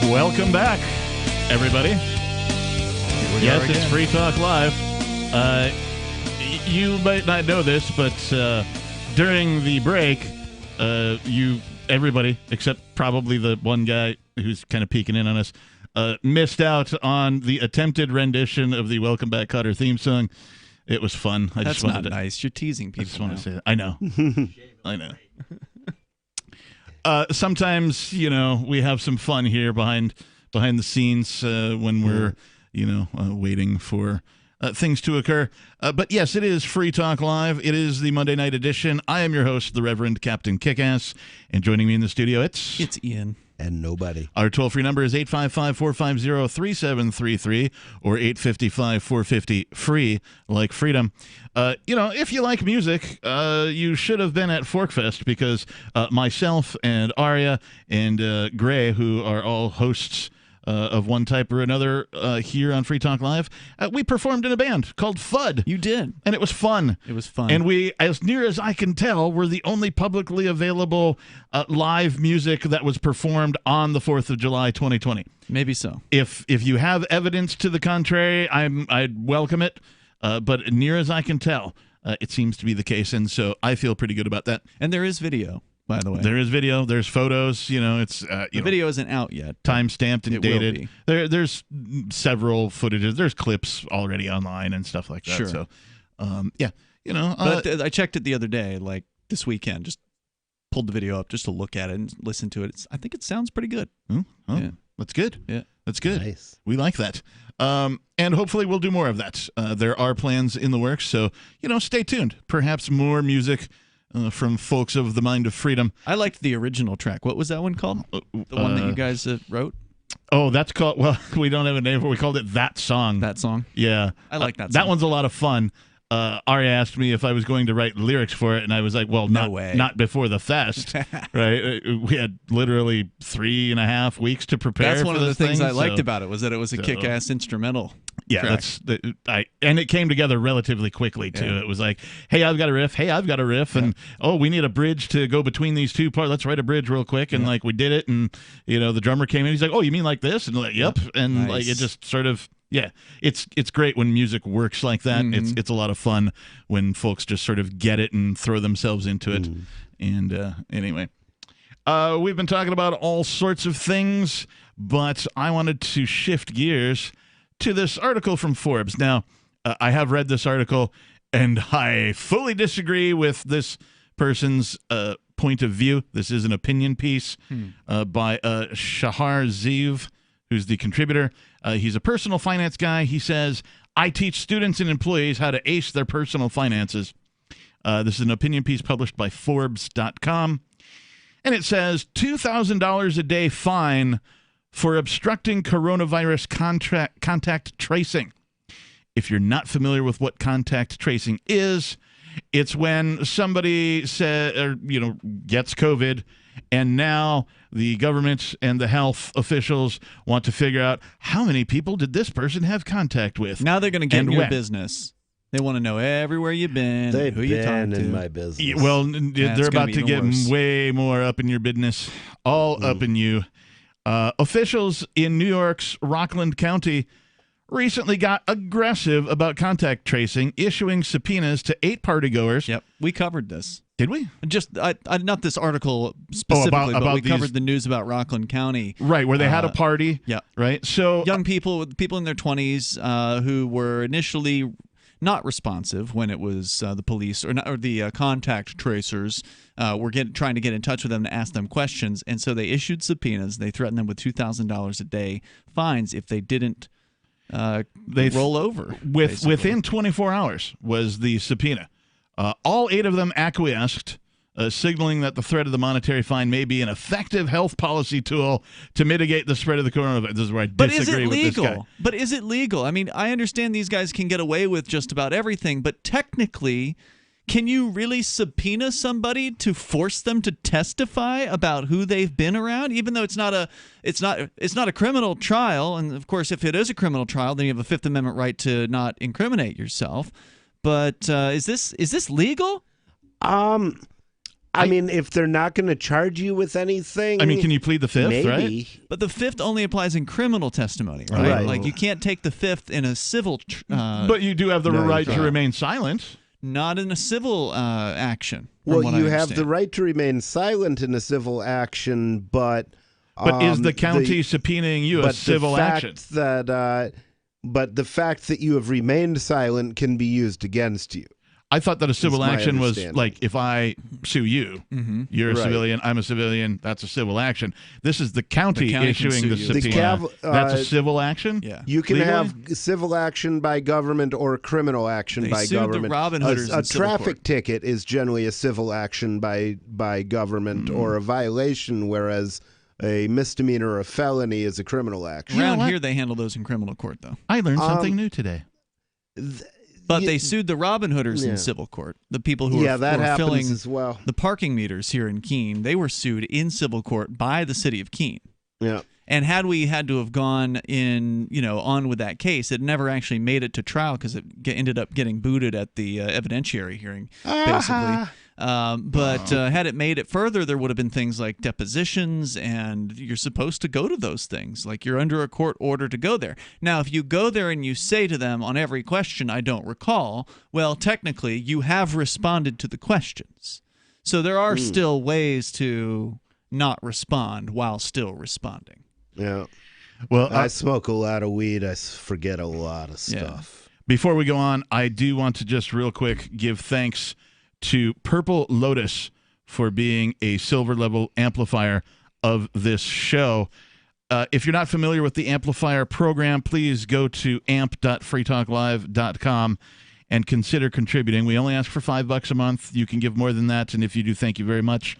Welcome back, everybody. Yes, it's Free Talk Live. You might not know this, but during the break, everybody, except probably the one guy who's kind of peeking in on us, missed out on the attempted rendition of the Welcome Back, Kotter theme song. It was fun. That's not nice. You're teasing people. I just want to say that. I know. I know. Sometimes, we have some fun here behind the scenes when we're, waiting for things to occur. But yes, it is Free Talk Live. It is the Monday night edition. I am your host, the Reverend Captain Kickass, and joining me in the studio, it's Ian. and nobody. Our toll-free number is 855-450-3733 or 855-450-FREE, like freedom. If you like music, you should have been at Forkfest because myself and Aria and Gray, who are all hosts of one type or another here on Free Talk Live, we performed in a band called FUD. You did. And it was fun. It was fun. And we, as near as I can tell, were the only publicly available live music that was performed on the 4th of July 2020. Maybe so. If you have evidence to the contrary, I'd welcome it. But near as I can tell, it seems to be the case. And so I feel pretty good about that. And there is video. By the way, there is video. There's photos. It's the video isn't out yet. Time stamped and it dated. There's several footages. There's clips already online and stuff like that. Sure. So, But I checked it the other day, like this weekend. Just pulled the video up just to look at it and listen to it. I think it sounds pretty good. Yeah. That's good. Yeah, that's good. Nice. We like that. And hopefully we'll do more of that. There are plans in the works. So stay tuned. Perhaps more music. From folks of the Mind of Freedom. I liked the original track. What was that one called? The one that you guys wrote? Oh, that's called, well, we don't have a name for it. We called it That Song. That Song? Yeah. I like that song. That one's a lot of fun. Arya asked me if I was going to write lyrics for it, and I was like, well, not before the fest, right? We had literally 3.5 weeks to prepare. That's one for of the this thing thing, I liked about it was that it was a kick-ass instrumental. Yeah, track. And it came together relatively quickly too. Yeah. It was like, hey, I've got a riff. Hey, I've got a riff, and we need a bridge to go between these two parts. Let's write a bridge real quick, and we did it. And the drummer came in. He's like, oh, you mean like this? And like, yep. And nice. it just sort of. Yeah, it's great when music works like that. Mm-hmm. It's a lot of fun when folks just sort of get it and throw themselves into it. And anyway, we've been talking about all sorts of things, but I wanted to shift gears to this article from Forbes. Now, I have read this article, and I fully disagree with this person's point of view. This is an opinion piece by Shahar Ziv, who's the contributor. He's a personal finance guy. He says, I teach students and employees how to ace their personal finances. This is an opinion piece published by Forbes.com. And it says, $2,000 a day fine for obstructing coronavirus contact tracing. If you're not familiar with what contact tracing is, it's when somebody gets COVID, and now the government and the health officials want to figure out how many people did this person have contact with. Now they're going to get in your business. They want to know everywhere you've been, who you talked to. In my business. Well, they're about to get way more up in your business, all up in you. Officials in New York's Rockland County recently got aggressive about contact tracing, issuing subpoenas to 8 partygoers. Yep, we covered this. Did we? Just not this article specifically, but we covered the news about Rockland County. Right, where they had a party. Yeah. Right? So young people in their 20s who were initially not responsive when it was the police or the contact tracers were trying to get in touch with them to ask them questions, and so they issued subpoenas. They threatened them with $2,000 a day fines if they didn't roll over. Within 24 hours was the subpoena. All 8 of them acquiesced, signaling that the threat of the monetary fine may be an effective health policy tool to mitigate the spread of the coronavirus. This is where I disagree with this guy. But is it legal? I mean, I understand these guys can get away with just about everything, but technically, can you really subpoena somebody to force them to testify about who they've been around, even though it's not a criminal trial? And of course, if it is a criminal trial, then you have a Fifth Amendment right to not incriminate yourself. But is this legal? I mean, if they're not going to charge you with anything, I mean, can you plead the Fifth? Maybe. Right? But the Fifth only applies in criminal testimony, right? Like you can't take the Fifth in a civil. But you do have the right to remain silent. Not in a civil action. Well, you have the right to remain silent in a civil action, but is the county subpoenaing you a civil action? But the fact that you have remained silent can be used against you. I thought that a civil action was like if I sue you, you're a civilian, I'm a civilian, that's a civil action. This is the county issuing the subpoena. That's a civil action? Yeah. You can have civil action by government or criminal action by government. The Robin Hooders a traffic ticket is generally a civil action by government or a violation, whereas a misdemeanor or a felony is a criminal action. Around here, they handle those in criminal court, though. I learned something new today. But they sued the Robin Hooders in civil court. The people who were filling as well. The parking meters here in Keene, they were sued in civil court by the city of Keene. Yeah. And had we had to have gone on with that case, it never actually made it to trial because it ended up getting booted at the evidentiary hearing, basically. But had it made it further, there would have been things like depositions, and you're supposed to go to those things. Like, you're under a court order to go there. Now, if you go there and you say to them on every question, I don't recall, well, technically, you have responded to the questions. So there are still ways to not respond while still responding. Yeah. Well, I smoke a lot of weed. I forget a lot of stuff. Before we go on, I do want to just real quick give thanks to Purple Lotus for being a silver level amplifier of this show. If you're not familiar with the amplifier program, please go to amp.freetalklive.com and consider contributing. We only ask for $5 a month. You can give more than that, and if you do, thank you very much.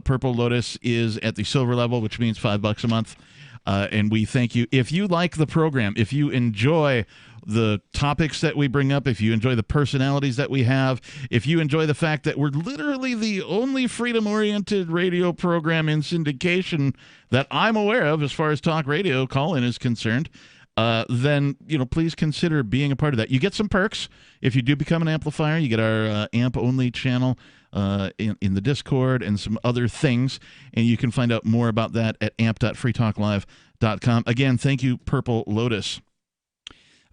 Purple Lotus is at the silver level, which means $5 a month. And we thank you. If you like the program, if you enjoy the topics that we bring up, if you enjoy the personalities that we have, if you enjoy the fact that we're literally the only freedom-oriented radio program in syndication that I'm aware of as far as talk radio call-in is concerned, then please consider being a part of that. You get some perks if you do become an amplifier. You get our AMP-only channel in the Discord and some other things, and you can find out more about that at amp.freetalklive.com. Again, thank you, Purple Lotus.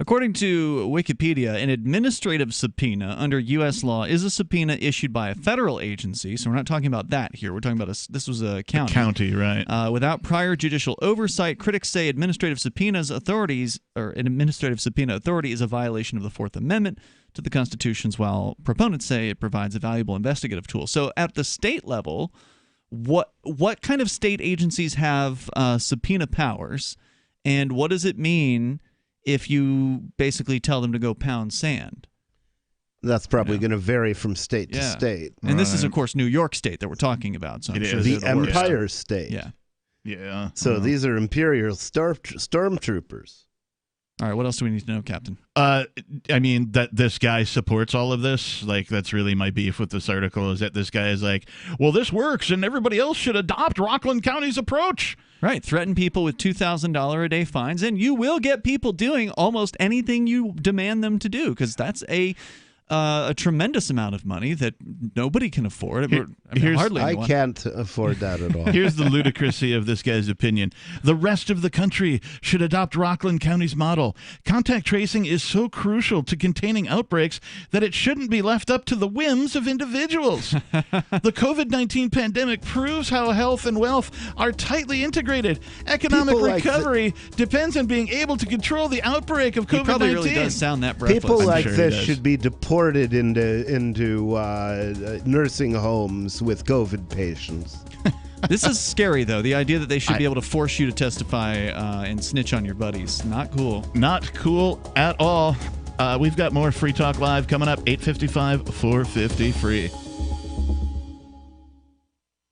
According to Wikipedia, an administrative subpoena under U.S. law is a subpoena issued by a federal agency. So we're not talking about that here. We're talking about this was a county. A county, right. Without prior judicial oversight. Critics say an administrative subpoena authority is a violation of the Fourth Amendment to the Constitution's, while proponents say it provides a valuable investigative tool. So at the state level, what kind of state agencies have subpoena powers, and what does it mean if you basically tell them to go pound sand? That's probably going to vary from state to state. And this is, of course, New York State that we're talking about. So I'm sure the Empire State. Yeah. Yeah. So these are Imperial stormtroopers. All right, what else do we need to know, Captain? I mean, that this guy supports all of this. Like, that's really my beef with this article, is that this guy is like, well, this works, and everybody else should adopt Rockland County's approach. Right, threaten people with $2,000 a day fines, and you will get people doing almost anything you demand them to do, because that's a tremendous amount of money that nobody can afford. Hardly anyone. I can't afford that at all. Here's the ludicrousy of this guy's opinion. The rest of the country should adopt Rockland County's model. Contact tracing is so crucial to containing outbreaks that it shouldn't be left up to the whims of individuals. The COVID-19 pandemic proves how health and wealth are tightly integrated. Economic recovery depends on being able to control the outbreak of COVID-19. He probably really does sound that breathless. People like this should be deported into nursing homes with COVID patients. This is scary, though. The idea that they should be able to force you to testify and snitch on your buddies. Not cool. Not cool at all. We've got more Free Talk Live coming up, 8:55, 450 free.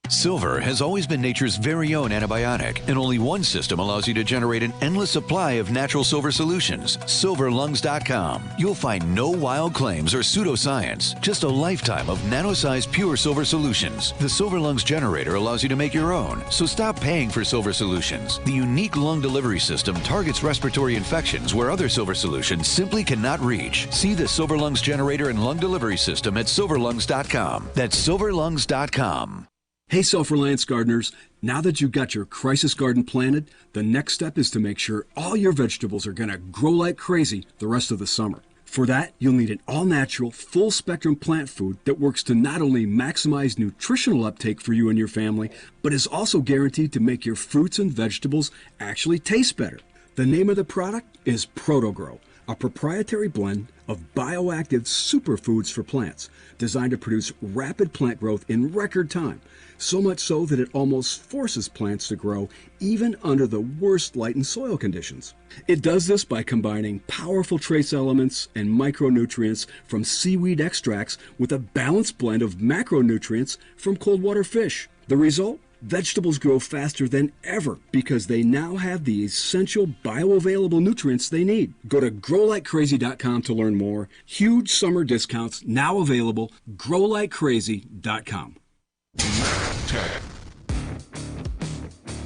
Silver has always been nature's very own antibiotic, and only one system allows you to generate an endless supply of natural silver solutions. SilverLungs.com. You'll find no wild claims or pseudoscience, just a lifetime of nano-sized pure silver solutions. The Silver Lungs generator allows you to make your own, so stop paying for silver solutions. The unique lung delivery system targets respiratory infections where other silver solutions simply cannot reach. See the Silver Lungs generator and lung delivery system at SilverLungs.com. That's SilverLungs.com. Hey, self-reliance gardeners, now that you've got your crisis garden planted, the next step is to make sure all your vegetables are going to grow like crazy the rest of the summer. For that, you'll need an all-natural, full-spectrum plant food that works to not only maximize nutritional uptake for you and your family, but is also guaranteed to make your fruits and vegetables actually taste better. The name of the product is ProtoGrow, a proprietary blend of bioactive superfoods for plants designed to produce rapid plant growth in record time. So much so that it almost forces plants to grow even under the worst light and soil conditions. It does this by combining powerful trace elements and micronutrients from seaweed extracts with a balanced blend of macronutrients from cold water fish. The result? Vegetables grow faster than ever because they now have the essential bioavailable nutrients they need. Go to growlikecrazy.com to learn more. Huge summer discounts now available. growlikecrazy.com.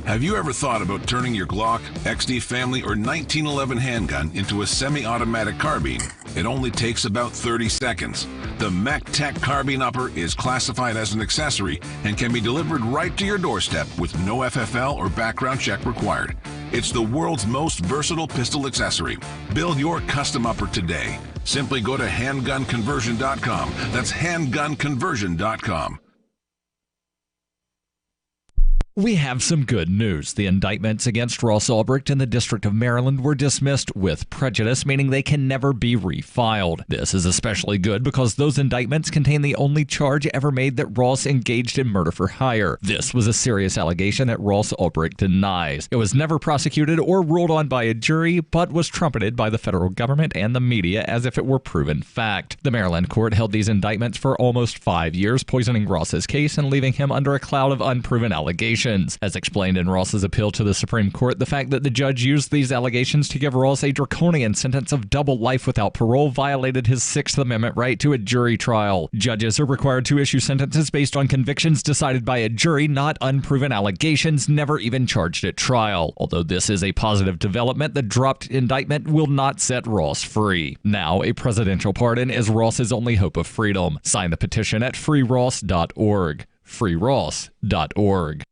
Have you ever thought about turning your Glock, XD Family, or 1911 handgun into a semi-automatic carbine? It only takes about 30 seconds. The MacTech Carbine Upper is classified as an accessory and can be delivered right to your doorstep with no FFL or background check required. It's the world's most versatile pistol accessory. Build your custom upper today. Simply go to handgunconversion.com. That's handgunconversion.com. We have some good news. The indictments against Ross Ulbricht in the District of Maryland were dismissed with prejudice, meaning they can never be refiled. This is especially good because those indictments contain the only charge ever made that Ross engaged in murder for hire. This was a serious allegation that Ross Ulbricht denies. It was never prosecuted or ruled on by a jury, but was trumpeted by the federal government and the media as if it were proven fact. The Maryland court held these indictments for almost 5 years, poisoning Ross's case and leaving him under a cloud of unproven allegations. As explained in Ross's appeal to the Supreme Court, the fact that the judge used these allegations to give Ross a draconian sentence of double life without parole violated his Sixth Amendment right to a jury trial. Judges are required to issue sentences based on convictions decided by a jury, not unproven allegations never even charged at trial. Although this is a positive development, the dropped indictment will not set Ross free. Now, a presidential pardon is Ross's only hope of freedom. Sign the petition at freeross.org. freeross.org.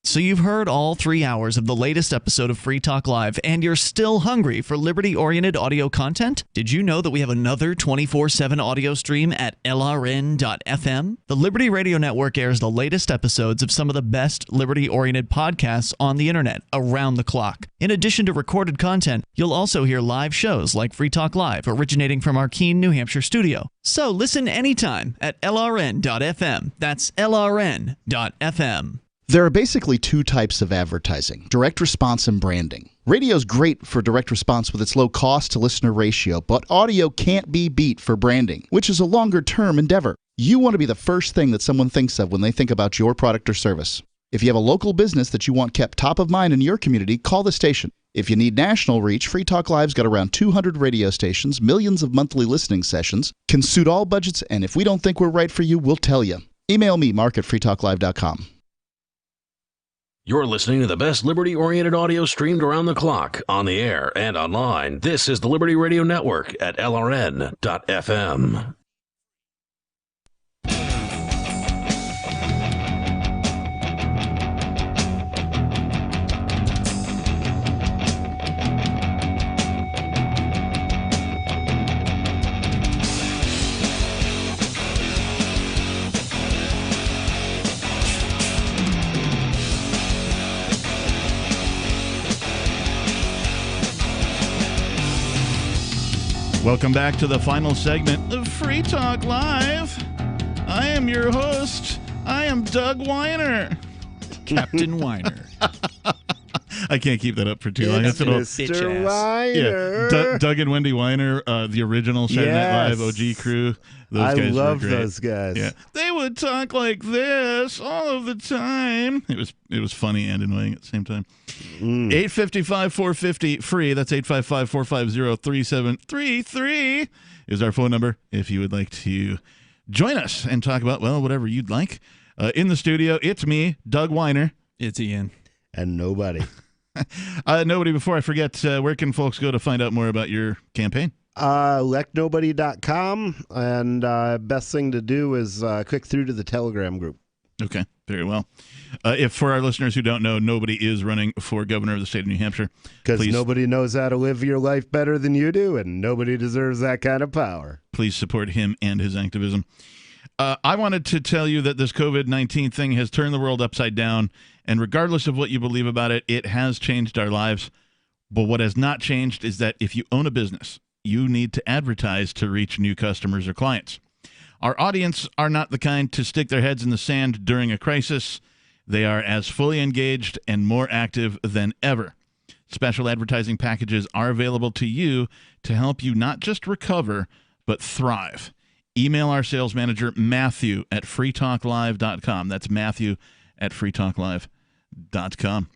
So you've heard all 3 hours of the latest episode of Free Talk Live, and you're still hungry for liberty-oriented audio content? Did you know that we have another 24/7 audio stream at LRN.FM? The Liberty Radio Network airs the latest episodes of some of the best liberty-oriented podcasts on the internet around the clock. In addition to recorded content, you'll also hear live shows like Free Talk Live, originating from our Keene, New Hampshire studio. So listen anytime at LRN.FM. That's LRN.FM. There are basically two types of advertising: direct response and branding. Radio's great for direct response with its low cost to listener ratio, but audio can't be beat for branding, which is a longer-term endeavor. You want to be the first thing that someone thinks of when they think about your product or service. If you have a local business that you want kept top of mind in your community, call the station. If you need national reach, Free Talk Live's got around 200 radio stations, millions of monthly listening sessions, can suit all budgets, and if we don't think we're right for you, we'll tell you. Email me, mark@freetalklive.com. You're listening to the best liberty-oriented audio streamed around the clock, on the air and online. This is the Liberty Radio Network at LRN.FM. Welcome back to the final segment of Free Talk Live. I am your host. I am Doug Weiner. Captain Weiner. I can't keep that up for too long. It's That's Mr. Weiner. Yeah, Doug and Wendy Weiner, the original Saturday Night Live OG crew. Those guys love were great. those guys. Yeah, they would talk like this all of the time. It was funny and annoying at the same time. 855-450-FREE. That's 855-450-3733 is our phone number if you would like to join us and talk about, well, whatever you'd like. In the studio, it's me, Doug Weiner. It's Ian. And nobody. Nobody, before I forget, where can folks go to find out more about your campaign? Electnobody.com, and best thing to do is click through to the Telegram group. Okay, very well. If for our listeners who don't know, nobody is running for governor of the state of New Hampshire. Because nobody knows how to live your life better than you do, and nobody deserves that kind of power. Please support him and his activism. I wanted to tell you that this COVID-19 thing has turned the world upside down, and regardless of what you believe about it, it has changed our lives. But what has not changed is that if you own a business, you need to advertise to reach new customers or clients. Our audience are not the kind to stick their heads in the sand during a crisis. They are as fully engaged and more active than ever. Special advertising packages are available to you to help you not just recover, but thrive. Email our sales manager, Matthew, at freetalklive.com. That's Matthew at freetalklive.com.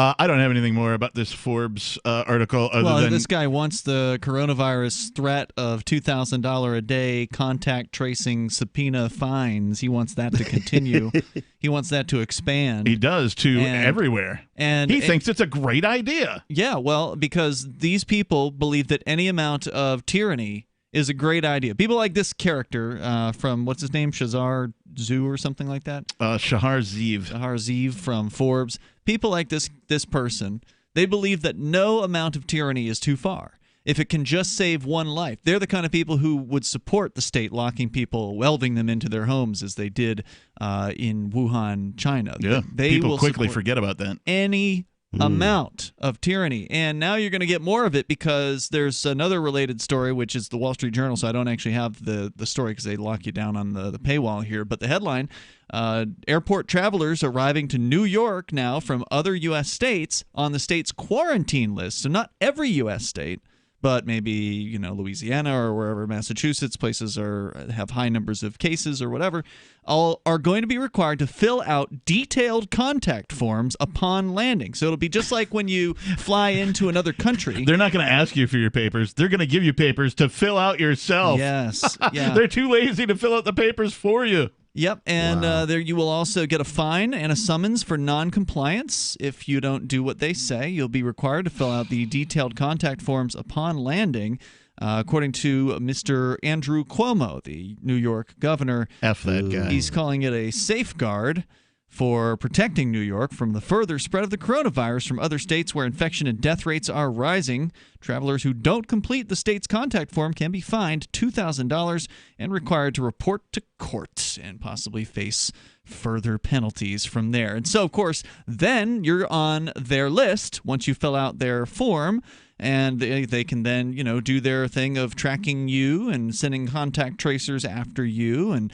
I don't have anything more about this Forbes article other than this guy wants the coronavirus threat of $2,000 a day contact tracing subpoena fines. He wants that to continue. He wants that to expand. He does to everywhere. And he thinks it's a great idea. Yeah, well, because these people believe that any amount of tyranny is a great idea. People like this character from, what's his name, Shahar Zoo or something like that? Shahar Zeev. Shahar Zeev from Forbes. People like this person, they believe that no amount of tyranny is too far. If it can just save one life. They're the kind of people who would support the state locking people, welding them into their homes as they did in Wuhan, China. Yeah, they people will quickly forget about that. Any amount of tyranny. And now you're going to get more of it because there's another related story, which is the Wall Street Journal. So I don't actually have the story because they lock you down on the paywall here. But the headline, airport travelers arriving to New York now from other U.S. states on the state's quarantine list. So not every U.S. state, but maybe, Louisiana or wherever, Massachusetts, places have high numbers of cases or whatever, all are going to be required to fill out detailed contact forms upon landing. So it'll be just like when you fly into another country. They're not going to ask you for your papers. They're going to give you papers to fill out yourself. Yes. Yeah. They're too lazy to fill out the papers for you. Yep, and there you will also get a fine and a summons for non-compliance. If you don't do what they say, you'll be required to fill out the detailed contact forms upon landing. According to Mr. Andrew Cuomo, the New York governor. F that guy. He's calling it a safeguard for protecting New York from the further spread of the coronavirus from other states where infection and death rates are rising. Travelers who don't complete the state's contact form can be fined $2,000 and required to report to court and possibly face further penalties from there. And so, of course, then you're on their list once you fill out their form. And they can then, do their thing of tracking you and sending contact tracers after you and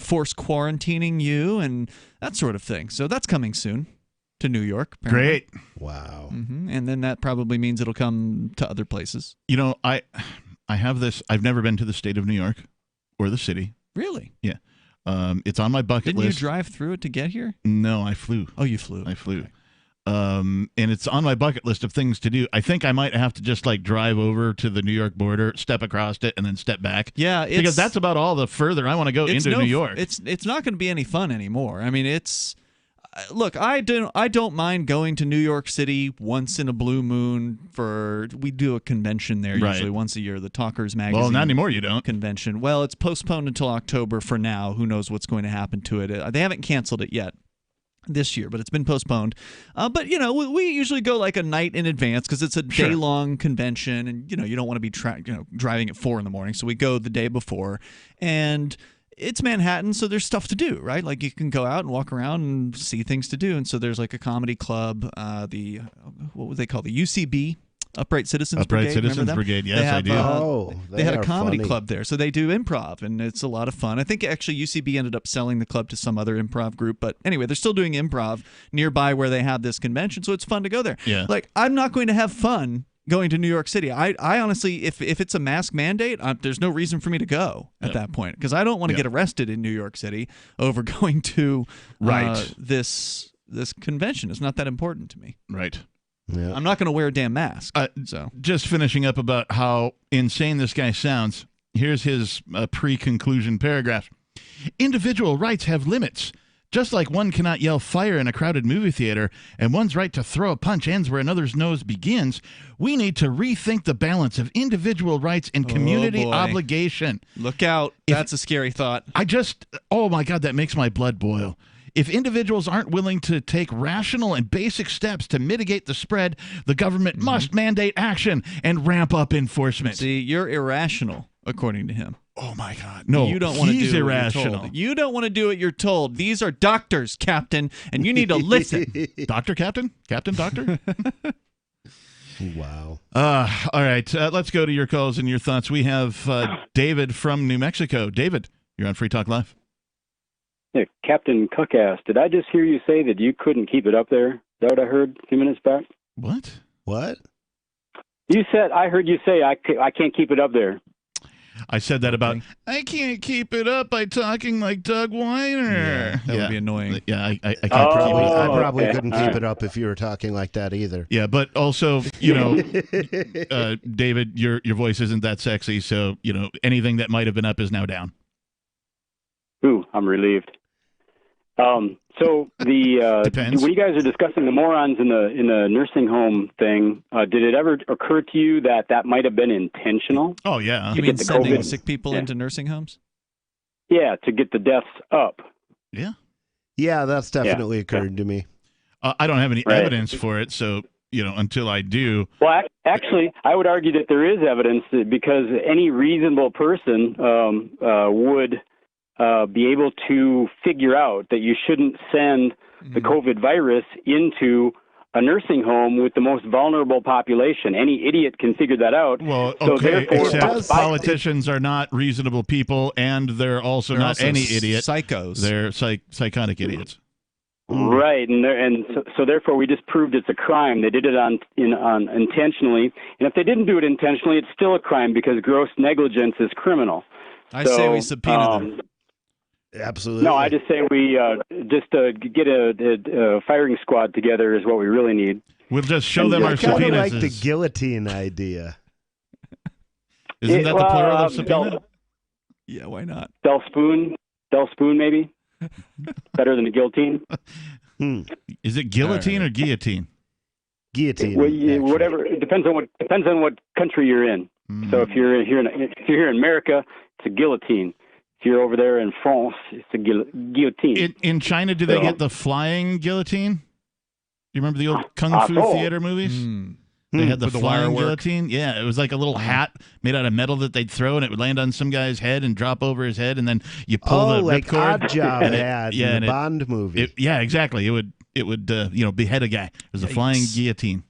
force quarantining you and that sort of thing. So that's coming soon to New York. Apparently. Great. Wow. Mm-hmm. And then that probably means it'll come to other places. I have this. I've never been to the state of New York or the city. Really? Yeah. It's on my bucket list. Didn't you drive through it to get here? No, I flew. Oh, you flew. I flew. Okay. And it's on my bucket list of things to do. I think I might have to just drive over to the New York border, step across it, and then step back. Yeah, because that's about all the further I want to go into New York. It's not going to be any fun anymore. I mean, look, I don't mind going to New York City once in a blue moon we do a convention there usually once a year, the Talkers Magazine. Well, not anymore. You don't convention. Well, it's postponed until October for now. Who knows what's going to happen to it? They haven't canceled it yet this year, but it's been postponed. But we usually go a night in advance because it's a day-long convention, and you don't want to be driving at 4 a.m. So we go the day before, and it's Manhattan, so there's stuff to do, right? You can go out and walk around and see things to do, and so there's a comedy club, what would they call the UCB? Upright Citizens Brigade. Citizens Brigade, yes, I do. They had a comedy club there, so they do improv, and it's a lot of fun. I think actually UCB ended up selling the club to some other improv group, but anyway, they're still doing improv nearby where they have this convention, so it's fun to go there. Yeah. I'm not going to have fun going to New York City. I honestly, if it's a mask mandate, there's no reason for me to go at that point, because I don't want to get arrested in New York City over going to this convention. It's not that important to me. Right. Yeah. I'm not going to wear a damn mask. So just finishing up about how insane this guy sounds. Here's his pre-conclusion paragraph. Individual rights have limits. Just like one cannot yell fire in a crowded movie theater and one's right to throw a punch ends where another's nose begins, we need to rethink the balance of individual rights and community obligation. Look out. That's a scary thought. Oh my God, that makes my blood boil. If individuals aren't willing to take rational and basic steps to mitigate the spread, the government must mandate action and ramp up enforcement. See, you're irrational, according to him. Oh, my God. No, you don't want to do irrational. What you're told. You don't want to do what you're told. These are doctors, Captain, and you need to listen. Doctor, Captain? Captain, Doctor? Wow. All right, let's go to your calls and your thoughts. We have David from New Mexico. David, you're on Free Talk Live. Yeah, Captain Kickass, did I just hear you say that you couldn't keep it up there? Is that what I heard a few minutes back? What? What? I heard you say I can't keep it up there. I said that about, I can't keep it up by talking like Doug Weiner. Yeah, that would be annoying. Yeah, I can't I keep probably it up. couldn't keep it up if you were talking like that either. Yeah, but also, David, your voice isn't that sexy, so, anything that might have been up is now down. Ooh, I'm relieved. So Depends. when you guys are discussing the morons in the nursing home thing, did it ever occur to you that might have been intentional? Oh yeah. You mean sending sick people into nursing homes? Yeah, to get the deaths up. Yeah. Yeah, that's definitely occurred to me. I don't have any evidence for it, so until I do. Well, actually, I would argue that there is evidence because any reasonable person would be able to figure out that you shouldn't send the COVID virus into a nursing home with the most vulnerable population. Any idiot can figure that out. Well, so okay, therefore, except politicians are not reasonable people, and they're also not any idiot. Psychos. They're psychotic idiots. Right, and so therefore we just proved it's a crime. They did it on intentionally, and if they didn't do it intentionally, it's still a crime because gross negligence is criminal. I say we subpoena them. Absolutely. No, I just say we just get a firing squad together is what we really need. We'll just show them our subpoenas. I kind of like the guillotine idea. Isn't that the plural of subpoena? Yeah, why not? Del spoon maybe? Better than a guillotine? Is it guillotine or guillotine? Guillotine. Whatever. It depends on what country you're in. So if you're here in America, it's a guillotine. If you're over there in France, it's a guillotine. In China, do they get the flying guillotine? Do you remember the old Kung Fu theater movies? They had the flying guillotine. Yeah, it was like a little hat made out of metal that they'd throw, and it would land on some guy's head and drop over his head, and then you pull the like ripcord. Oddjob had in the Bond movie. Yeah, exactly. It would behead a guy. It was a flying guillotine.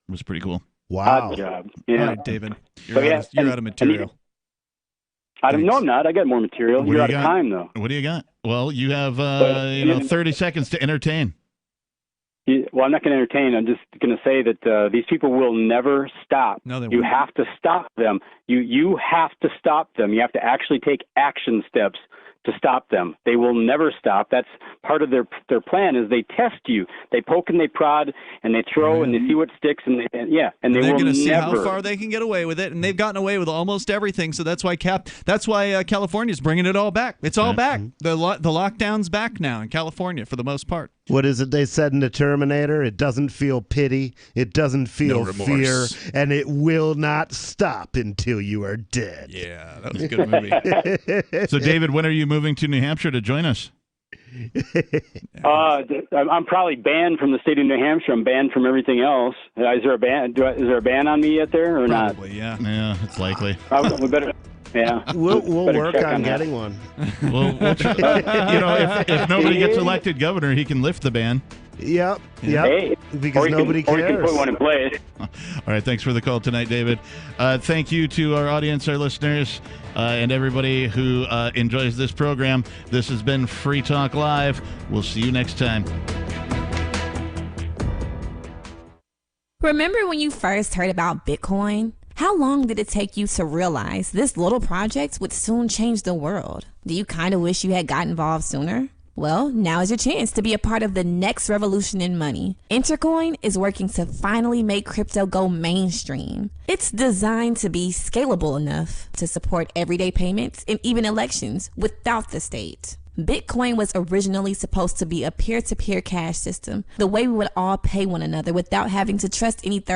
It was pretty cool. Wow. Oddjob. Yeah. All right, David, you're out of material. No, I'm not. I got more material. You're out of time, though. What do you got? Well, you have 30 seconds to entertain. Well, I'm not going to entertain. I'm just going to say that these people will never stop. No, they you won't. have to stop them. You have to stop them. You have to actually take action steps to stop them. They will never stop. That's part of their plan. Is they test you. They poke and they prod and they throw and they see what sticks and they they're will going to see never. how far they can get away with it, and they've gotten away with almost everything. So that's why California's bringing it all back. It's all back. The lockdown's back now in California for the most part. What is it they said in the Terminator? It doesn't feel pity, it doesn't feel fear, and it will not stop until you are dead. Yeah, that was a good movie. So, David, when are you moving to New Hampshire to join us? I'm probably banned from the state of New Hampshire. I'm banned from everything else. Is there a ban? Is there a ban on me yet there or Probably, not? Yeah, it's likely. We better. Yeah, we'll better work check on that. getting one. We'll try, if nobody gets elected governor, he can lift the ban. Yep. Hey, Because nobody Or you can cares. put one in place. All right, thanks for the call tonight, David. Thank you to our audience, our listeners, and everybody who enjoys this program. This has been Free Talk Live. We'll see you next time. Remember when you first heard about Bitcoin? How long did it take you to realize this little project would soon change the world? Do you kind of wish you had got involved sooner? Well, now is your chance to be a part of the next revolution in money. Intercoin is working to finally make crypto go mainstream. It's designed to be scalable enough to support everyday payments and even elections without the state. Bitcoin was originally supposed to be a peer-to-peer cash system, the way we would all pay one another without having to trust any third